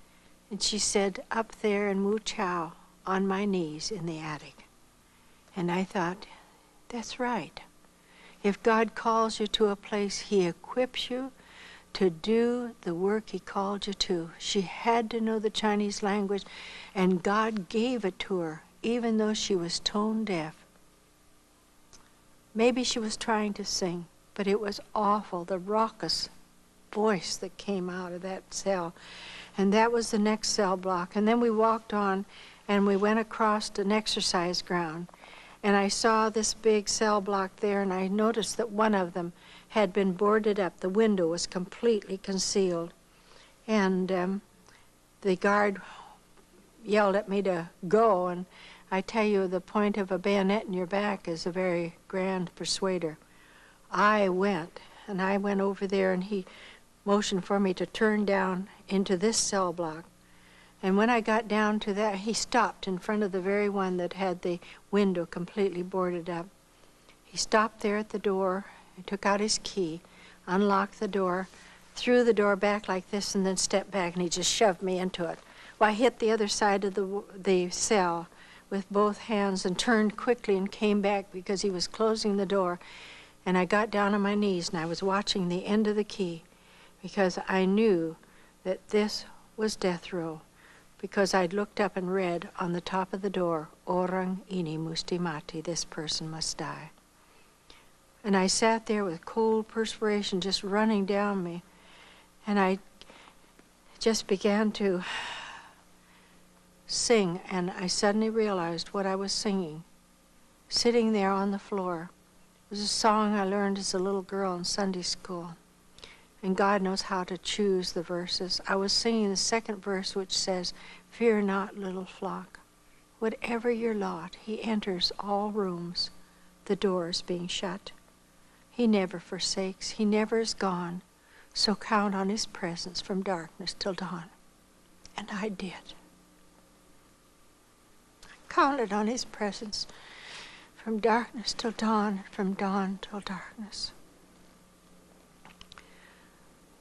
And she said, up there in Wu Chao, on my knees in the attic. And I thought, that's right. If God calls you to a place, he equips you to do the work he called you to. She had to know the Chinese language, and God gave it to her, even though she was tone deaf. Maybe she was trying to sing, but it was awful, the raucous voice that came out of that cell. And that was the next cell block. And then we walked on, and we went across an exercise ground. And I saw this big cell block there, and I noticed that one of them had been boarded up. The window was completely concealed. And the guard yelled at me to go, and I tell you, the point of a bayonet in your back is a very grand persuader. I went over there, and he motioned for me to turn down into this cell block. And when I got down to that, he stopped in front of the very one that had the window completely boarded up. He stopped there at the door, he took out his key, unlocked the door, threw the door back like this, and then stepped back, and he just shoved me into it. Well, I hit the other side of the cell with both hands and turned quickly and came back because he was closing the door. And I got down on my knees, and I was watching the end of the key because I knew that this was death row, because I'd looked up and read on the top of the door, Orang ini musti mati, this person must die. And I sat there with cold perspiration just running down me, and I just began to sing, and I suddenly realized what I was singing, sitting there on the floor. It was a song I learned as a little girl in Sunday school. And God knows how to choose the verses. I was singing the second verse, which says, fear not, little flock. Whatever your lot, he enters all rooms, the doors being shut. He never forsakes, he never is gone. So count on his presence from darkness till dawn. And I did. I counted on his presence from darkness till dawn, from dawn till darkness.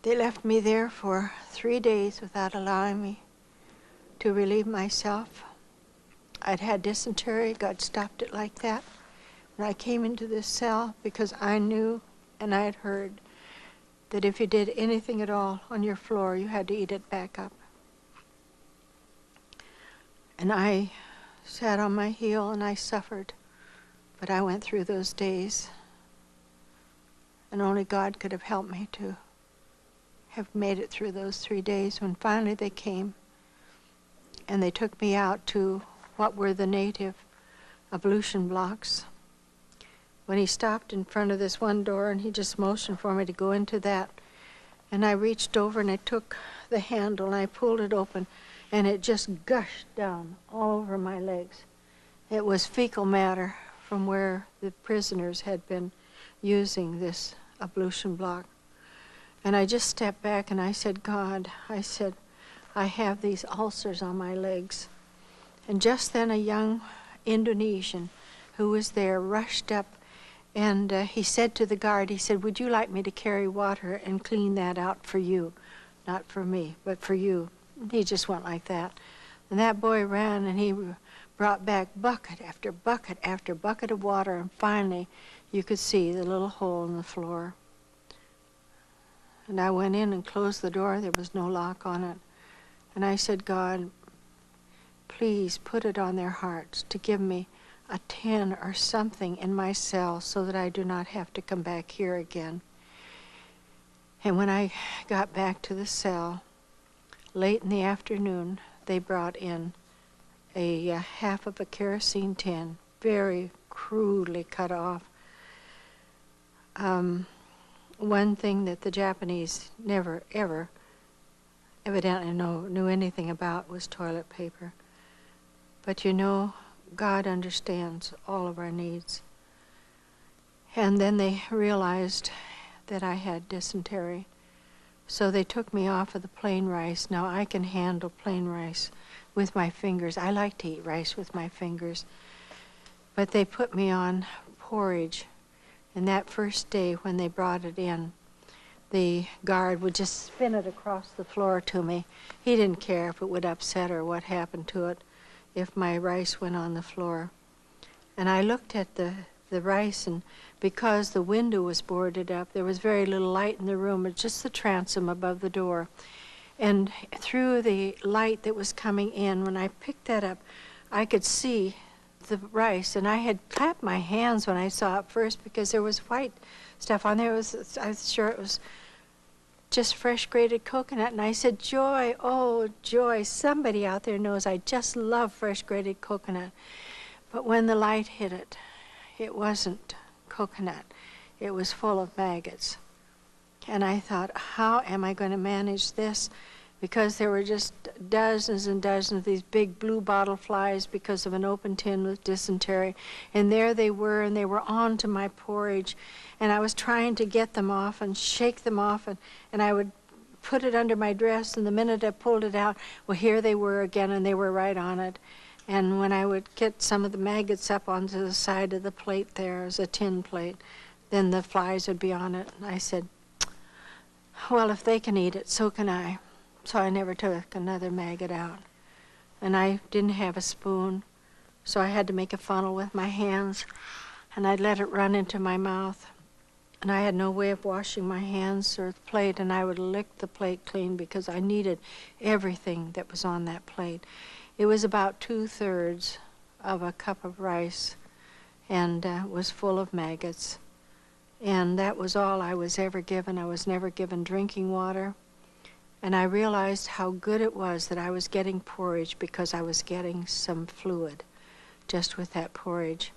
They left me there for 3 days without allowing me to relieve myself. I'd had dysentery. God stopped it like that. When I came into this cell, because I knew and I had heard that if you did anything at all on your floor, you had to eat it back up. And I sat on my heel and I suffered. But I went through those days, and only God could have helped me to have made it through those 3 days when finally they came and they took me out to what were the native ablution blocks. When he stopped in front of this one door and he just motioned for me to go into that, and I reached over and I took the handle and I pulled it open, and it just gushed down all over my legs. It was fecal matter from where the prisoners had been using this ablution block. And I just stepped back and I said, God, I said, I have these ulcers on my legs. And just then a young Indonesian who was there rushed up, and he said to the guard, he said, would you like me to carry water and clean that out for you? Not for me, but for you. He just went like that. And that boy ran and he brought back bucket after bucket after bucket of water, and finally you could see the little hole in the floor. And I went in and closed the door. There was no lock on it. And I said, God, please put it on their hearts to give me a tin or something in my cell so that I do not have to come back here again. And when I got back to the cell, late in the afternoon, they brought in a half of a kerosene tin, very crudely cut off. One thing that the Japanese never, ever, evidently knew anything about was toilet paper. But you know, God understands all of our needs. And then they realized that I had dysentery. So they took me off of the plain rice. Now I can handle plain rice with my fingers. I like to eat rice with my fingers. But they put me on porridge. And that first day when they brought it in, the guard would just spin it across the floor to me. He didn't care if it would upset or what happened to it if my rice went on the floor. And I looked at the rice, and because the window was boarded up, there was very little light in the room. It's just the transom above the door. And through the light that was coming in, when I picked that up, I could see the rice. And I had clapped my hands when I saw it first because there was white stuff on there. I was sure it was just fresh grated coconut. And I said, Joy, oh, Joy, somebody out there knows I just love fresh grated coconut. But when the light hit it, it wasn't coconut. It was full of maggots. And I thought, how am I going to manage this? Because there were just dozens and dozens of these big blue bottle flies because of an open tin with dysentery. And there they were, and they were on to my porridge. And I was trying to get them off and shake them off, and I would put it under my dress, and the minute I pulled it out, well, here they were again, and they were right on it. And when I would get some of the maggots up onto the side of the plate there, as a tin plate, then the flies would be on it. And I said, well, if they can eat it, so can I. So I never took another maggot out. And I didn't have a spoon, so I had to make a funnel with my hands, and I'd let it run into my mouth. And I had no way of washing my hands or the plate, and I would lick the plate clean because I needed everything that was on that plate. It was about 2/3 of a cup of rice, and was full of maggots. And that was all I was ever given. I was never given drinking water. And I realized how good it was that I was getting porridge because I was getting some fluid just with that porridge.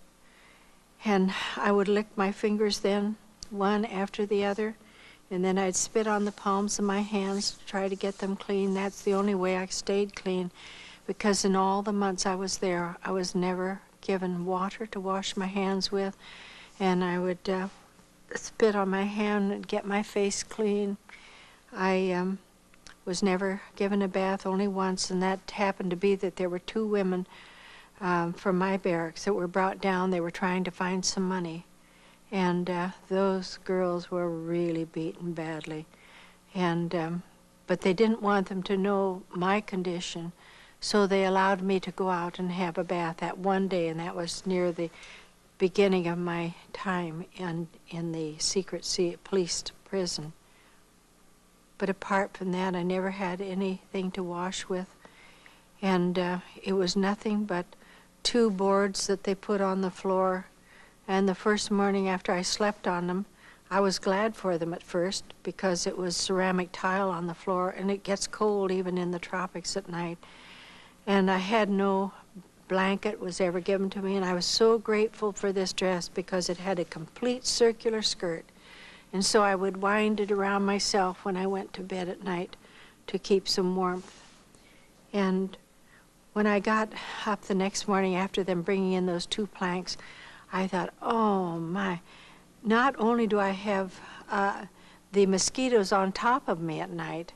And I would lick my fingers then, one after the other, and then I'd spit on the palms of my hands to try to get them clean. That's the only way I stayed clean, because in all the months I was there, I was never given water to wash my hands with, and I would spit on my hand and get my face clean. I was never given a bath, only once, and that happened to be that there were 2 women from my barracks that were brought down. They were trying to find some money, and those girls were really beaten badly, and but they didn't want them to know my condition, so they allowed me to go out and have a bath that one day, and that was near the beginning of my time in the secret police prison. But apart from that, I never had anything to wash with. And it was nothing but 2 boards that they put on the floor. And the first morning after I slept on them, I was glad for them at first because it was ceramic tile on the floor, and it gets cold even in the tropics at night. And I had no blanket was ever given to me, and I was so grateful for this dress because it had a complete circular skirt. And so I would wind it around myself when I went to bed at night to keep some warmth. And when I got up the next morning after them bringing in those 2 planks, I thought, oh my, not only do I have the mosquitoes on top of me at night,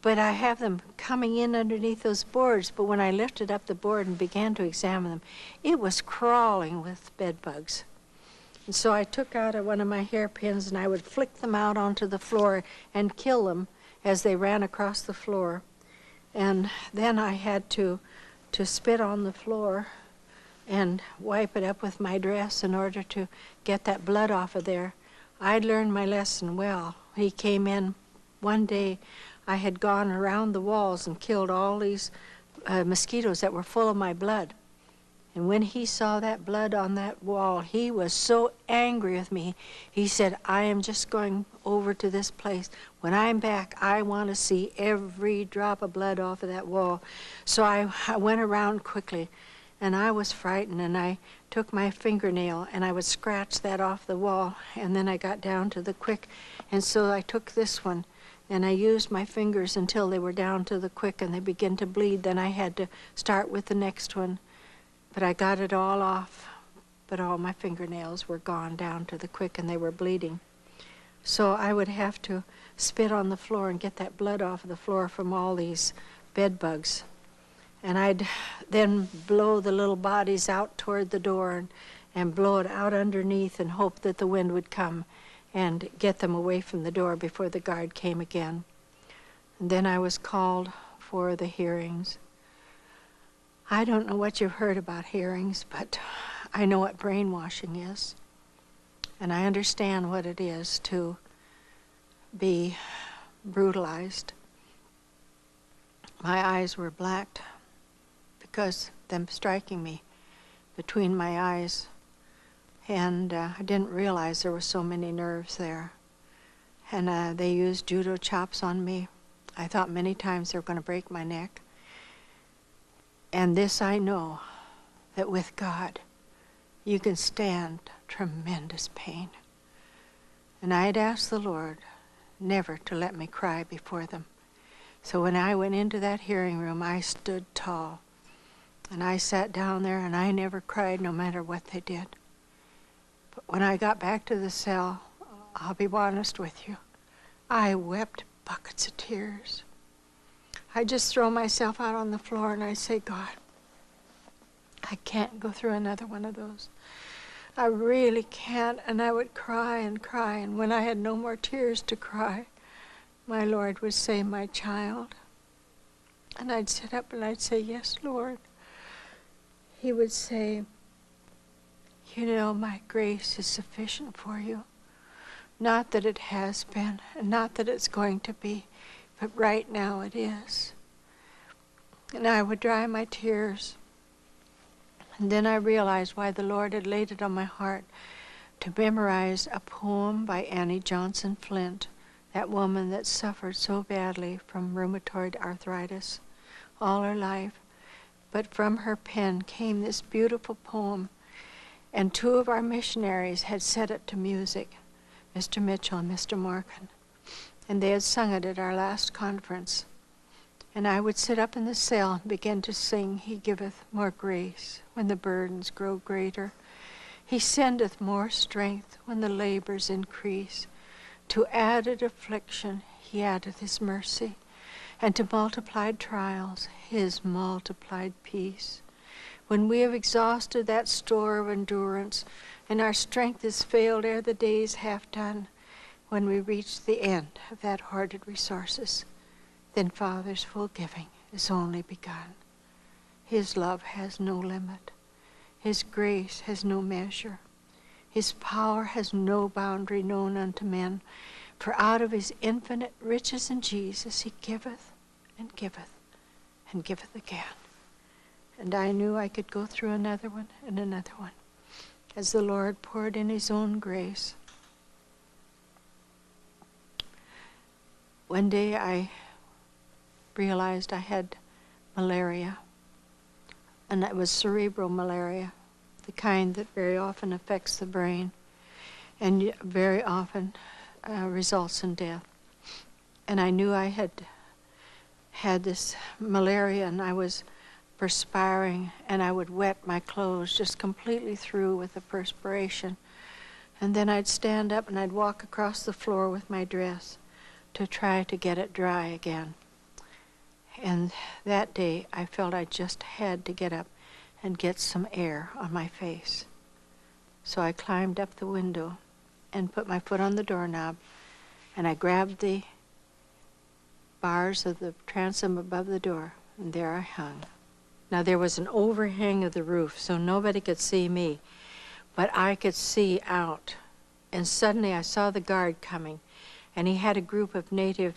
but I have them coming in underneath those boards. But when I lifted up the board and began to examine them, it was crawling with bed bugs. And so I took out one of my hairpins, and I would flick them out onto the floor and kill them as they ran across the floor. And then I had to spit on the floor and wipe it up with my dress in order to get that blood off of there. I'd learned my lesson well. He came in one day. I had gone around the walls and killed all these mosquitoes that were full of my blood. And when he saw that blood on that wall, he was so angry with me. He said, I am just going over to this place. When I'm back, I want to see every drop of blood off of that wall. So I went around quickly, and I was frightened, and I took my fingernail, and I would scratch that off the wall, and then I got down to the quick, and so I took this one, and I used my fingers until they were down to the quick, and they began to bleed. Then I had to start with the next one. But I got it all off, but all my fingernails were gone down to the quick and they were bleeding. So I would have to spit on the floor and get that blood off of the floor from all these bed bugs. And I'd then blow the little bodies out toward the door and blow it out underneath and hope that the wind would come and get them away from the door before the guard came again. And then I was called for the hearings. I don't know what you've heard about hearings, but I know what brainwashing is. And I understand what it is to be brutalized. My eyes were blacked because of them striking me between my eyes. And I didn't realize there were so many nerves there. And they used judo chops on me. I thought many times they were going to break my neck. And this I know, that with God, you can stand tremendous pain. And I had asked the Lord never to let me cry before them. So when I went into that hearing room, I stood tall. And I sat down there, and I never cried no matter what they did. But when I got back to the cell, I'll be honest with you, I wept buckets of tears. I just throw myself out on the floor and I say, God, I can't go through another one of those. I really can't. And I would cry and cry. And when I had no more tears to cry, my Lord would say, my child. And I'd sit up and I'd say, yes, Lord. He would say, you know, my grace is sufficient for you. Not that it has been, and not that it's going to be, but right now it is. And I would dry my tears. And then I realized why the Lord had laid it on my heart to memorize a poem by Annie Johnson Flint, that woman that suffered so badly from rheumatoid arthritis all her life. But from her pen came this beautiful poem, and two of our missionaries had set it to music, Mr. Mitchell and Mr. Morgan. And they had sung it at our last conference. And I would sit up in the cell and begin to sing, He giveth more grace when the burdens grow greater. He sendeth more strength when the labors increase. To added affliction He addeth His mercy, and to multiplied trials His multiplied peace. When we have exhausted that store of endurance, and our strength is failed ere the day is half done, when we reach the end of that hoarded resources, then Father's full giving is only begun. His love has no limit. His grace has no measure. His power has no boundary known unto men. For out of his infinite riches in Jesus he giveth and giveth and giveth again. And I knew I could go through another one and another one as the Lord poured in his own grace. One day I realized I had malaria, and it was cerebral malaria, the kind that very often affects the brain and very often results in death. And I knew I had this malaria, and I was perspiring, and I would wet my clothes just completely through with the perspiration. And then I'd stand up and I'd walk across the floor with my dress to try to get it dry again. And that day I felt I just had to get up and get some air on my face. So I climbed up the window and put my foot on the doorknob, and I grabbed the bars of the transom above the door, and there I hung. Now there was an overhang of the roof, so nobody could see me, but I could see out. And suddenly I saw the guard coming, and he had a group of native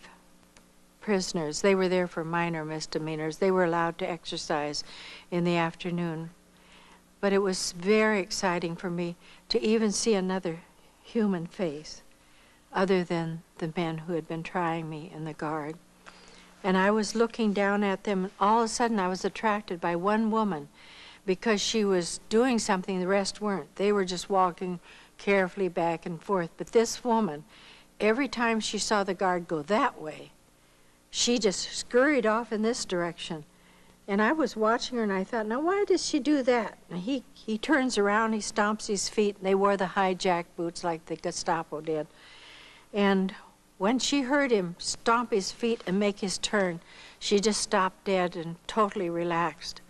prisoners. They were there for minor misdemeanors. They were allowed to exercise in the afternoon. But it was very exciting for me to even see another human face other than the men who had been trying me in the guard. And I was looking down at them, and all of a sudden I was attracted by one woman because she was doing something the rest weren't. They were just walking carefully back and forth. But this woman, every time she saw the guard go that way, she just scurried off in this direction. And I was watching her, and I thought, now why does she do that? And he turns around, he stomps his feet, and they wore the high jack boots like the Gestapo did. And when she heard him stomp his feet and make his turn, she just stopped dead and totally relaxed.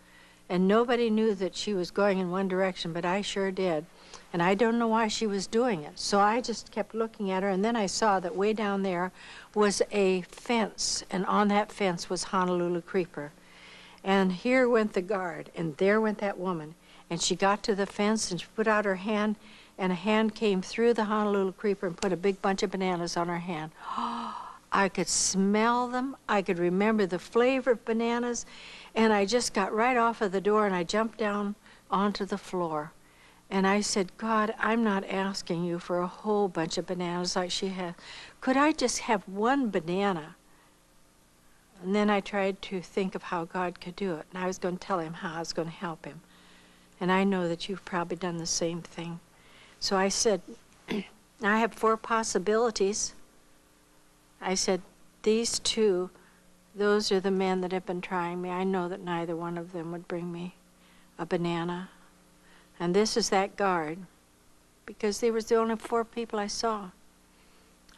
And nobody knew that she was going in one direction, but I sure did. And I don't know why she was doing it. So I just kept looking at her, and then I saw that way down there was a fence, and on that fence was Honolulu Creeper. And here went the guard, and there went that woman. And she got to the fence, and she put out her hand, and a hand came through the Honolulu Creeper and put a big bunch of bananas on her hand. I could smell them. I could remember the flavor of bananas. And I just got right off of the door, and I jumped down onto the floor. And I said, God, I'm not asking you for a whole bunch of bananas like she had. Could I just have one banana? And then I tried to think of how God could do it. And I was going to tell him how I was going to help him. And I know that you've probably done the same thing. So I said, I have 4 possibilities. I said, these 2, those are the men that have been trying me. I know that neither one of them would bring me a banana. And this is that guard, because they were the only 4 people I saw.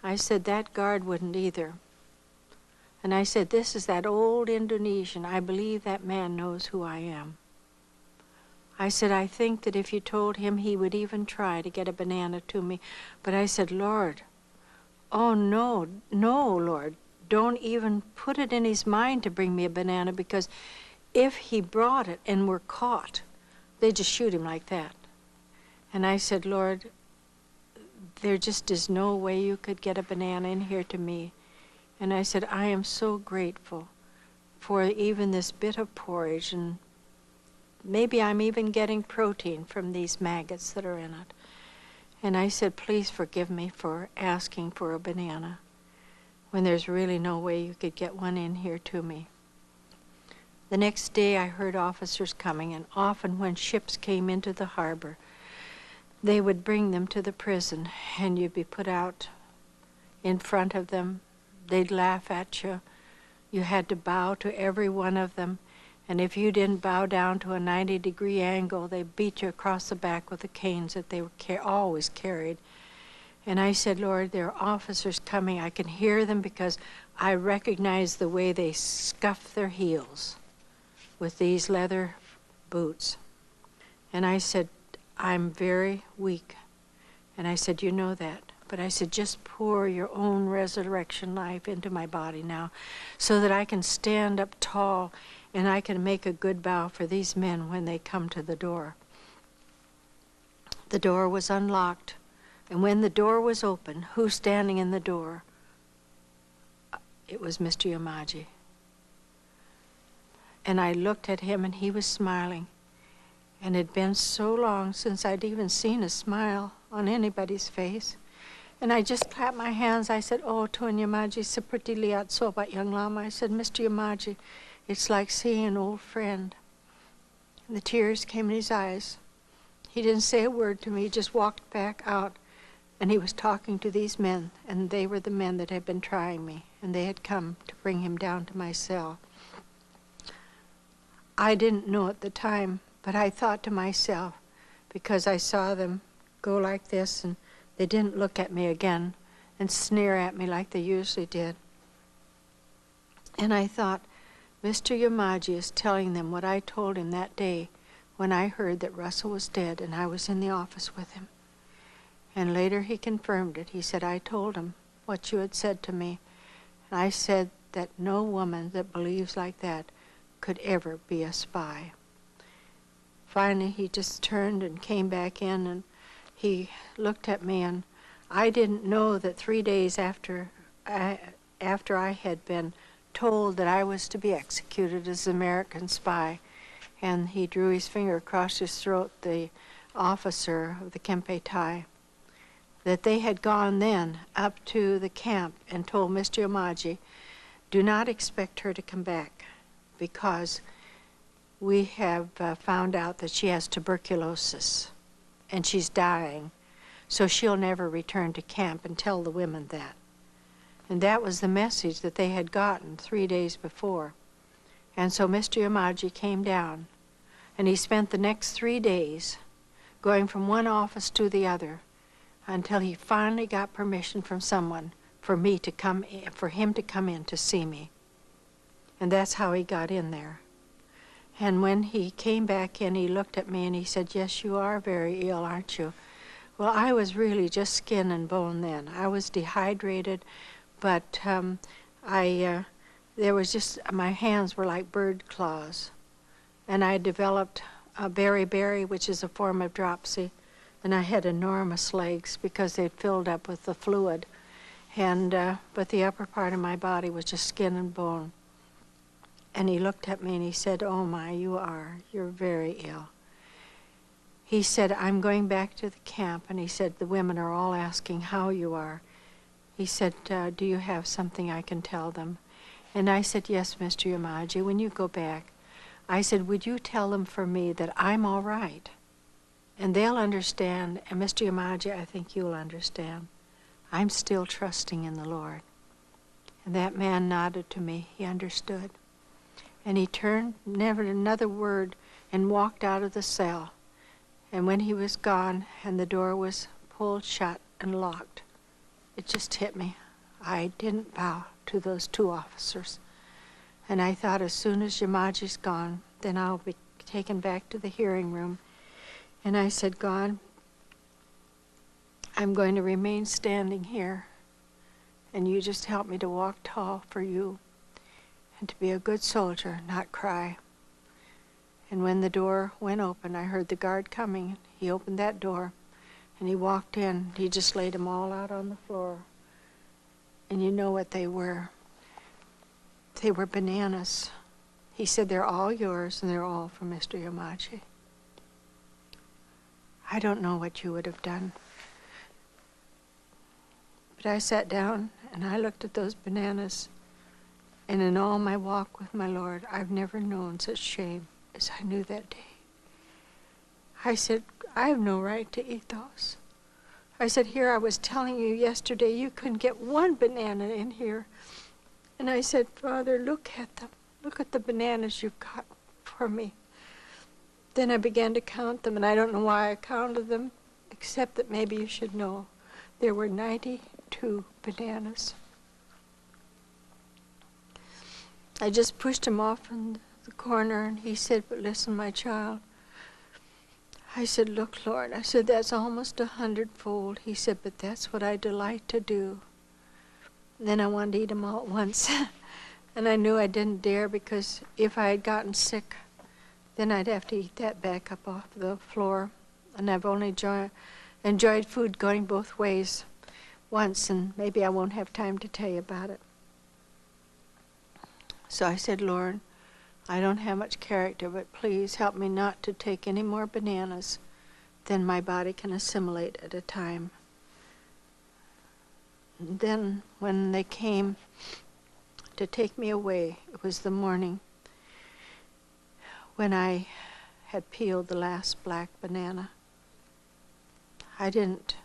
I said, that guard wouldn't either. And I said, this is that old Indonesian. I believe that man knows who I am. I said, I think that if you told him, he would even try to get a banana to me. But I said, Lord, oh no, Lord, don't even put it in his mind to bring me a banana, because if he brought it and were caught, they'd just shoot him like that. And I said, Lord, there just is no way you could get a banana in here to me. And I said, I am so grateful for even this bit of porridge, and maybe I'm even getting protein from these maggots that are in it. And I said, please forgive me for asking for a banana when there's really no way you could get one in here to me. The next day I heard officers coming, and often when ships came into the harbor, they would bring them to the prison, and you'd be put out in front of them. They'd laugh at you. You had to bow to every one of them. And if you didn't bow down to a 90-degree angle, they beat you across the back with the canes that they were always carried. And I said, Lord, there are officers coming. I can hear them because I recognize the way they scuff their heels with these leather boots. And I said, I'm very weak. And I said, you know that. But I said, just pour your own resurrection life into my body now so that I can stand up tall and I can make a good bow for these men when they come to the door. The door was unlocked, and when the door was open, who's standing in the door? It was Mr. Yamaji. And I looked at him, and he was smiling. And it had been so long since I'd even seen a smile on anybody's face. And I just clapped my hands. I said, oh, Tuan Yamaji, seperti lihat sobat yang lama. I said, Mr. Yamaji, it's like seeing an old friend. And the tears came in his eyes. He didn't say a word to me. He just walked back out. And he was talking to these men, and they were the men that had been trying me. And they had come to bring him down to my cell. I didn't know at the time, but I thought to myself, because I saw them go like this, and they didn't look at me again and sneer at me like they usually did. And I thought, Mr. Yamaji is telling them what I told him that day when I heard that Russell was dead and I was in the office with him. And later he confirmed it. He said, I told him what you had said to me. And I said that no woman that believes like that could ever be a spy. Finally, he just turned and came back in, and he looked at me, and I didn't know that 3 days after I had been told that I was to be executed as an American spy, and he drew his finger across his throat, the officer of the Kempe Tai, that they had gone then up to the camp and told Mr. Yamaji, do not expect her to come back because we have found out that she has tuberculosis and she's dying, so she'll never return to camp, and tell the women that. And that was the message that they had gotten 3 days before. And so Mr. Yamaji came down, and he spent the next 3 days going from one office to the other until he finally got permission from someone for him to come in to see me. And that's how he got in there. And when he came back in, he looked at me and he said, yes, you are very ill, aren't you? Well, I was really just skin and bone then. I was dehydrated, but there was just, my hands were like bird claws. And I developed a beriberi, which is a form of dropsy, and I had enormous legs because they'd filled up with the fluid. And but the upper part of my body was just skin and bone. And he looked at me and he said, oh my, you're very ill. He said, I'm going back to the camp, and he said, the women are all asking how you are. He said, do you have something I can tell them? And I said, yes, Mr. Yamaji, when you go back, I said, would you tell them for me that I'm all right? And they'll understand, and Mr. Yamaji, I think you'll understand. I'm still trusting in the Lord. And that man nodded to me. He understood. And he turned, never another word, and walked out of the cell. And when he was gone and the door was pulled shut and locked, it just hit me. I didn't bow to those 2 officers. And I thought, as soon as Yamaji's gone, then I'll be taken back to the hearing room. And I said, God, I'm going to remain standing here, and you just help me to walk tall for you and to be a good soldier, not cry. And when the door went open, I heard the guard coming. He opened that door, and he walked in. He just laid them all out on the floor. And you know what they were? They were bananas. He said, they're all yours, and they're all from Mr. Yamaji. I don't know what you would have done. But I sat down, and I looked at those bananas, and in all my walk with my Lord, I've never known such shame as I knew that day. I said, I have no right to eat those. I said, here I was telling you yesterday you couldn't get one banana in here. And I said, Father, look at them. Look at the bananas you've got for me. Then I began to count them, and I don't know why I counted them, except that maybe you should know. There were 92 bananas. I just pushed him off in the corner, and he said, but listen, my child. I said, look, Lord. I said, that's almost 100-fold. He said, but that's what I delight to do. And then I wanted to eat them all at once. And I knew I didn't dare, because if I had gotten sick, then I'd have to eat that back up off the floor. And I've only enjoyed food going both ways once, and maybe I won't have time to tell you about it. So I said, Lord, I don't have much character, but please help me not to take any more bananas than my body can assimilate at a time. And then when they came to take me away, it was the morning when I had peeled the last black banana. I didn't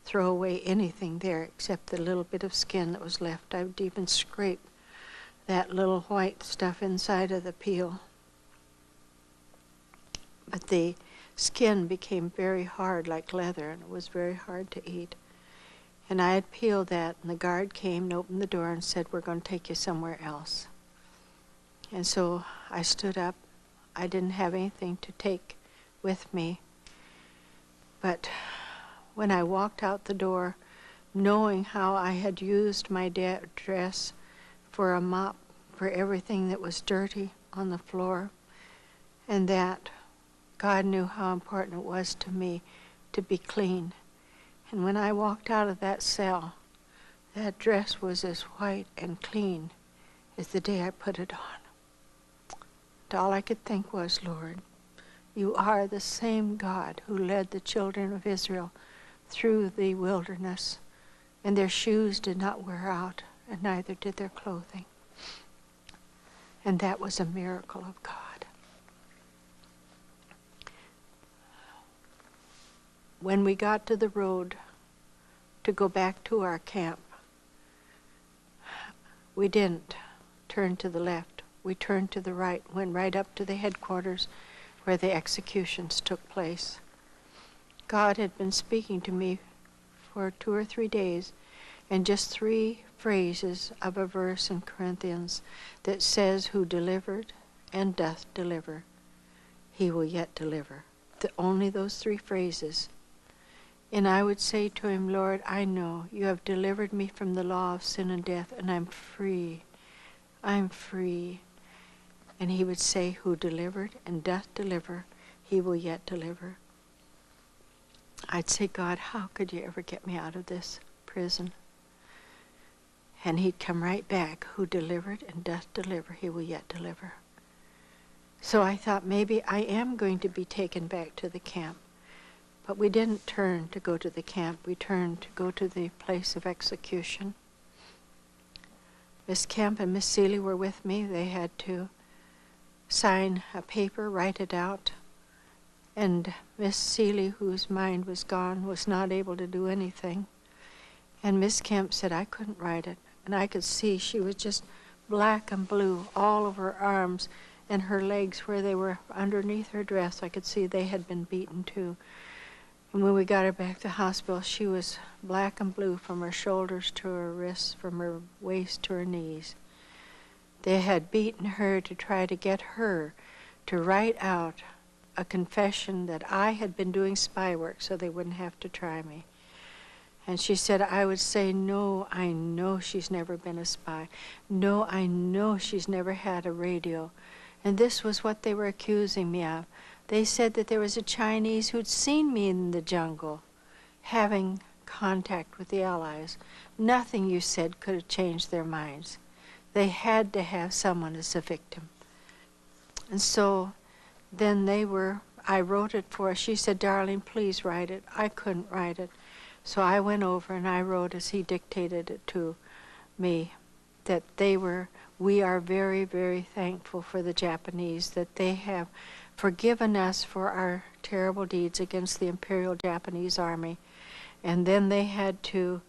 throw away anything there except the little bit of skin that was left. I would even scrape that little white stuff inside of the peel. But the skin became very hard like leather, and it was very hard to eat. And I had peeled that, and the guard came and opened the door and said, we're going to take you somewhere else. And so I stood up. I didn't have anything to take with me. But when I walked out the door, knowing how I had used my dress for a mop for everything that was dirty on the floor, and that God knew how important it was to me to be clean. And when I walked out of that cell, that dress was as white and clean as the day I put it on. all I could think was, Lord, you are the same God who led the children of Israel through the wilderness, and their shoes did not wear out, and neither did their clothing. And that was a miracle of God. When we got to the road to go back to our camp, we didn't turn to the left. We turned to the right, went right up to the headquarters where the executions took place. God had been speaking to me for 2 or 3 days, and just 3 phrases of a verse in Corinthians that says, who delivered and doth deliver, he will yet deliver. Only those 3 phrases. And I would say to him, Lord, I know you have delivered me from the law of sin and death, and I'm free. I'm free. And he would say, who delivered and doth deliver, he will yet deliver. I'd say, God, how could you ever get me out of this prison? And he'd come right back, who delivered and doth deliver, he will yet deliver. So I thought, maybe I am going to be taken back to the camp. But we didn't turn to go to the camp. We turned to go to the place of execution. Miss Kemp and Miss Seeley were with me. They had to sign a paper, write it out. And Miss Seeley, whose mind was gone, was not able to do anything. And Miss Kemp said, I couldn't write it. And I could see she was just black and blue all over her arms and her legs where they were underneath her dress. I could see they had been beaten too. And when we got her back to the hospital, she was black and blue from her shoulders to her wrists, from her waist to her knees. They had beaten her to try to get her to write out a confession that I had been doing spy work so they wouldn't have to try me. And she said, I would say, no, I know she's never been a spy. No, I know she's never had a radio. And this was what they were accusing me of. They said that there was a Chinese who'd seen me in the jungle having contact with the Allies. Nothing you said could have changed their minds. They had to have someone as a victim. And so then I wrote it for her. She said, Darlene, please write it. I couldn't write it. So I went over and I wrote as he dictated it to me, that we are very, very thankful for the Japanese, that they have forgiven us for our terrible deeds against the Imperial Japanese Army. And then they had to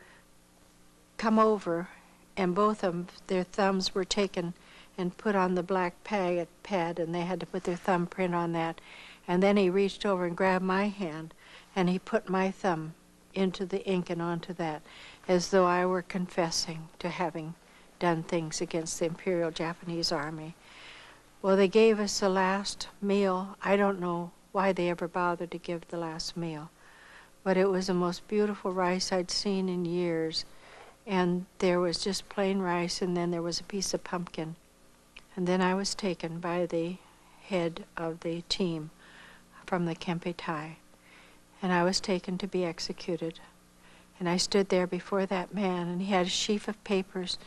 come over, and both of them, their thumbs were taken and put on the black pad, and they had to put their thumbprint on that. And then he reached over and grabbed my hand, and he put my thumb into the ink and onto that, as though I were confessing to having done things against the Imperial Japanese Army. Well, they gave us the last meal. I don't know why they ever bothered to give the last meal, but it was the most beautiful rice I'd seen in years. And there was just plain rice, and then there was a piece of pumpkin. And then I was taken by the head of the team from the Kempe Tai, and I was taken to be executed. And I stood there before that man, and he had a sheaf of papers,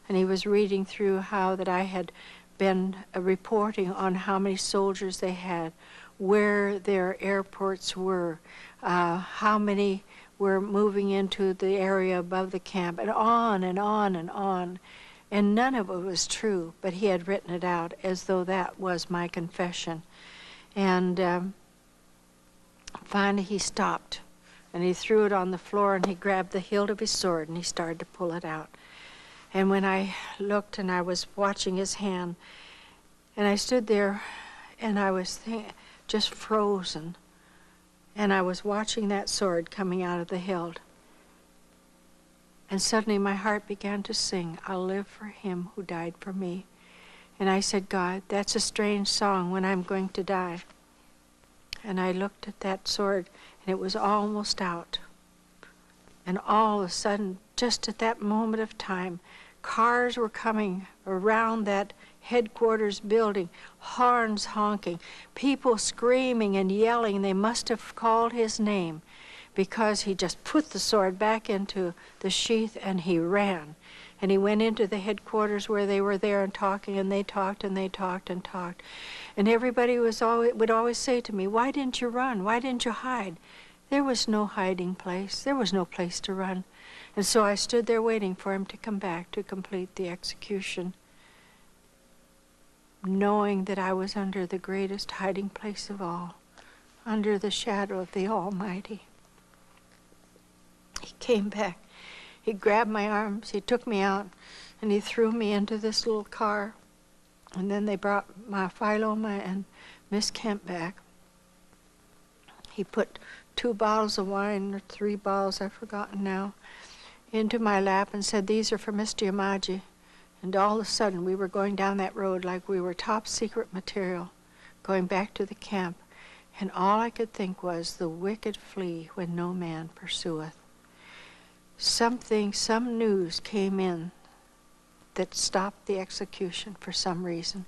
and he was reading through how that I had been reporting on how many soldiers they had, where their airports were, how many were moving into the area above the camp, and on and on and on. And none of it was true, but he had written it out as though that was my confession. And finally he stopped, and he threw it on the floor, and he grabbed the hilt of his sword, and he started to pull it out. And when I looked and I was watching his hand, and I stood there and I was just frozen, and I was watching that sword coming out of the hilt. And suddenly my heart began to sing, I'll live for him who died for me. And I said, God, that's a strange song when I'm going to die. And I looked at that sword, and it was almost out. And all of a sudden, just at that moment of time, cars were coming around that headquarters building, horns honking, people screaming and yelling. They must have called his name, because he just put the sword back into the sheath and he ran. And he went into the headquarters where they were there and talking, and they talked and they talked and talked. And everybody would always say to me, why didn't you run? Why didn't you hide? There was no hiding place. There was no place to run. And so I stood there waiting for him to come back to complete the execution, knowing that I was under the greatest hiding place of all, under the shadow of the Almighty. He came back. He grabbed my arms, he took me out, and he threw me into this little car. And then they brought my Philoma and Miss Kemp back. He put 2 bottles of wine, or 3 bottles, I've forgotten now, into my lap and said, these are for Mr. Yamaji. And all of a sudden, we were going down that road like we were top secret material, going back to the camp. And all I could think was, the wicked flee when no man pursueth. Some news came in that stopped the execution for some reason.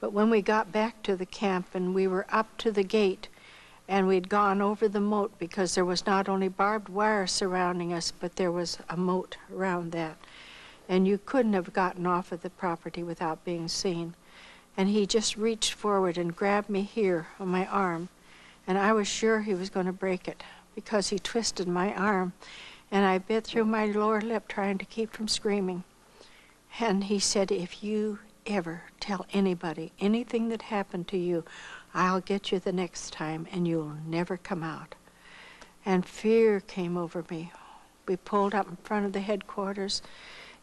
But when we got back to the camp and we were up to the gate and we'd gone over the moat, because there was not only barbed wire surrounding us, but there was a moat around that. And you couldn't have gotten off of the property without being seen. And he just reached forward and grabbed me here on my arm. And I was sure he was going to break it, because he twisted my arm. And I bit through my lower lip trying to keep from screaming. And he said, if you ever tell anybody anything that happened to you, I'll get you the next time and you'll never come out. And fear came over me. We pulled up in front of the headquarters,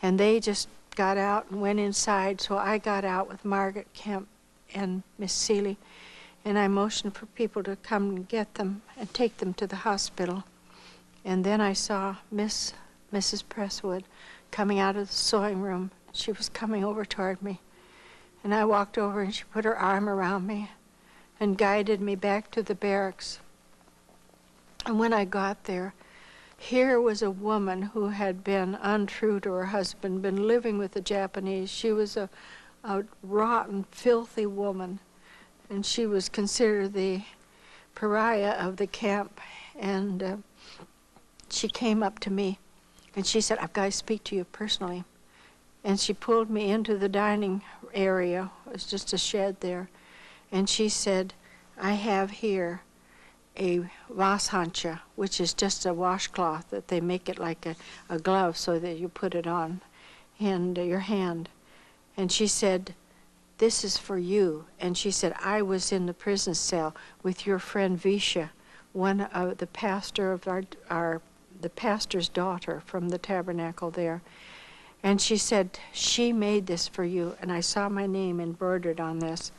and they just got out and went inside. So I got out with Margaret Kemp and Miss Seeley, and I motioned for people to come and get them and take them to the hospital. And then I saw Mrs. Presswood coming out of the sewing room. She was coming over toward me. And I walked over and she put her arm around me and guided me back to the barracks. And when I got there, here was a woman who had been untrue to her husband, been living with the Japanese. She was a rotten, filthy woman. And she was considered the pariah of the camp. And she came up to me and she said, I've got to speak to you personally. And she pulled me into the dining area. It was just a shed there. And she said, I have here a washancha, which is just a washcloth that they make it like a glove so that you put it on and your hand. And she said, this is for you. And she said, I was in the prison cell with your friend Visha, one of the pastor of the pastor's daughter from the tabernacle there. And she said, she made this for you. And I saw my name embroidered on this.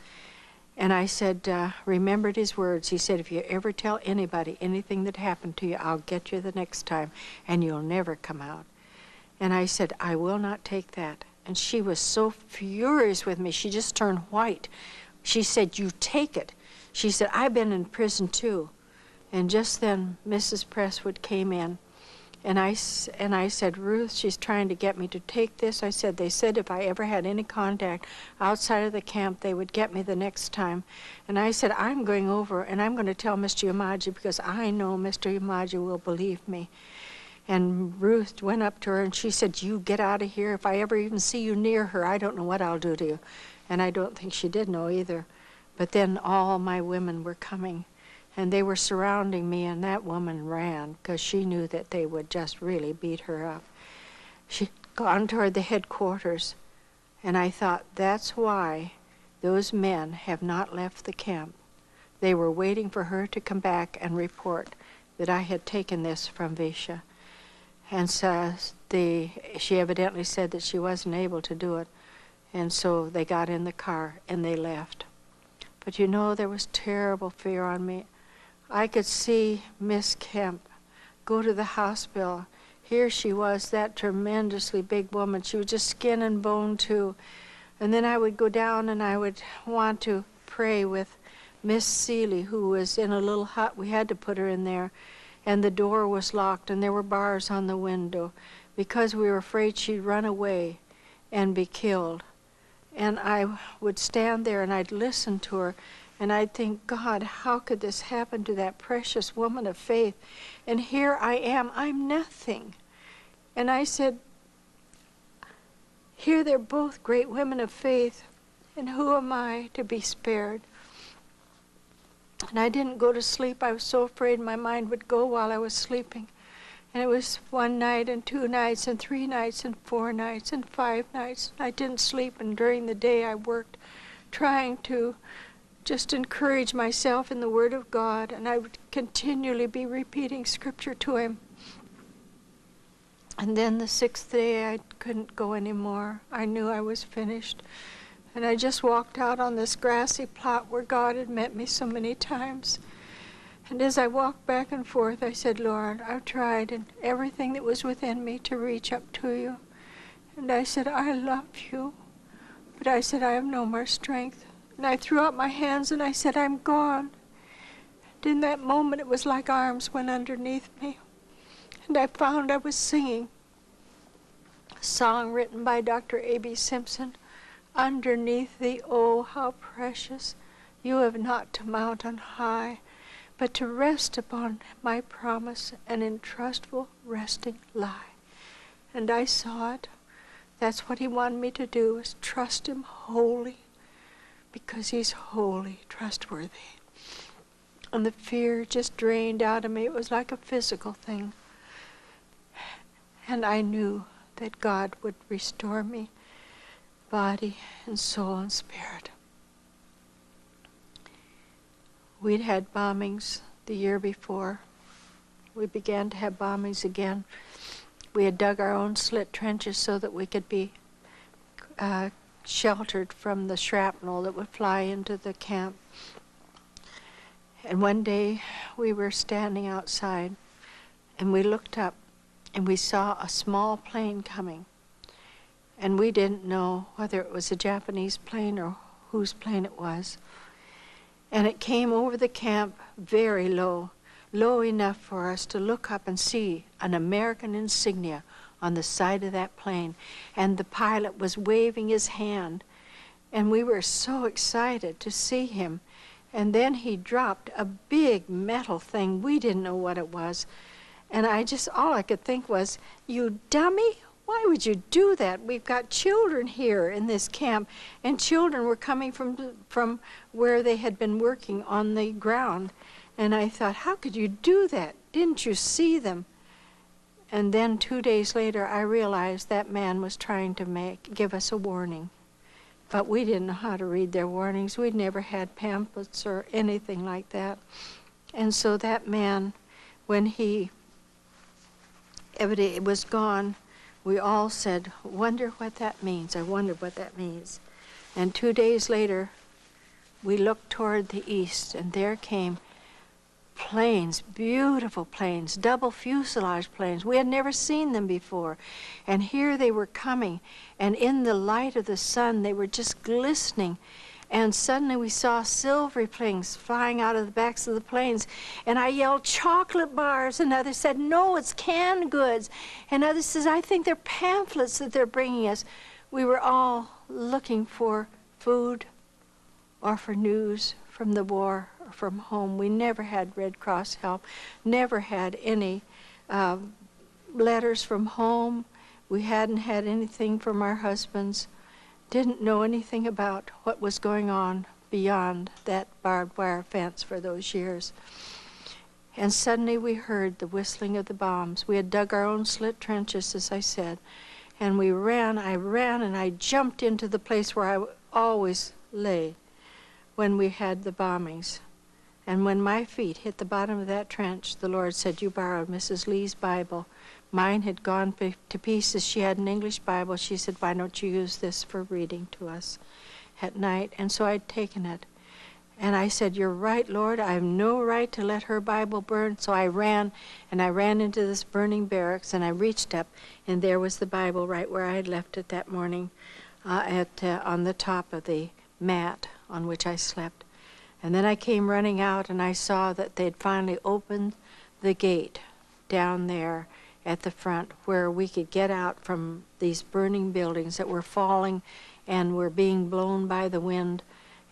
And I said, remembered his words. He said, if you ever tell anybody anything that happened to you, I'll get you the next time, and you'll never come out. And I said, I will not take that. And she was so furious with me, she just turned white. She said, you take it. She said, I've been in prison too. And just then, Mrs. Presswood came in. And I said, Ruth, she's trying to get me to take this. I said, they said if I ever had any contact outside of the camp, they would get me the next time. And I said, I'm going over and I'm going to tell Mr. Yamaji, because I know Mr. Yamaji will believe me. And Ruth went up to her and she said, you get out of here. If I ever even see you near her, I don't know what I'll do to you. And I don't think she did know either. But then all my women were coming. And they were surrounding me, and that woman ran because she knew that they would just really beat her up. She'd gone toward the headquarters, and I thought, that's why those men have not left the camp. They were waiting for her to come back and report that I had taken this from Visha. And so she evidently said that she wasn't able to do it, and so they got in the car and they left. But you know, there was terrible fear on me. I could see Miss Kemp go to the hospital. Here she was, that tremendously big woman. She was just skin and bone too. And then I would go down and I would want to pray with Miss Seeley, who was in a little hut. We had to put her in there. And the door was locked and there were bars on the window because we were afraid she'd run away and be killed. And I would stand there and I'd listen to her. And I'd think, God, how could this happen to that precious woman of faith? And here I am, I'm nothing. And I said, Here they're both great women of faith, and who am I to be spared? And I didn't go to sleep. I was so afraid my mind would go while I was sleeping. And it was 1 night and 2 nights and 3 nights and 4 nights and 5 nights. I didn't sleep, and during the day I worked trying to just encourage myself in the Word of God, and I would continually be repeating Scripture to him. And then the 6th day I couldn't go anymore. I knew I was finished. And I just walked out on this grassy plot where God had met me so many times. And as I walked back and forth, I said, Lord, I've tried and everything that was within me to reach up to you. And I said, I love you. But I said, I have no more strength. And I threw up my hands and I said, I'm gone. And in that moment, it was like arms went underneath me. And I found I was singing a song written by Dr. A.B. Simpson. Underneath thee, oh, how precious, you have not to mount on high, but to rest upon my promise, and in trustful resting lie. And I saw it. That's what he wanted me to do, is trust him wholly, because he's wholly trustworthy. And the fear just drained out of me. It was like a physical thing. And I knew that God would restore me, body and soul and spirit. We'd had bombings the year before. We began to have bombings again. We had dug our own slit trenches so that we could be sheltered from the shrapnel that would fly into the camp. And one day we were standing outside and we looked up and we saw a small plane coming. And we didn't know whether it was a Japanese plane or whose plane it was. And it came over the camp very low, low enough for us to look up and see an American insignia on the side of that plane. And the pilot was waving his hand. And we were so excited to see him. And then he dropped a big metal thing. We didn't know what it was. And all I could think was, you dummy, why would you do that? We've got children here in this camp, and children were coming from where they had been working on the ground. And I thought, how could you do that? Didn't you see them? And then 2 days later, I realized that man was trying to give us a warning. But we didn't know how to read their warnings. We'd never had pamphlets or anything like that. And so that man, when everybody was gone, we all said, wonder what that means. I wonder what that means. And 2 days later, we looked toward the east, and there came planes, beautiful planes, double fuselage planes. We had never seen them before. And here they were coming, and in the light of the sun, they were just glistening. And suddenly we saw silvery things flying out of the backs of the planes. And I yelled, chocolate bars. And others said, no, it's canned goods. And others said, I think they're pamphlets that they're bringing us. We were all looking for food or for news from the war or from home. We never had Red Cross help, never had any letters from home. We hadn't had anything from our husbands. Didn't know anything about what was going on beyond that barbed wire fence for those years. And suddenly we heard the whistling of the bombs. We had dug our own slit trenches, as I said, and I ran and I jumped into the place where I always lay when we had the bombings. And when my feet hit the bottom of that trench, the Lord said, you borrowed Mrs. Lee's Bible. Mine had gone to pieces. She had an English Bible. She said, why don't you use this for reading to us at night? And so I'd taken it. And I said, you're right, Lord. I have no right to let her Bible burn. So I ran into this burning barracks, and I reached up, and there was the Bible right where I had left it that morning on the top of the mat on which I slept. And then I came running out, and I saw that they'd finally opened the gate down there at the front where we could get out from these burning buildings that were falling and were being blown by the wind,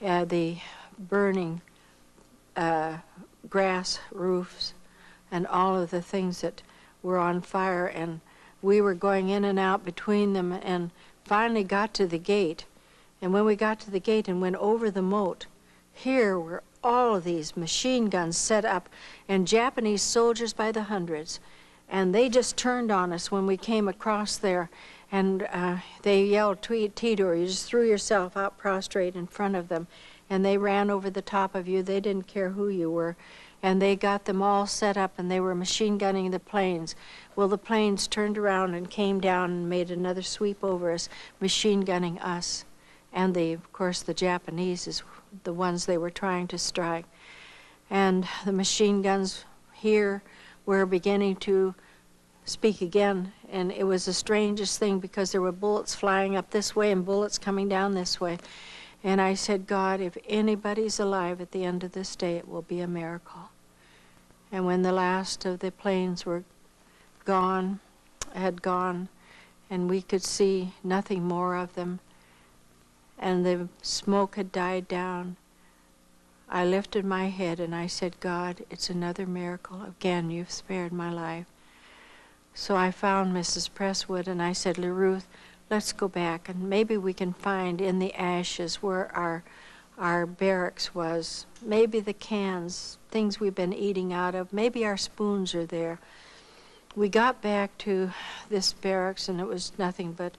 the burning grass roofs and all of the things that were on fire. And we were going in and out between them, and finally got to the gate. And when we got to the gate and went over the moat, here were all of these machine guns set up and Japanese soldiers by the hundreds. And they just turned on us when we came across there. And they yelled, Tidor, you just threw yourself out prostrate in front of them. And they ran over the top of you. They didn't care who you were. And they got them all set up, and they were machine gunning the planes. Well, the planes turned around and came down and made another sweep over us, machine gunning us. And of course, the Japanese is the ones they were trying to strike. And the machine guns here were beginning to speak again, and it was the strangest thing because there were bullets flying up this way and bullets coming down this way. And I said, God, if anybody's alive at the end of this day, it will be a miracle. And when the last of the planes were had gone, and we could see nothing more of them, and the smoke had died down, I lifted my head and I said, God, it's another miracle. Again, you've spared my life. So I found Mrs. Presswood and I said, LaRuth, let's go back and maybe we can find in the ashes where our barracks was. Maybe the cans, things we've been eating out of, maybe our spoons are there. We got back to this barracks and it was nothing but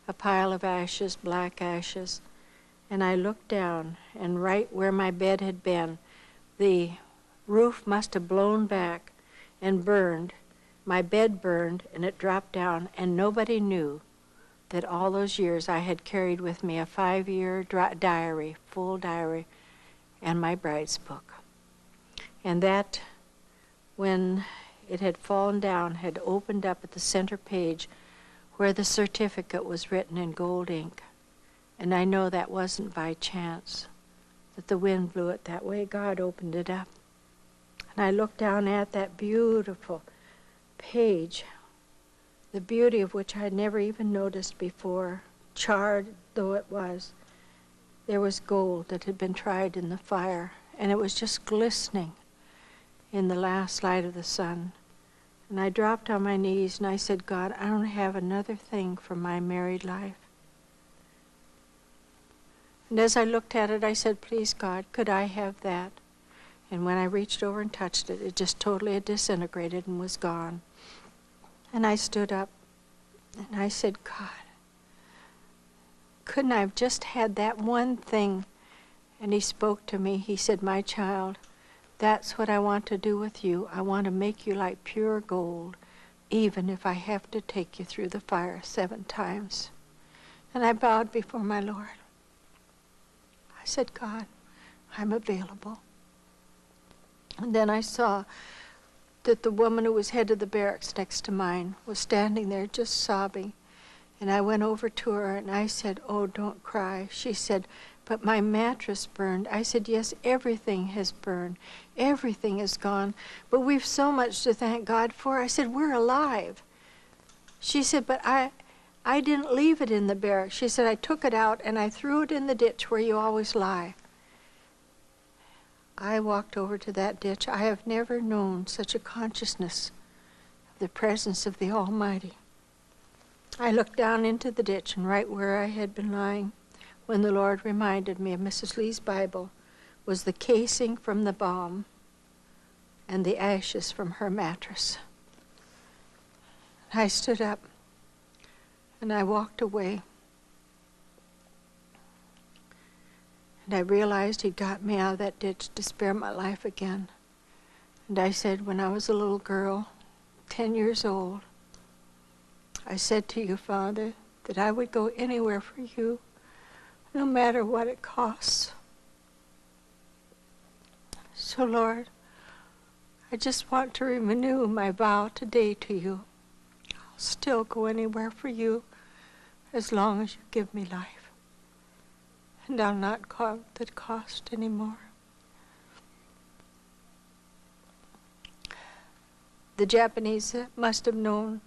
a pile of ashes, black ashes. And I looked down, and right where my bed had been, the roof must have blown back and burned. My bed burned, and it dropped down, and nobody knew that all those years I had carried with me a 5-year diary, full diary, and my bride's book. And that, when it had fallen down, had opened up at the center page where the certificate was written in gold ink. And I know that wasn't by chance, that the wind blew it that way. God opened it up. And I looked down at that beautiful page, the beauty of which I had never even noticed before, charred though it was. There was gold that had been tried in the fire, and it was just glistening in the last light of the sun. And I dropped on my knees and I said, God, I don't have another thing from my married life. And as I looked at it, I said, please, God, could I have that? And when I reached over and touched it, it just totally disintegrated and was gone. And I stood up and I said, God, couldn't I have just had that one thing? And he spoke to me. He said, my child, that's what I want to do with you. I want to make you like pure gold, even if I have to take you through the fire 7 times. And I bowed before my Lord. I said, God, I'm available. And then I saw that the woman who was head of the barracks next to mine was standing there just sobbing. And I went over to her and I said, oh, don't cry. She said, but my mattress burned. I said, yes, everything has burned. Everything is gone. But we've so much to thank God for. I said, we're alive. She said, but I didn't leave it in the barracks. She said, I took it out and I threw it in the ditch where you always lie. I walked over to that ditch. I have never known such a consciousness of the presence of the Almighty. I looked down into the ditch, and right where I had been lying, when the Lord reminded me of Mrs. Lee's Bible, was the casing from the bomb and the ashes from her mattress. I stood up and I walked away. And I realized he'd got me out of that ditch to spare my life again. And I said, when I was a little girl, 10 years old, I said to you, Father, that I would go anywhere for you, no matter what it costs. So, Lord, I just want to renew my vow today to you. I'll still go anywhere for you as long as you give me life. And I'll not count the cost anymore. The Japanese must have known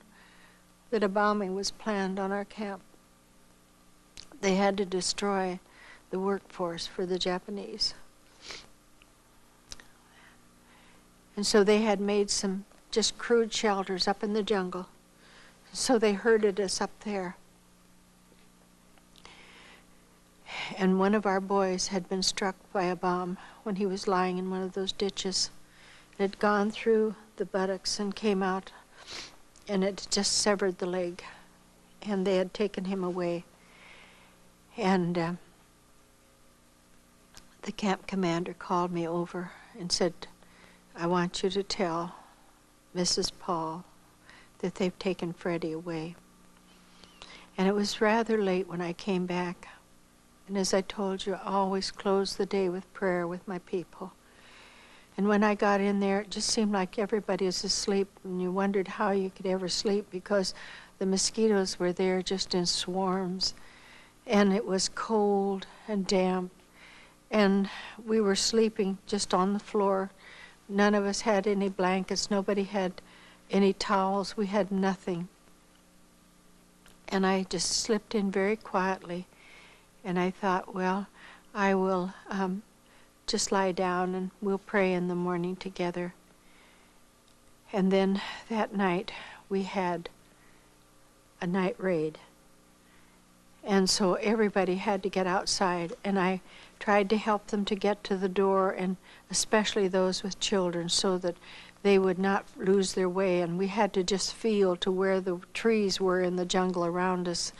that a bombing was planned on our camp. They had to destroy the workforce for the Japanese. And so they had made some just crude shelters up in the jungle. So they herded us up there. And one of our boys had been struck by a bomb when he was lying in one of those ditches. It had gone through the buttocks and came out, and it just severed the leg. And they had taken him away. And the camp commander called me over and said, I want you to tell Mrs. Paul that they've taken Freddie away. And it was rather late when I came back. And as I told you, I always close the day with prayer with my people. And when I got in there, it just seemed like everybody was asleep, and you wondered how you could ever sleep because the mosquitoes were there just in swarms. And it was cold and damp. And we were sleeping just on the floor. None of us had any blankets. Nobody had any towels. We had nothing. And I just slipped in very quietly. And I thought, well, I will just lie down and we'll pray in the morning together. And then that night we had a night raid. And so everybody had to get outside, and I tried to help them to get to the door, and especially those with children, so that they would not lose their way. And we had to just feel to where the trees were in the jungle around us,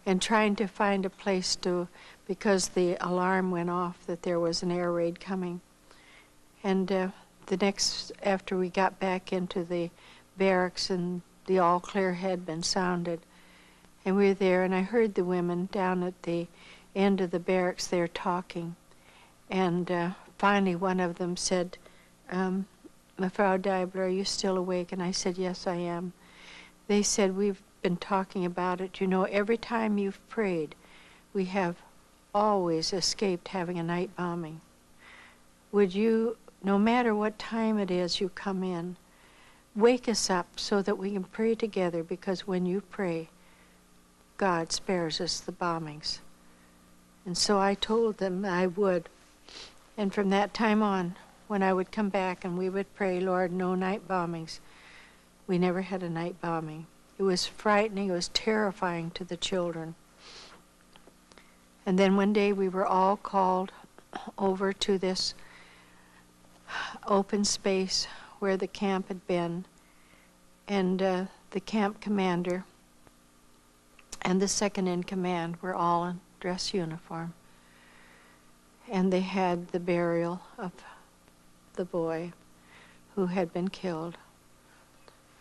and trying to find a place to, because the alarm went off that there was an air raid coming. And the next, after we got back into the barracks and the all clear had been sounded, and we were there, and I heard the women down at the end of the barracks there talking. And finally one of them said, Mevrouw Deibler, are you still awake? And I said, yes, I am. They said, we've been talking about it. You know, every time you've prayed, we have always escaped having a night bombing. Would you, no matter what time it is you come in, wake us up so that we can pray together, because when you pray, God spares us the bombings. And so I told them I would. And from that time on, when I would come back and we would pray, Lord, no night bombings, we never had a night bombing. It was frightening, it was terrifying to the children. And then one day we were all called over to this open space where the camp had been. And the camp commander and the second in command were all in dress uniform. And they had the burial of the boy who had been killed.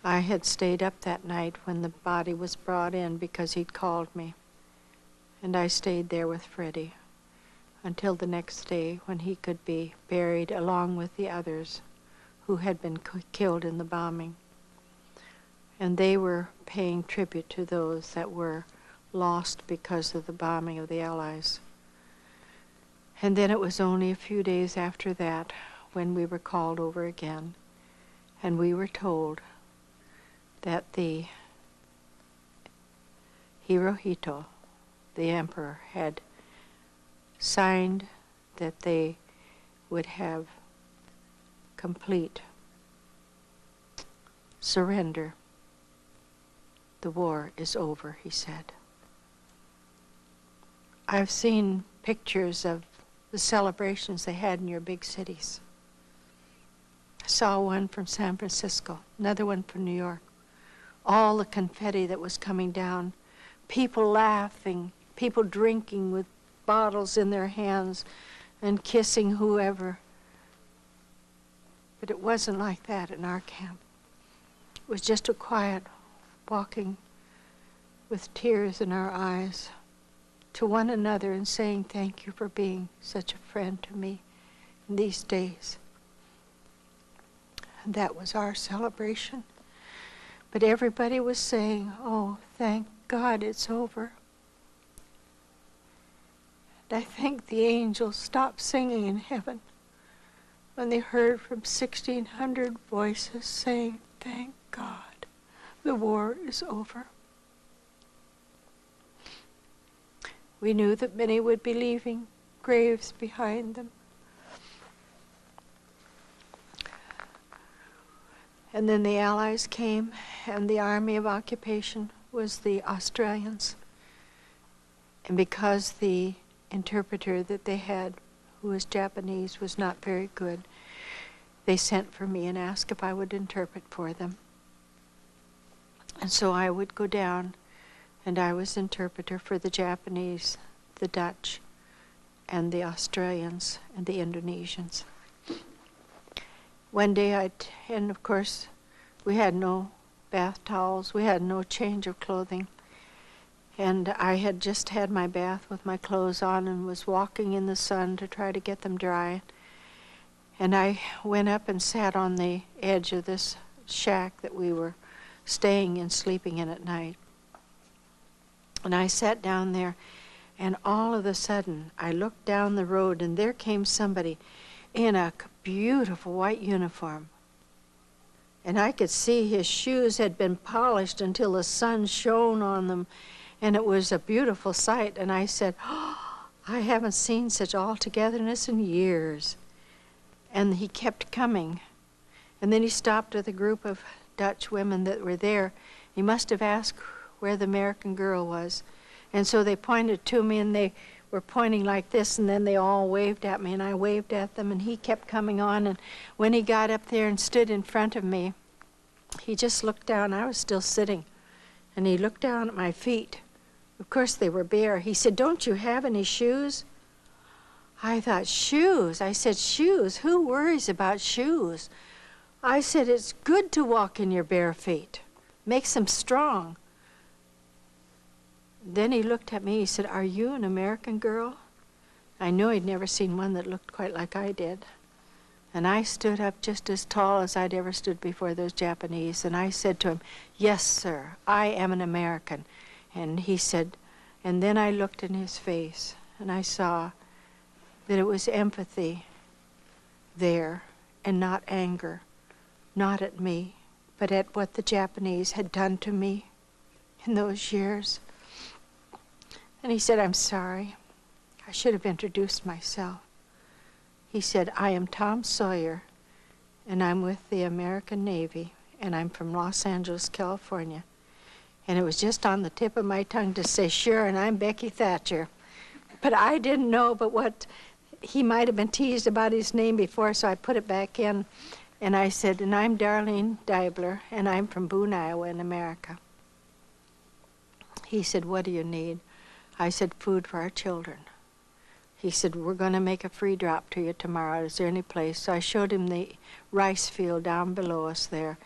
I had stayed up that night when the body was brought in because he'd called me. And I stayed there with Freddie until the next day when he could be buried along with the others who had been killed in the bombing. And they were paying tribute to those that were lost because of the bombing of the Allies. And then it was only a few days after that when we were called over again, and we were told that the Hirohito, the emperor, had signed that they would have complete surrender. The war is over, he said. I've seen pictures of the celebrations they had in your big cities. I saw one from San Francisco, another one from New York. All the confetti that was coming down, people laughing, people drinking with bottles in their hands and kissing whoever. But it wasn't like that in our camp. It was just a quiet walking with tears in our eyes to one another and saying, thank you for being such a friend to me in these days. And that was our celebration. But everybody was saying, oh, thank God it's over. And I think the angels stopped singing in heaven when they heard from 1,600 voices saying, thank God. The war is over. We knew that many would be leaving graves behind them. And then the Allies came, and the army of occupation was the Australians. And because the interpreter that they had, who was Japanese, was not very good, they sent for me and asked if I would interpret for them. And so I would go down, and I was interpreter for the Japanese, the Dutch, and the Australians, and the Indonesians. One day and of course, we had no bath towels, we had no change of clothing. And I had just had my bath with my clothes on and was walking in the sun to try to get them dry. And I went up and sat on the edge of this shack that we were staying in, sleeping in at night. And I sat down there, and all of a sudden I looked down the road, and there came somebody in a beautiful white uniform. And I could see his shoes had been polished until the sun shone on them, and it was a beautiful sight. And I said, "Oh, I haven't seen such all-togetherness in years." And he kept coming. And then he stopped with a group of Dutch women that were there. He must have asked where the American girl was. And so they pointed to me, and they were pointing like this, and then they all waved at me, and I waved at them, and he kept coming on. And when he got up there and stood in front of me, he just looked down. I was still sitting, and he looked down at my feet. Of course, they were bare. He said, "Don't you have any shoes?" I thought, shoes? I said, shoes? Who worries about shoes? I said, it's good to walk in your bare feet. Makes them strong. Then he looked at me. He said, "Are you an American girl?" I knew he'd never seen one that looked quite like I did. And I stood up just as tall as I'd ever stood before those Japanese, and I said to him, "Yes, sir, I am an American." And he said, and then I looked in his face, and I saw that it was empathy there, and not anger, not at me, but at what the Japanese had done to me in those years. And he said, "I'm sorry. I should have introduced myself." He said, "I am Tom Sawyer, and I'm with the American Navy, and I'm from Los Angeles, California." And it was just on the tip of my tongue to say, "Sure, and I'm Becky Thatcher." But I didn't know but what he might have been teased about his name before, so I put it back in. And I said, "And I'm Darlene Deibler, and I'm from Boone, Iowa in America." He said, "What do you need?" I said, "Food for our children." He said, "We're going to make a free drop to you tomorrow. Is there any place?" So I showed him the rice field down below us there.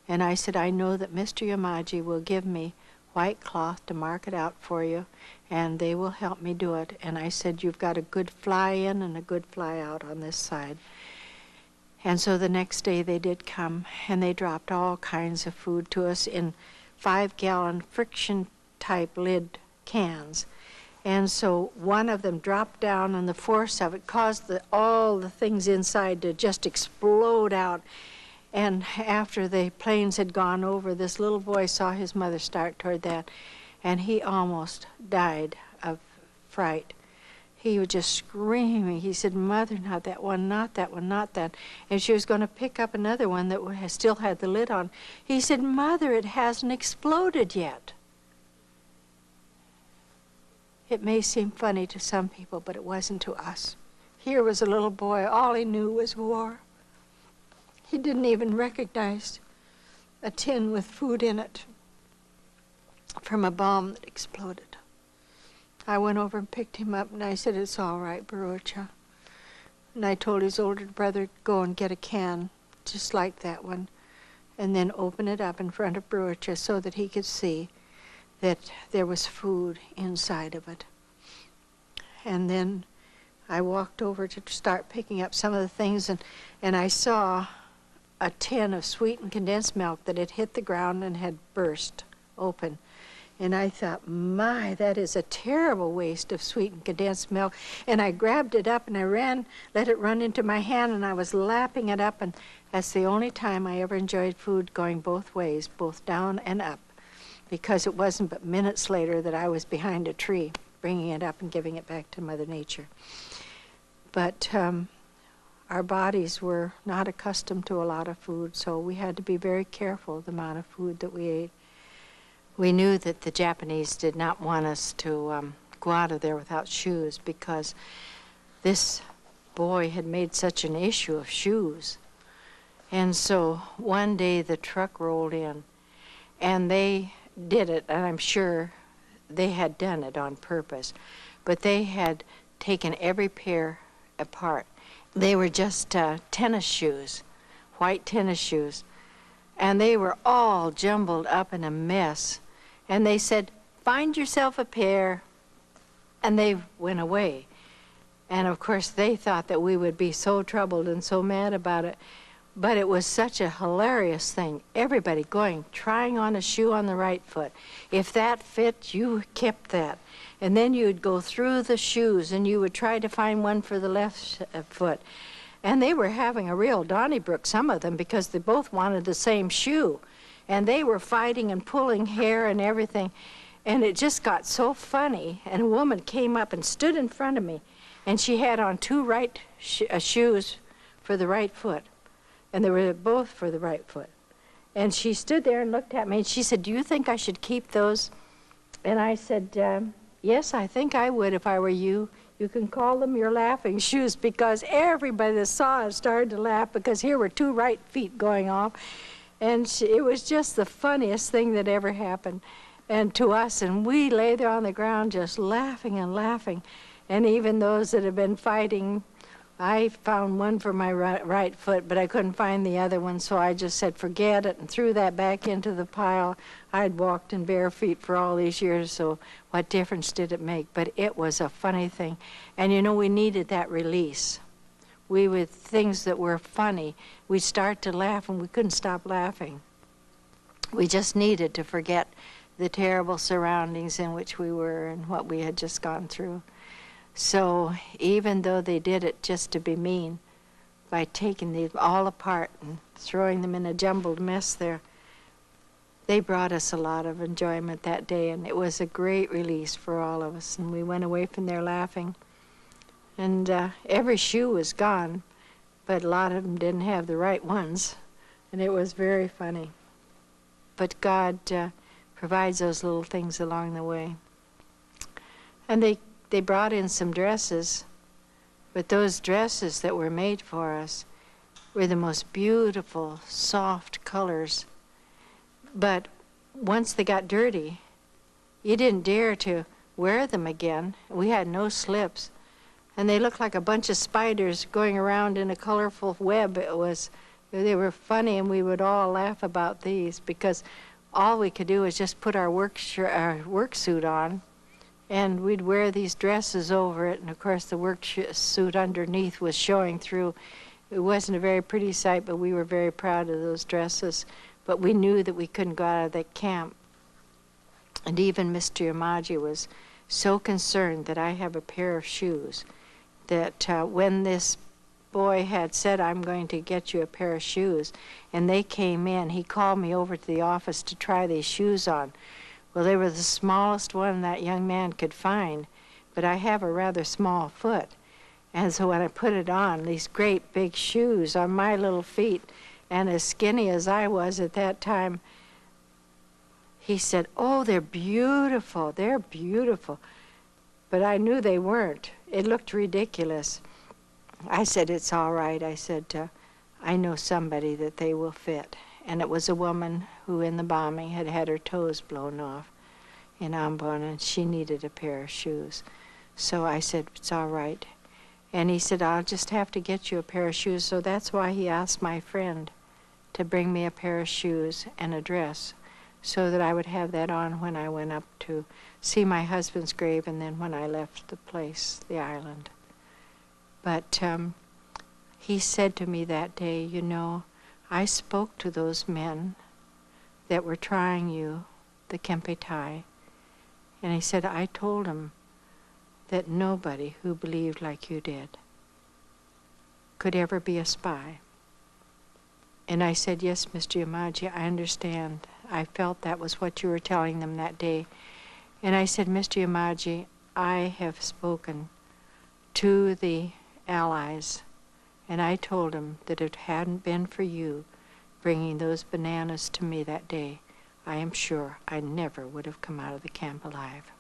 And I said, "I know that Mr. Yamaji will give me white cloth to mark it out for you, and they will help me do it." And I said, "You've got a good fly in and a good fly out on this side." And so the next day they did come, and they dropped all kinds of food to us in 5-gallon friction-type lid cans. And so one of them dropped down, and the force of it caused all the things inside to just explode out. And after the planes had gone over, this little boy saw his mother start toward that, and he almost died of fright. He was just screaming. He said, "Mother, not that one, not that one, not that." And she was going to pick up another one that still had the lid on. He said, "Mother, it hasn't exploded yet." It may seem funny to some people, but it wasn't to us. Here was a little boy, all he knew was war. He didn't even recognize a tin with food in it from a bomb that exploded. I went over and picked him up, and I said, "It's all right, Barucha." And I told his older brother, "Go and get a can just like that one, and then open it up in front of Barucha so that he could see that there was food inside of it." And then I walked over to start picking up some of the things, and I saw a tin of sweetened condensed milk that had hit the ground and had burst open. And I thought, my, that is a terrible waste of sweetened condensed milk. And I grabbed it up and I let it run into my hand, and I was lapping it up. And that's the only time I ever enjoyed food going both ways, both down and up, because it wasn't but minutes later that I was behind a tree, bringing it up and giving it back to Mother Nature. But our bodies were not accustomed to a lot of food, so we had to be very careful the amount of food that we ate. We knew that the Japanese did not want us to go out of there without shoes because this boy had made such an issue of shoes. And so one day the truck rolled in, and they did it, and I'm sure they had done it on purpose, but they had taken every pair apart. They were just tennis shoes, white tennis shoes, and they were all jumbled up in a mess. And they said, "Find yourself a pair," and they went away. And of course they thought that we would be so troubled and so mad about it. But it was such a hilarious thing. Everybody going, trying on a shoe on the right foot. If that fit, you kept that. And then you'd go through the shoes and you would try to find one for the left foot. And they were having a real Donnybrook, some of them, because they both wanted the same shoe. And they were fighting and pulling hair and everything. And it just got so funny. And a woman came up and stood in front of me. And she had on two right shoes for the right foot. And they were both for the right foot. And she stood there and looked at me, and she said, "Do you think I should keep those?" And I said, "Yes, I think I would if I were you. You can call them your laughing shoes," because everybody that saw us started to laugh because here were two right feet going off. And it was just the funniest thing that ever happened and to us. And we lay there on the ground just laughing and laughing. And even those that had been fighting, I found one for my right foot, but I couldn't find the other one, so I just said, "Forget it," and threw that back into the pile. I'd walked in bare feet for all these years, so what difference did it make? But it was a funny thing. And you know, we needed that release. We would, things that were funny, we'd start to laugh and we couldn't stop laughing. We just needed to forget the terrible surroundings in which we were and what we had just gone through. So even though they did it just to be mean, by taking them all apart and throwing them in a jumbled mess there, they brought us a lot of enjoyment that day, and it was a great release for all of us. And we went away from there laughing. And every shoe was gone, but a lot of them didn't have the right ones, and it was very funny. But God provides those little things along the way. And they brought in some dresses, but those dresses that were made for us were the most beautiful, soft colors. But once they got dirty, you didn't dare to wear them again. We had no slips, and they looked like a bunch of spiders going around in a colorful web. They were funny, and we would all laugh about these because all we could do was just put our work suit on, and we'd wear these dresses over it, and of course the work suit underneath was showing through. It wasn't a very pretty sight, but we were very proud of those dresses. But we knew that we couldn't go out of that camp. And even Mr. Yamaji was so concerned that I have a pair of shoes that when this boy had said, "I'm going to get you a pair of shoes," and they came in, he called me over to the office to try these shoes on. Well, they were the smallest one that young man could find, but I have a rather small foot. And so when I put it on, these great big shoes on my little feet, and as skinny as I was at that time, he said, "Oh, they're beautiful, they're beautiful." But I knew they weren't. It looked ridiculous. I said, "It's all right." I said, "I know somebody that they will fit." And it was a woman who in the bombing had had her toes blown off in Ambon, and she needed a pair of shoes. So I said, "It's all right." And he said, "I'll just have to get you a pair of shoes." So that's why he asked my friend to bring me a pair of shoes and a dress so that I would have that on when I went up to see my husband's grave and then when I left the place, the island. But he said to me that day, "You know, I spoke to those men that were trying you, the Kempetai, and he said, I told them that nobody who believed like you did could ever be a spy." And I said, "Yes, Mr. Yamaji, I understand. I felt that was what you were telling them that day." And I said, "Mr. Yamaji, I have spoken to the Allies, and I told them that if it hadn't been for you bringing those bananas to me that day, I am sure I never would have come out of the camp alive."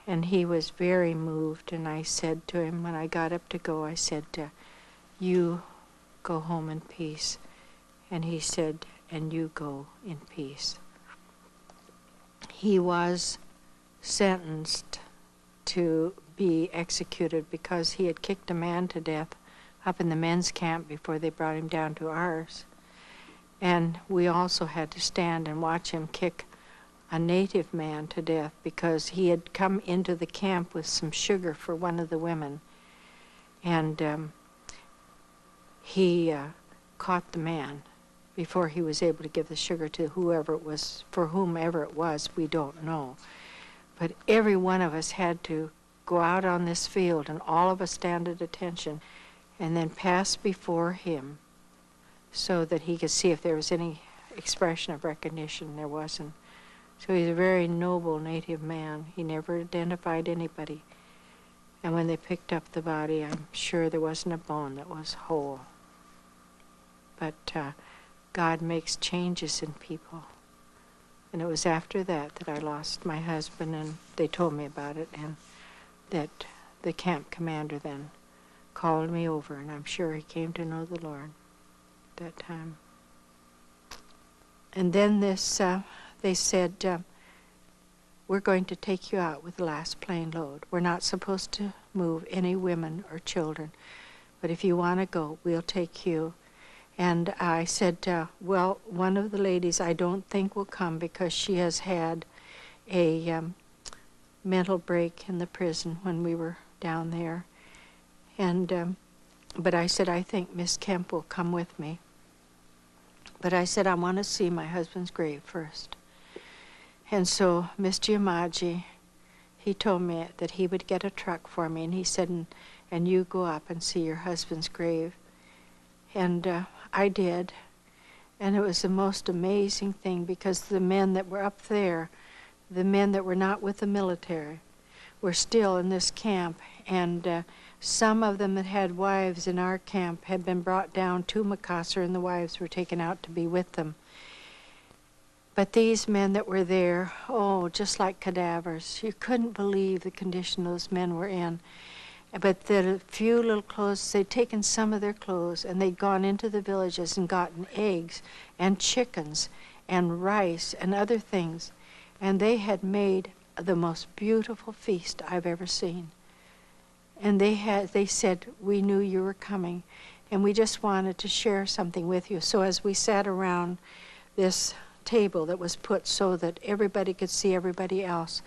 And he was very moved, and I said to him when I got up to go, I said, you go home in peace. And he said, and you go in peace. He was sentenced to be executed because he had kicked a man to death up in the men's camp before they brought him down to ours. And we also had to stand and watch him kick a native man to death because he had come into the camp with some sugar for one of the women. And he caught the man before he was able to give the sugar to whoever it was, for whomever it was, we don't know. But every one of us had to go out on this field, and all of us stand at attention, and then pass before him so that he could see if there was any expression of recognition. There wasn't. So he's a very noble native man. He never identified anybody. And when they picked up the body, I'm sure there wasn't a bone that was whole. But God makes changes in people. And it was after that that I lost my husband, and they told me about it, and that the camp commander then called me over, and I'm sure he came to know the Lord that time. And then this, they said, we're going to take you out with the last plane load. We're not supposed to move any women or children, but if you want to go, we'll take you. And I said, well, one of the ladies I don't think will come because she has had a mental break in the prison when we were down there. And but I said, I think Miss Kemp will come with me. But I said, I want to see my husband's grave first. And so Mr. Yamaji, he told me that he would get a truck for me, and he said, and you go up and see your husband's grave. And I did, and it was the most amazing thing because the men that were up there, the men that were not with the military, were still in this camp, and some of them that had wives in our camp had been brought down to Makassar, and the wives were taken out to be with them. But these men that were there, oh, just like cadavers. You couldn't believe the condition those men were in. But the few little clothes, they'd taken some of their clothes, and they'd gone into the villages and gotten eggs and chickens and rice and other things. And they had made the most beautiful feast I've ever seen. And they said, we knew you were coming, and we just wanted to share something with you. So as we sat around this table that was put so that everybody could see everybody else,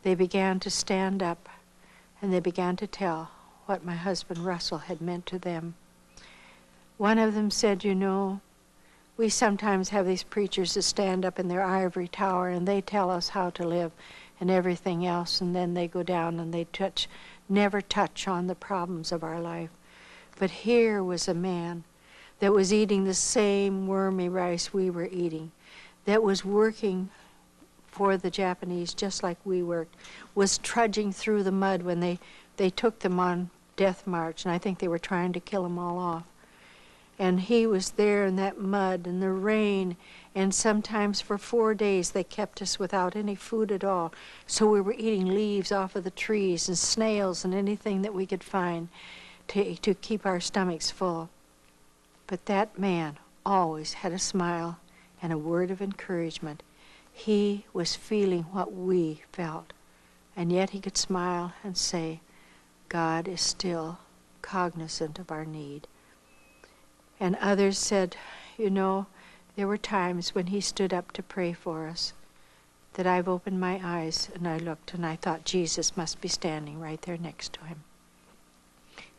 they began to stand up, and they began to tell what my husband Russell had meant to them. One of them said, you know, we sometimes have these preachers that stand up in their ivory tower and they tell us how to live and everything else, and then they go down and they never touch on the problems of our life. But here was a man that was eating the same wormy rice we were eating, that was working for the Japanese just like we worked, was trudging through the mud when they took them on death march, and I think they were trying to kill them all off. And he was there in that mud and the rain, and sometimes for 4 days they kept us without any food at all. So we were eating leaves off of the trees and snails and anything that we could find to keep our stomachs full. But that man always had a smile and a word of encouragement. He was feeling what we felt, and yet he could smile and say, God is still cognizant of our need. And others said, you know, there were times when he stood up to pray for us that I've opened my eyes and I looked and I thought Jesus must be standing right there next to him.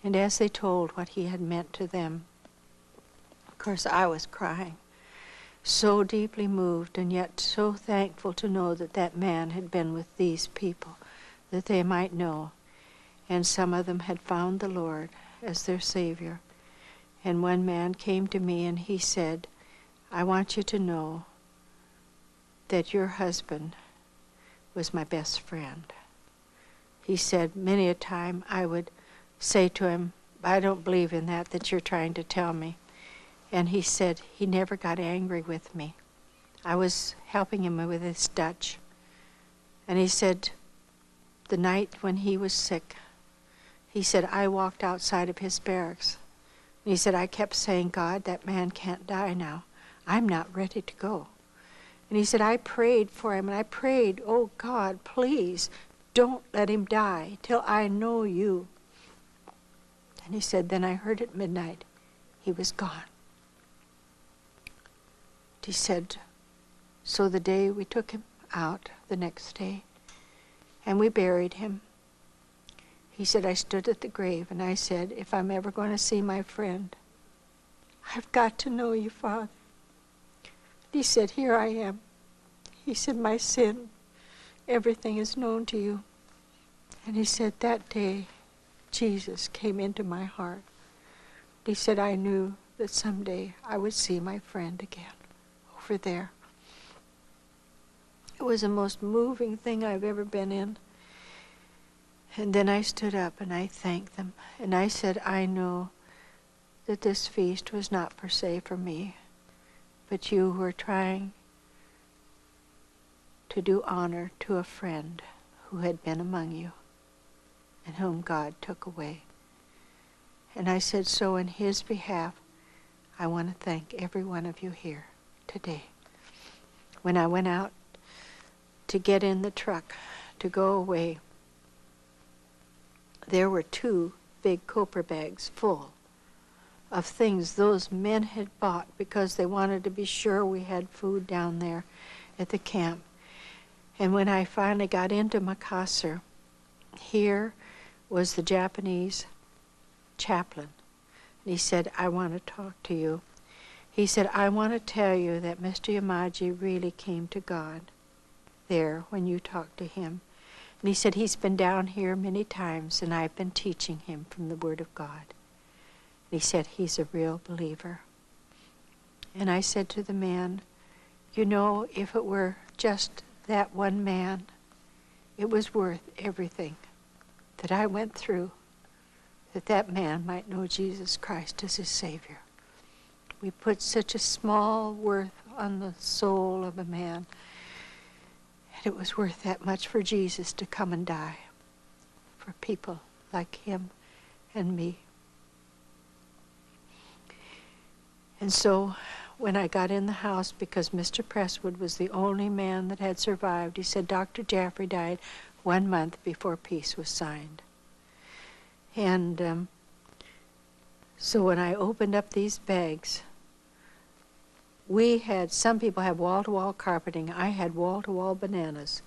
And as they told what he had meant to them, of course I was crying, so deeply moved and yet so thankful to know that that man had been with these people, that they might know. And some of them had found the Lord as their Savior. And one man came to me and he said, I want you to know that your husband was my best friend. He said many a time I would say to him, I don't believe in that you're trying to tell me. And he said he never got angry with me. I was helping him with his Dutch. And he said, the night when he was sick, he said, I walked outside of his barracks. And he said, I kept saying, God, that man can't die now. I'm not ready to go. And he said, I prayed for him, and I prayed, oh God, please don't let him die till I know you. And he said, then I heard at midnight he was gone. He said, so the day we took him out, the next day, and we buried him, he said, I stood at the grave and I said, if I'm ever going to see my friend, I've got to know you, Father. He said, here I am. He said, my sin, everything is known to you. And he said, that day, Jesus came into my heart. He said, I knew that someday I would see my friend again over there. It was the most moving thing I've ever been in. And then I stood up and I thanked them. And I said, I know that this feast was not per se for me, but you were trying to do honor to a friend who had been among you and whom God took away. And I said, so in his behalf, I want to thank every one of you here today. When I went out to get in the truck to go away, there were 2 big copper bags full of things those men had bought because they wanted to be sure we had food down there at the camp. And when I finally got into Makassar, here was the Japanese chaplain. And he said, I want to talk to you. He said, I want to tell you that Mr. Yamaji really came to God there when you talked to him. And he said, he's been down here many times, and I've been teaching him from the Word of God. And he said, he's a real believer. And I said to the man, you know, if it were just that one man, it was worth everything that I went through, that man might know Jesus Christ as his Savior. We put such a small worth on the soul of a man, and it was worth that much for Jesus to come and die for people like him and me. And so when I got in the house, because Mr. Presswood was the only man that had survived, he said Dr. Jaffrey died 1 month before peace was signed. And so when I opened up these bags, we had, some people have wall-to-wall carpeting. I had wall-to-wall bananas,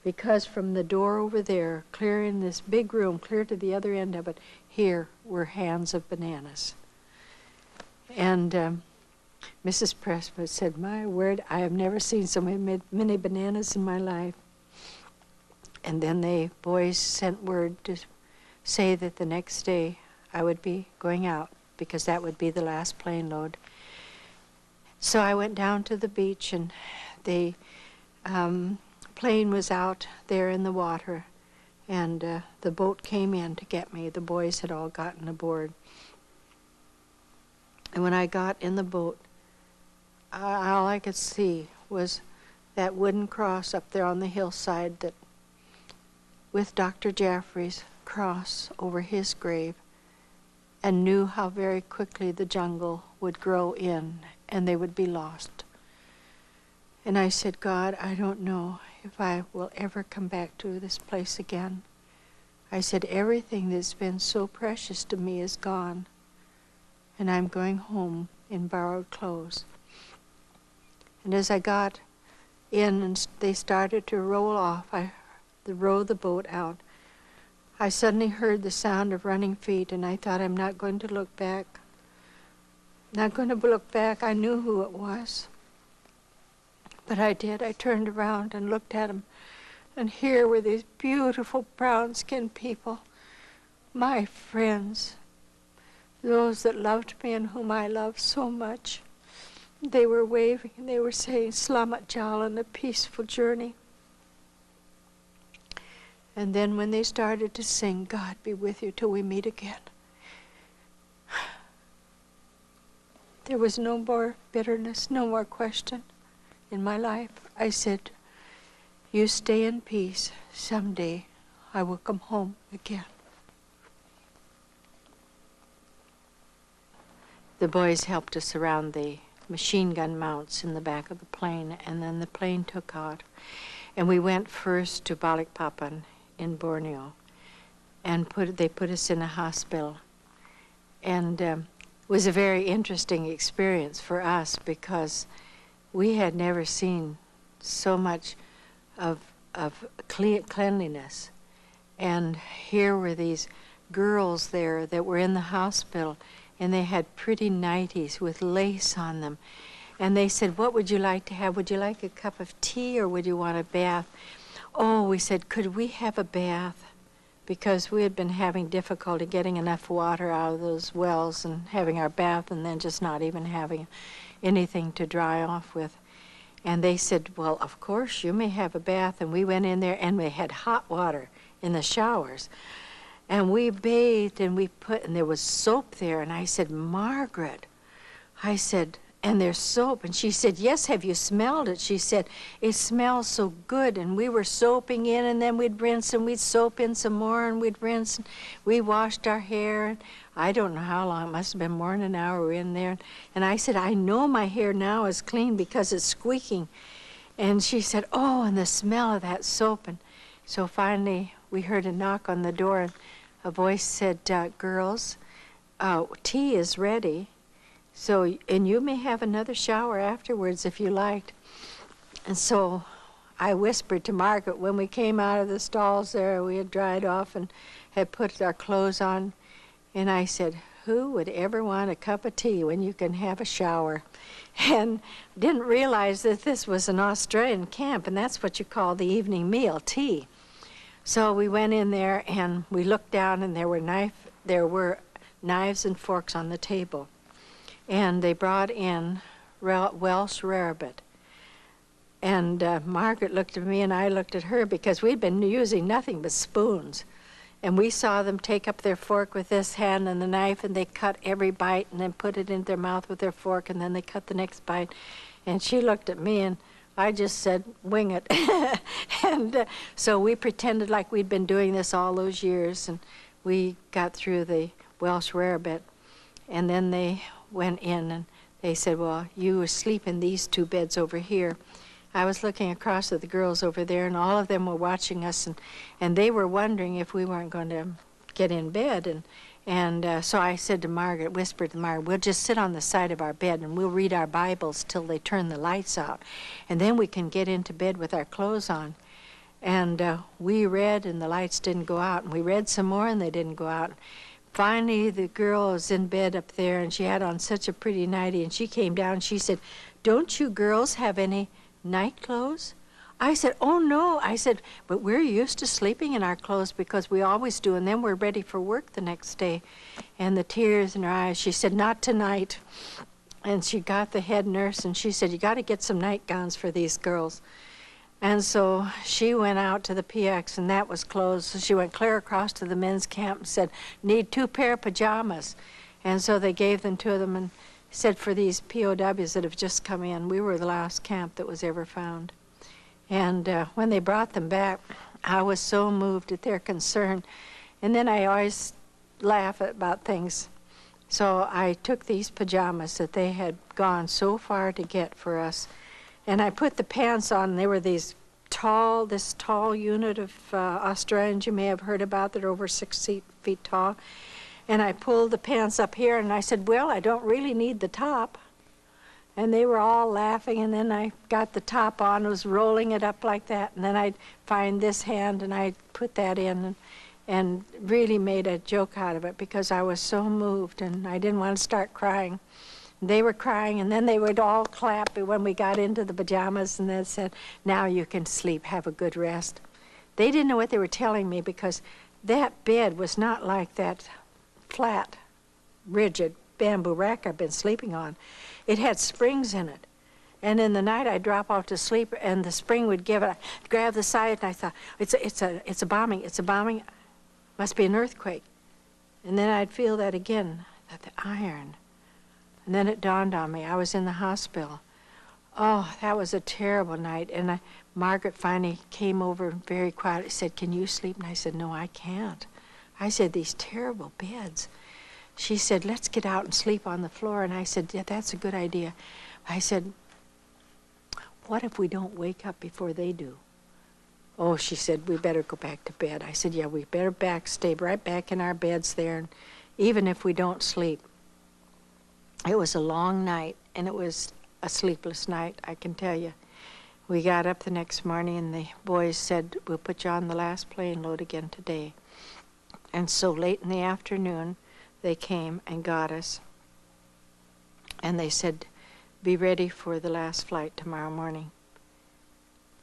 because from the door over there, clear in this big room, clear to the other end of it, here were hands of bananas. And Mrs. Presswood said, my word, I have never seen so many bananas in my life. And then the boys sent word to say that the next day I would be going out, because that would be the last plane load. So I went down to the beach, and the plane was out there in the water, and the boat came in to get me. The boys had all gotten aboard. And when I got in the boat, all I could see was that wooden cross up there on the hillside, that with Dr. Jaffrey's cross over his grave, and knew how very quickly the jungle would grow in and they would be lost. And I said, God, I don't know if I will ever come back to this place again. I said, everything that's been so precious to me is gone, and I'm going home in borrowed clothes. And as I got in and they started to roll off, row the boat out, I suddenly heard the sound of running feet, and I thought, I'm not going to look back. Not going to look back. I knew who it was. But I did. I turned around and looked at him, and here were these beautiful brown-skinned people, my friends, those that loved me and whom I loved so much. They were waving, and they were saying, Slamat Jal, and a peaceful journey. And then when they started to sing, God be with you till we meet again, there was no more bitterness, no more question in my life. I said, you stay in peace. Someday I will come home again. The boys helped us around the machine gun mounts in the back of the plane, and then the plane took off. And we went first to Balikpapan in Borneo, and they put us in a hospital. And it was a very interesting experience for us because we had never seen so much of cleanliness. And here were these girls there that were in the hospital, and they had pretty nighties with lace on them. And they said, what would you like to have? Would you like a cup of tea or would you want a bath? Oh, we said, could we have a bath? Because we had been having difficulty getting enough water out of those wells and having our bath and then just not even having anything to dry off with. And they said, well, of course, you may have a bath. And we went in there and we had hot water in the showers. And we bathed and and there was soap there. And I said, Margaret, I said, and there's soap. And she said, yes, have you smelled it? She said, it smells so good. And we were soaping in, and then we'd rinse, and we'd soap in some more, and we'd rinse. And we washed our hair. And I don't know how long. It must have been more than an hour we were in there. And I said, I know my hair now is clean because it's squeaking. And she said, oh, and the smell of that soap. And so finally we heard a knock on the door, and a voice said, girls, tea is ready. So, and you may have another shower afterwards if you liked. And so I whispered to Margaret when we came out of the stalls there, we had dried off and had put our clothes on. And I said, who would ever want a cup of tea when you can have a shower? And didn't realize that this was an Australian camp, and that's what you call the evening meal, tea. So we went in there and we looked down, and there were knives and forks on the table. And they brought in Welsh rarebit. And Margaret looked at me and I looked at her because we'd been using nothing but spoons. And we saw them take up their fork with this hand and the knife, and they cut every bite and then put it in their mouth with their fork, and then they cut the next bite. And she looked at me and I just said, wing it. And so we pretended like we'd been doing this all those years, and we got through the Welsh rarebit. And then they went in and they said, well, you sleep in these two beds over here. I was looking across at the girls over there, and all of them were watching us, and they were wondering if we weren't going to get in bed. And so I said to Margaret, whispered to Margaret, we'll just sit on the side of our bed and we'll read our Bibles till they turn the lights out, and then we can get into bed with our clothes on. And we read, and the lights didn't go out, and we read some more, and they didn't go out. Finally, the girl was in bed up there, and she had on such a pretty nightie, and she came down and she said, don't you girls have any night clothes? I said, oh no. I said, but we're used to sleeping in our clothes because we always do, and then we're ready for work the next day. And the tears in her eyes, she said, not tonight. And she got the head nurse, and she said, you got to get some nightgowns for these girls. And so she went out to the PX, and that was closed. So she went clear across to the men's camp and said, need 2 pair of pajamas. And so they gave them to them and said, for these POWs that have just come in, we were the last camp that was ever found. And when they brought them back, I was so moved at their concern. And then I always laugh about things. So I took these pajamas that they had gone so far to get for us, and I put the pants on. They were this tall unit of Australians you may have heard about that are over 6 feet tall. And I pulled the pants up here, and I said, well, I don't really need the top. And they were all laughing, and then I got the top on, was rolling it up like that, and then I'd find this hand, and I'd put that in, and really made a joke out of it because I was so moved, and I didn't want to start crying. They were crying, and then they would all clap when we got into the pajamas, and they said, now you can sleep, have a good rest. They didn't know what they were telling me because that bed was not like that flat, rigid bamboo rack I've been sleeping on. It had springs in it. And in the night I'd drop off to sleep, and the spring would give it. I'd grab the side, and I thought, it's a bombing, must be an earthquake. And then I'd feel that again, that the iron. And then it dawned on me, I was in the hospital. Oh, that was a terrible night. And Margaret finally came over and very quietly said, "Can you sleep?" And I said, "No, I can't." I said, "These terrible beds." She said, "Let's get out and sleep on the floor." And I said, "Yeah, that's a good idea." I said, "What if we don't wake up before they do?" "Oh," she said, "we better go back to bed." I said, "Yeah, we better stay right back in our beds there, and even if we don't sleep." It was a long night, and it was a sleepless night, I can tell you. We got up the next morning, and the boys said, "We'll put you on the last plane load again today." And so late in the afternoon, they came and got us. And they said, "Be ready for the last flight tomorrow morning."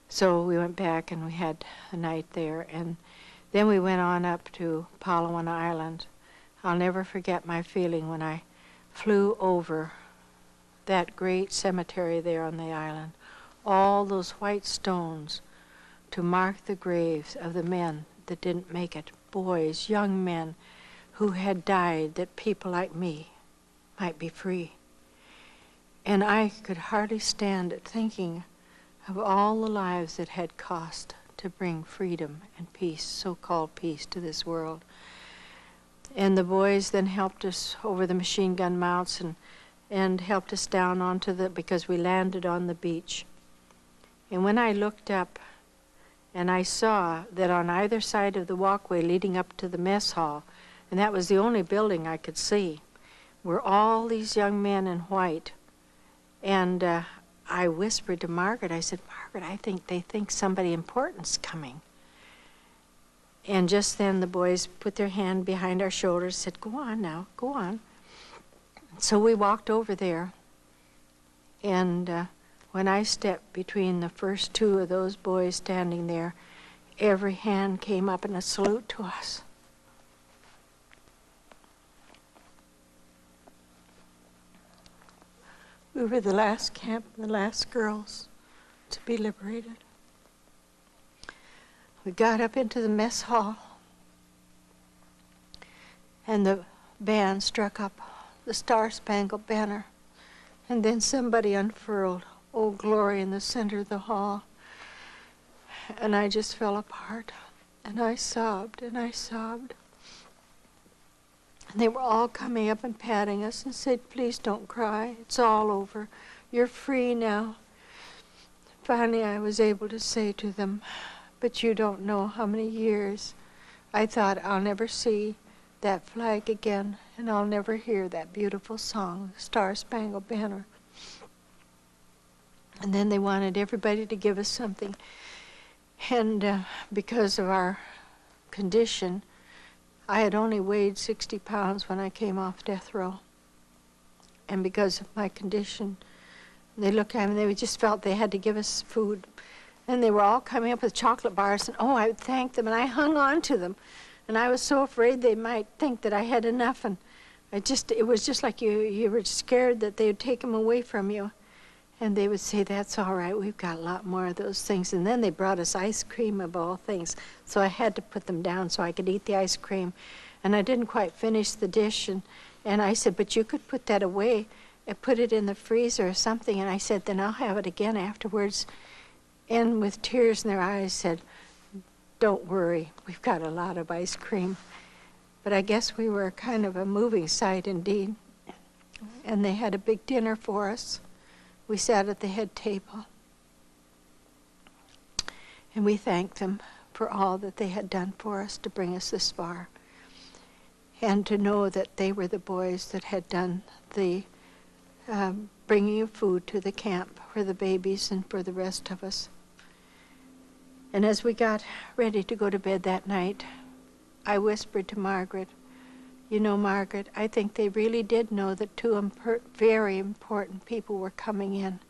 So we went back, and we had a night there. And then we went on up to Palawan Island. I'll never forget my feeling when I flew over that great cemetery there on the island. All those white stones to mark the graves of the men that didn't make it. Boys, young men who had died that people like me might be free. And I could hardly stand it thinking of all the lives it had cost to bring freedom and peace, so-called peace, to this world. And the boys then helped us over the machine gun mounts and helped us down onto because we landed on the beach. And when I looked up and I saw that on either side of the walkway leading up to the mess hall, and that was the only building I could see, were all these young men in white. And I whispered to Margaret, I said, "Margaret, I think they think somebody important's coming." And just then the boys put their hand behind our shoulders, said, "Go on now, go on." So we walked over there, and when I stepped between the first two of those boys standing there, every hand came up in a salute to us. We were the last camp, the last girls to be liberated. We got up into the mess hall, and the band struck up the Star-Spangled Banner, and then somebody unfurled "Old Glory" in the center of the hall, and I just fell apart, and I sobbed, and I sobbed. And they were all coming up and patting us and said, "Please don't cry, it's all over, you're free now." Finally I was able to say to them, "But you don't know how many years I thought I'll never see that flag again, and I'll never hear that beautiful song, Star-Spangled Banner." And then they wanted everybody to give us something. And because of our condition, I had only weighed 60 pounds when I came off death row. And because of my condition, they looked at me and they just felt they had to give us food. And they were all coming up with chocolate bars, and I would thank them, and I hung on to them. And I was so afraid they might think that I had enough, and it was just like you were scared that they would take them away from you. And they would say, "That's all right, we've got a lot more of those things." And then they brought us ice cream of all things. So I had to put them down so I could eat the ice cream. And I didn't quite finish the dish, and I said, "But you could put that away and put it in the freezer or something." And I said, "Then I'll have it again afterwards." And with tears in their eyes said, "Don't worry, we've got a lot of ice cream." But I guess we were kind of a moving sight indeed. And they had a big dinner for us. We sat at the head table. And we thanked them for all that they had done for us to bring us this far. And to know that they were the boys that had done the bringing of food to the camp for the babies and for the rest of us. And as we got ready to go to bed that night, I whispered to Margaret, "You know, Margaret, I think they really did know that two very important people were coming in.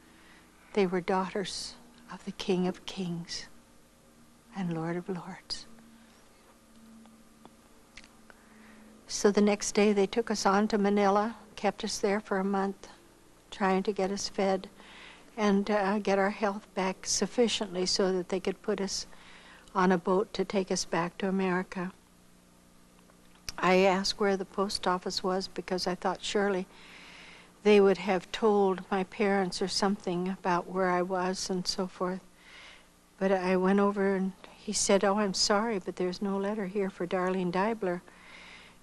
They were daughters of the King of Kings and Lord of Lords." So the next day they took us on to Manila, kept us there for a month, trying to get us fed and get our health back sufficiently so that they could put us on a boat to take us back to America. I asked where the post office was because I thought surely they would have told my parents or something about where I was and so forth. But I went over and he said, "Oh, I'm sorry, but there's no letter here for Darlene Deibler."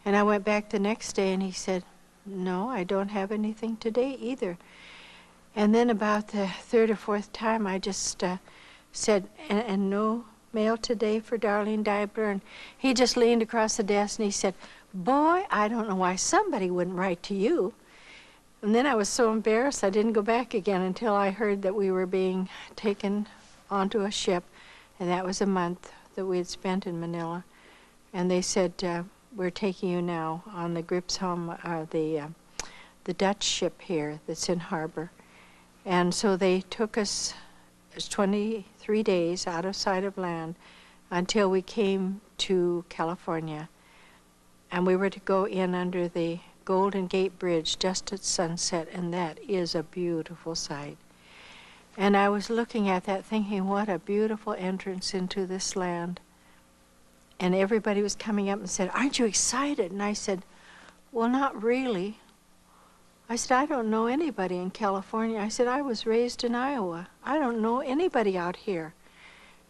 And I went back the next day and he said, "No, I don't have anything today either." And then about the third or fourth time, I just said, and no mail today for Darlene Deibler. And he just leaned across the desk and he said, "Boy, I don't know why somebody wouldn't write to you." And then I was so embarrassed I didn't go back again until I heard that we were being taken onto a ship. And that was a month that we had spent in Manila. And they said, "We're taking you now on the Gripsholm, the Dutch ship here that's in harbor." And so they took us 23 days out of sight of land until we came to California. And we were to go in under the Golden Gate Bridge just at sunset, and that is a beautiful sight. And I was looking at that thinking, what a beautiful entrance into this land. And everybody was coming up and said, "Aren't you excited?" And I said, "Well, not really." I said, "I don't know anybody in California." I said, "I was raised in Iowa. I don't know anybody out here."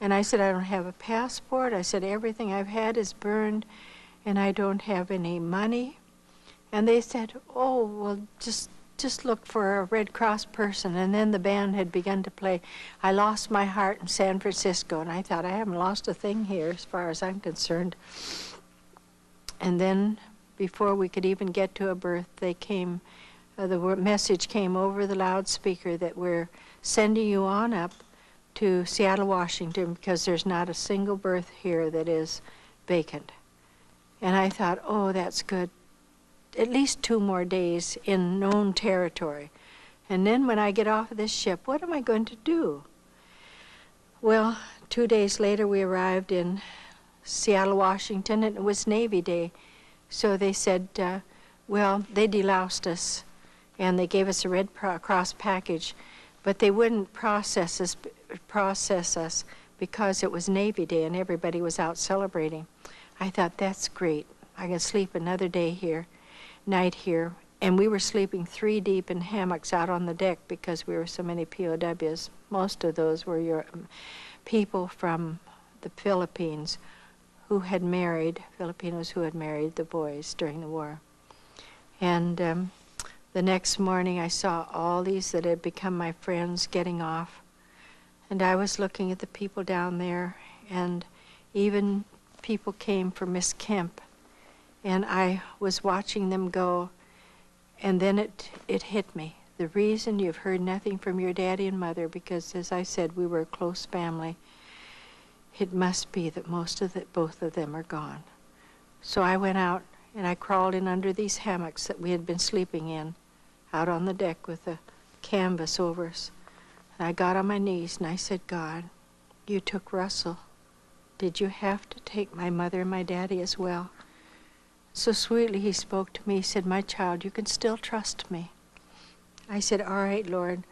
And I said, "I don't have a passport." I said, "Everything I've had is burned, and I don't have any money." And they said, "Oh, well, just look for a Red Cross person." And then the band had begun to play "I Lost My Heart in San Francisco." And I thought, I haven't lost a thing here as far as I'm concerned. And then before we could even get to a berth, they came, the message came over the loudspeaker that we're sending you on up to Seattle, Washington, because there's not a single berth here that is vacant. And I thought, oh, that's good. At least 2 more days in known territory. And then when I get off of this ship, what am I going to do? Well, 2 days later we arrived in Seattle, Washington, and it was Navy Day. So they said, well, they deloused us, and they gave us a Red Cross package, but they wouldn't process us because it was Navy Day and everybody was out celebrating. I thought, that's great. I can sleep another night here. And we were sleeping 3 deep in hammocks out on the deck because we were so many POWs. Most of those were people from the Philippines who had married, Filipinos who had married the boys during the war. And the next morning I saw all these that had become my friends getting off. And I was looking at the people down there, and even people came for Miss Kemp. And I was watching them go, and then it hit me. The reason you've heard nothing from your daddy and mother, because as I said, we were a close family, it must be that both of them are gone. So I went out and I crawled in under these hammocks that we had been sleeping in, out on the deck with the canvas over us. And I got on my knees and I said, "God, you took Russell. Did you have to take my mother and my daddy as well?" So sweetly he spoke to me. He said, "My child, you can still trust me." I said, "All right, Lord,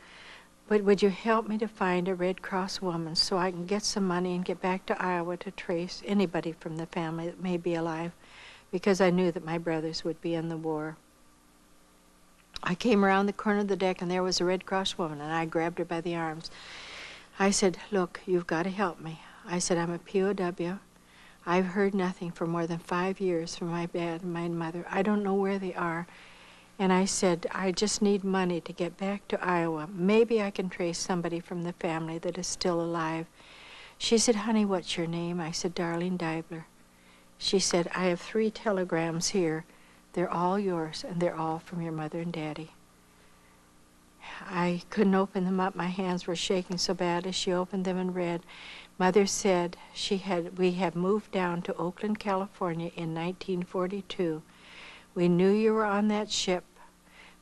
but would you help me to find a Red Cross woman so I can get some money and get back to Iowa to trace anybody from the family that may be alive, because I knew that my brothers would be in the war." I came around the corner of the deck and there was a Red Cross woman, and I grabbed her by the arms. I said, "Look, you've got to help me." I said, "I'm a POW. I've heard nothing for more than 5 years from my dad and my mother. I don't know where they are." And I said, "I just need money to get back to Iowa. Maybe I can trace somebody from the family that is still alive." She said, "Honey, what's your name?" I said, "Darlene Deibler." She said, "I have 3 telegrams here. They're all yours, and they're all from your mother and daddy." I couldn't open them up. My hands were shaking so bad as she opened them and read. Mother said we had moved down to Oakland, California in 1942. We knew you were on that ship,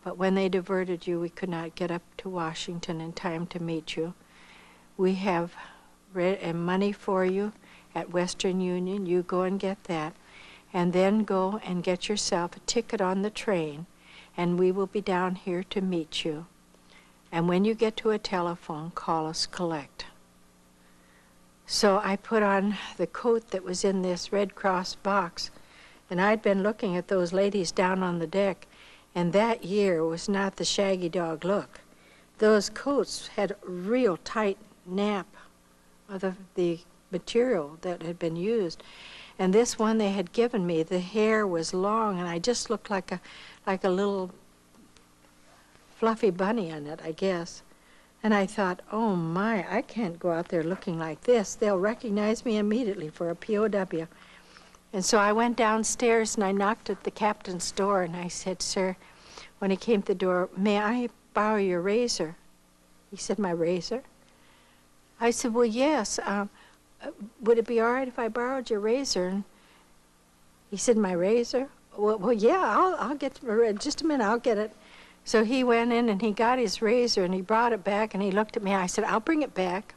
but when they diverted you, we could not get up to Washington in time to meet you. We have money for you at Western Union. You go and get that, and then go and get yourself a ticket on the train, and we will be down here to meet you. And when you get to a telephone, call us collect. So I put on the coat that was in this Red Cross box, and I'd been looking at those ladies down on the deck, And that year was not the shaggy dog look. Those coats had real tight nap of the material that had been used. And this one they had given me, the hair was long, and I just looked like a little fluffy bunny on it, I guess. And I thought, oh my, I can't go out there looking like this. They'll recognize me immediately for a POW. And so I went downstairs and I knocked at the captain's door and I said, sir, when he came to the door, may I borrow your razor? He said, my razor? I said, well, yes. Would it be all right if I borrowed your razor? And he said, my razor? Well, yeah, I'll get just a minute, I'll get it. So he went in and he got his razor and he brought it back and he looked at me. I said, I'll bring it back.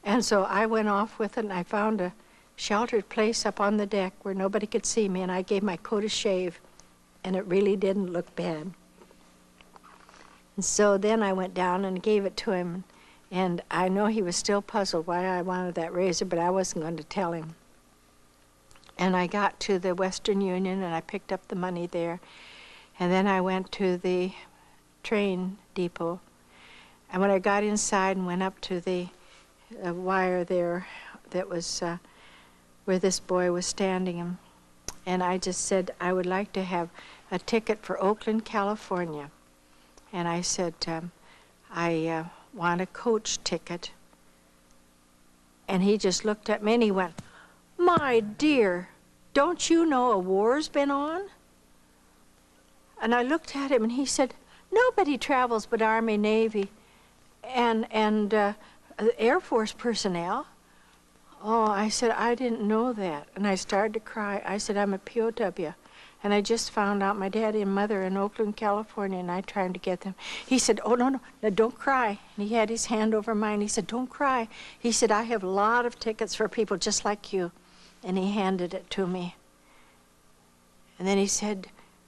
And so I went off with it and I found a sheltered place up on the deck where nobody could see me, and I gave my coat a shave, and it really didn't look bad. And so then I went down and gave it to him, and I know he was still puzzled why I wanted that razor, but I wasn't going to tell him. And I got to the Western Union and I picked up the money there. And then I went to the train depot. And when I got inside and went up to the wire there that was where this boy was standing, and I just said, I would like to have a ticket for Oakland, California. And I said, I want a coach ticket. And he just looked at me and he went, my dear, don't you know a war's been on? And I looked at him and he said, nobody travels but Army, Navy, and Air Force personnel. Oh, I said, I didn't know that. And I started to cry. I said, I'm a POW. And I just found out my daddy and mother in Oakland, California, and I tried to get them. He said, oh, no, don't cry. And he had his hand over mine. He said, don't cry. He said, I have a lot of tickets for people just like you. And he handed it to me. And then he said,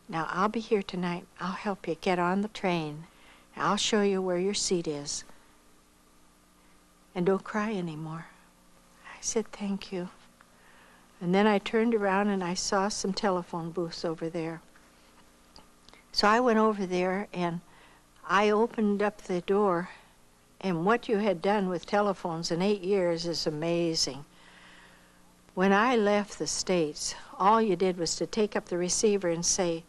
now, I'll be here tonight. I'll help you get on the train. I'll show you where your seat is. And don't cry anymore. I said, thank you. And then I turned around and I saw some telephone booths over there. So I went over there and I opened up the door, and what you had done with telephones in 8 years is amazing. When I left the States, all you did was to take up the receiver and say,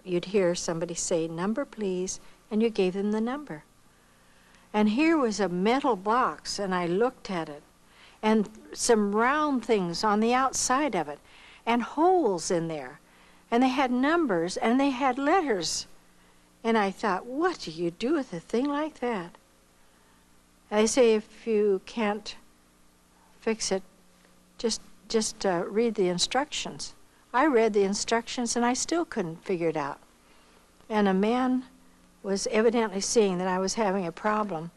you'd hear somebody say, number please, and you gave them the number. And here was a metal box, and I looked at it, and some round things on the outside of it, and holes in there. And they had numbers, and they had letters. And I thought, what do you do with a thing like that? And they say if you can't fix it, just read the instructions. I read the instructions, and I still couldn't figure it out. And a man was evidently seeing that I was having a problem.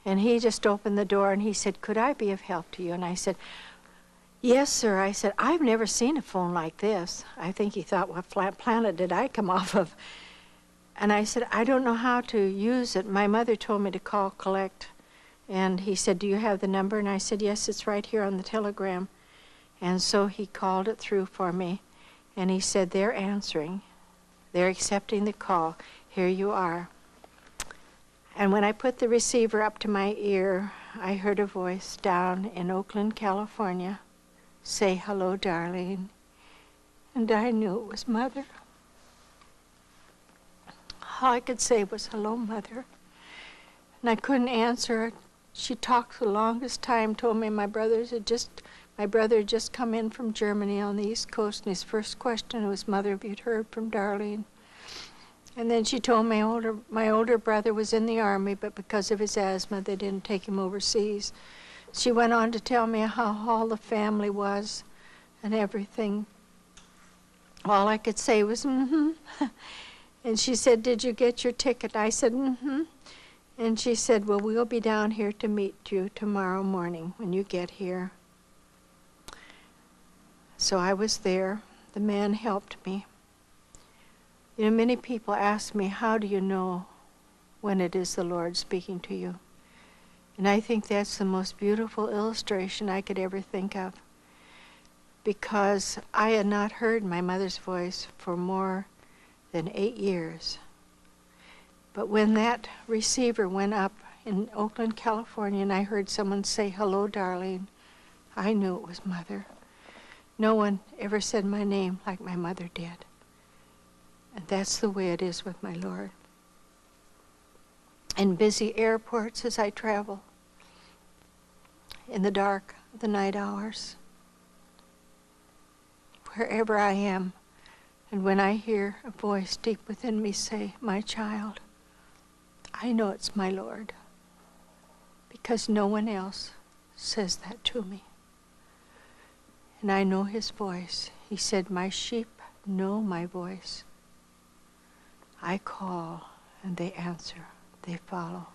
And he just opened the door and he said, could I be of help to you? And I said, yes, sir. I said, I've never seen a phone like this. I think he thought, what planet did I come off of? And I said, I don't know how to use it. My mother told me to call collect. And he said, do you have the number? And I said, yes, it's right here on the telegram. And so he called it through for me. And he said, they're answering. They're accepting the call. Here you are. And when I put the receiver up to my ear, I heard a voice down in Oakland, California, say, hello, Darlene. And I knew it was Mother. All I could say was, hello, Mother. And I couldn't answer her. She talked the longest time, told me my brother had just come in from Germany on the East Coast, and his first question was, Mother, have you heard from Darlene? And then she told me my older brother was in the Army, but because of his asthma, they didn't take him overseas. She went on to tell me how all the family was and everything. All I could say was, mm-hmm. And she said, did you get your ticket? I said, mm-hmm. And she said, well, we'll be down here to meet you tomorrow morning when you get here. So I was there. The man helped me. You know, many people ask me, how do you know when it is the Lord speaking to you? And I think that's the most beautiful illustration I could ever think of, because I had not heard my mother's voice for more than 8 years. But when that receiver went up in Oakland, California, and I heard someone say, "Hello, Darlene," I knew it was Mother. No one ever said my name like my mother did. And that's the way it is with my Lord. In busy airports as I travel, in the dark, the night hours, wherever I am, and when I hear a voice deep within me say, "My child," I know it's my Lord, because no one else says that to me. And I know his voice. He said, "My sheep know my voice. I call, and they answer, they follow."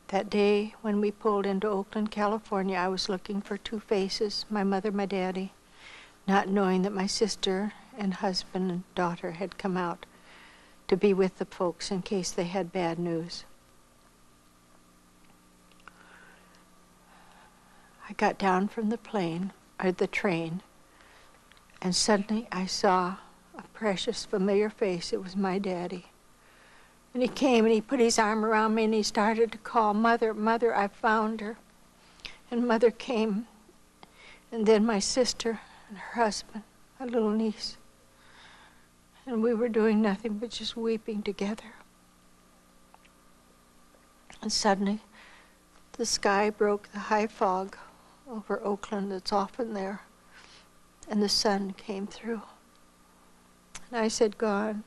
That day when we pulled into Oakland, California, I was looking for two faces, my mother, my daddy, not knowing that my sister and husband and daughter had come out to be with the folks in case they had bad news. I got down from the train, and suddenly I saw a precious, familiar face. It was my daddy. And he came and he put his arm around me and he started to call, "Mother, Mother, I found her." And Mother came, and then my sister and her husband, my little niece. And we were doing nothing but just weeping together. And suddenly, the sky broke the high fog over Oakland that's often there, and the sun came through. And I said, "God,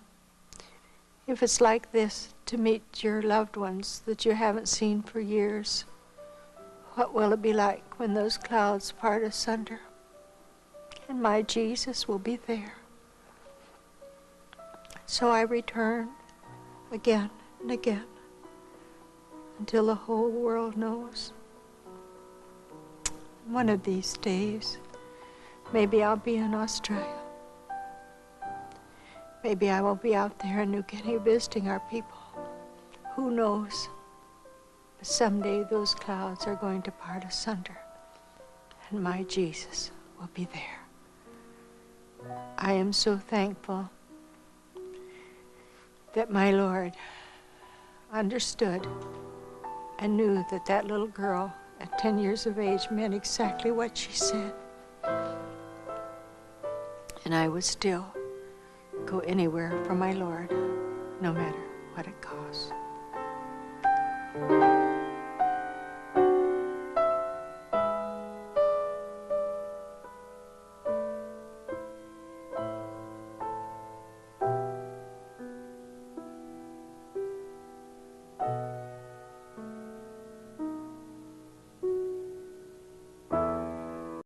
if it's like this to meet your loved ones that you haven't seen for years, what will it be like when those clouds part asunder and my Jesus will be there?" So I returned again and again until the whole world knows. One of these days, maybe I'll be in Australia. Maybe I will be out there in New Guinea visiting our people. Who knows? But someday those clouds are going to part asunder, and my Jesus will be there. I am so thankful that my Lord understood and knew that that little girl at 10 years of age meant exactly what she said. And I would still go anywhere for my Lord, no matter what it costs.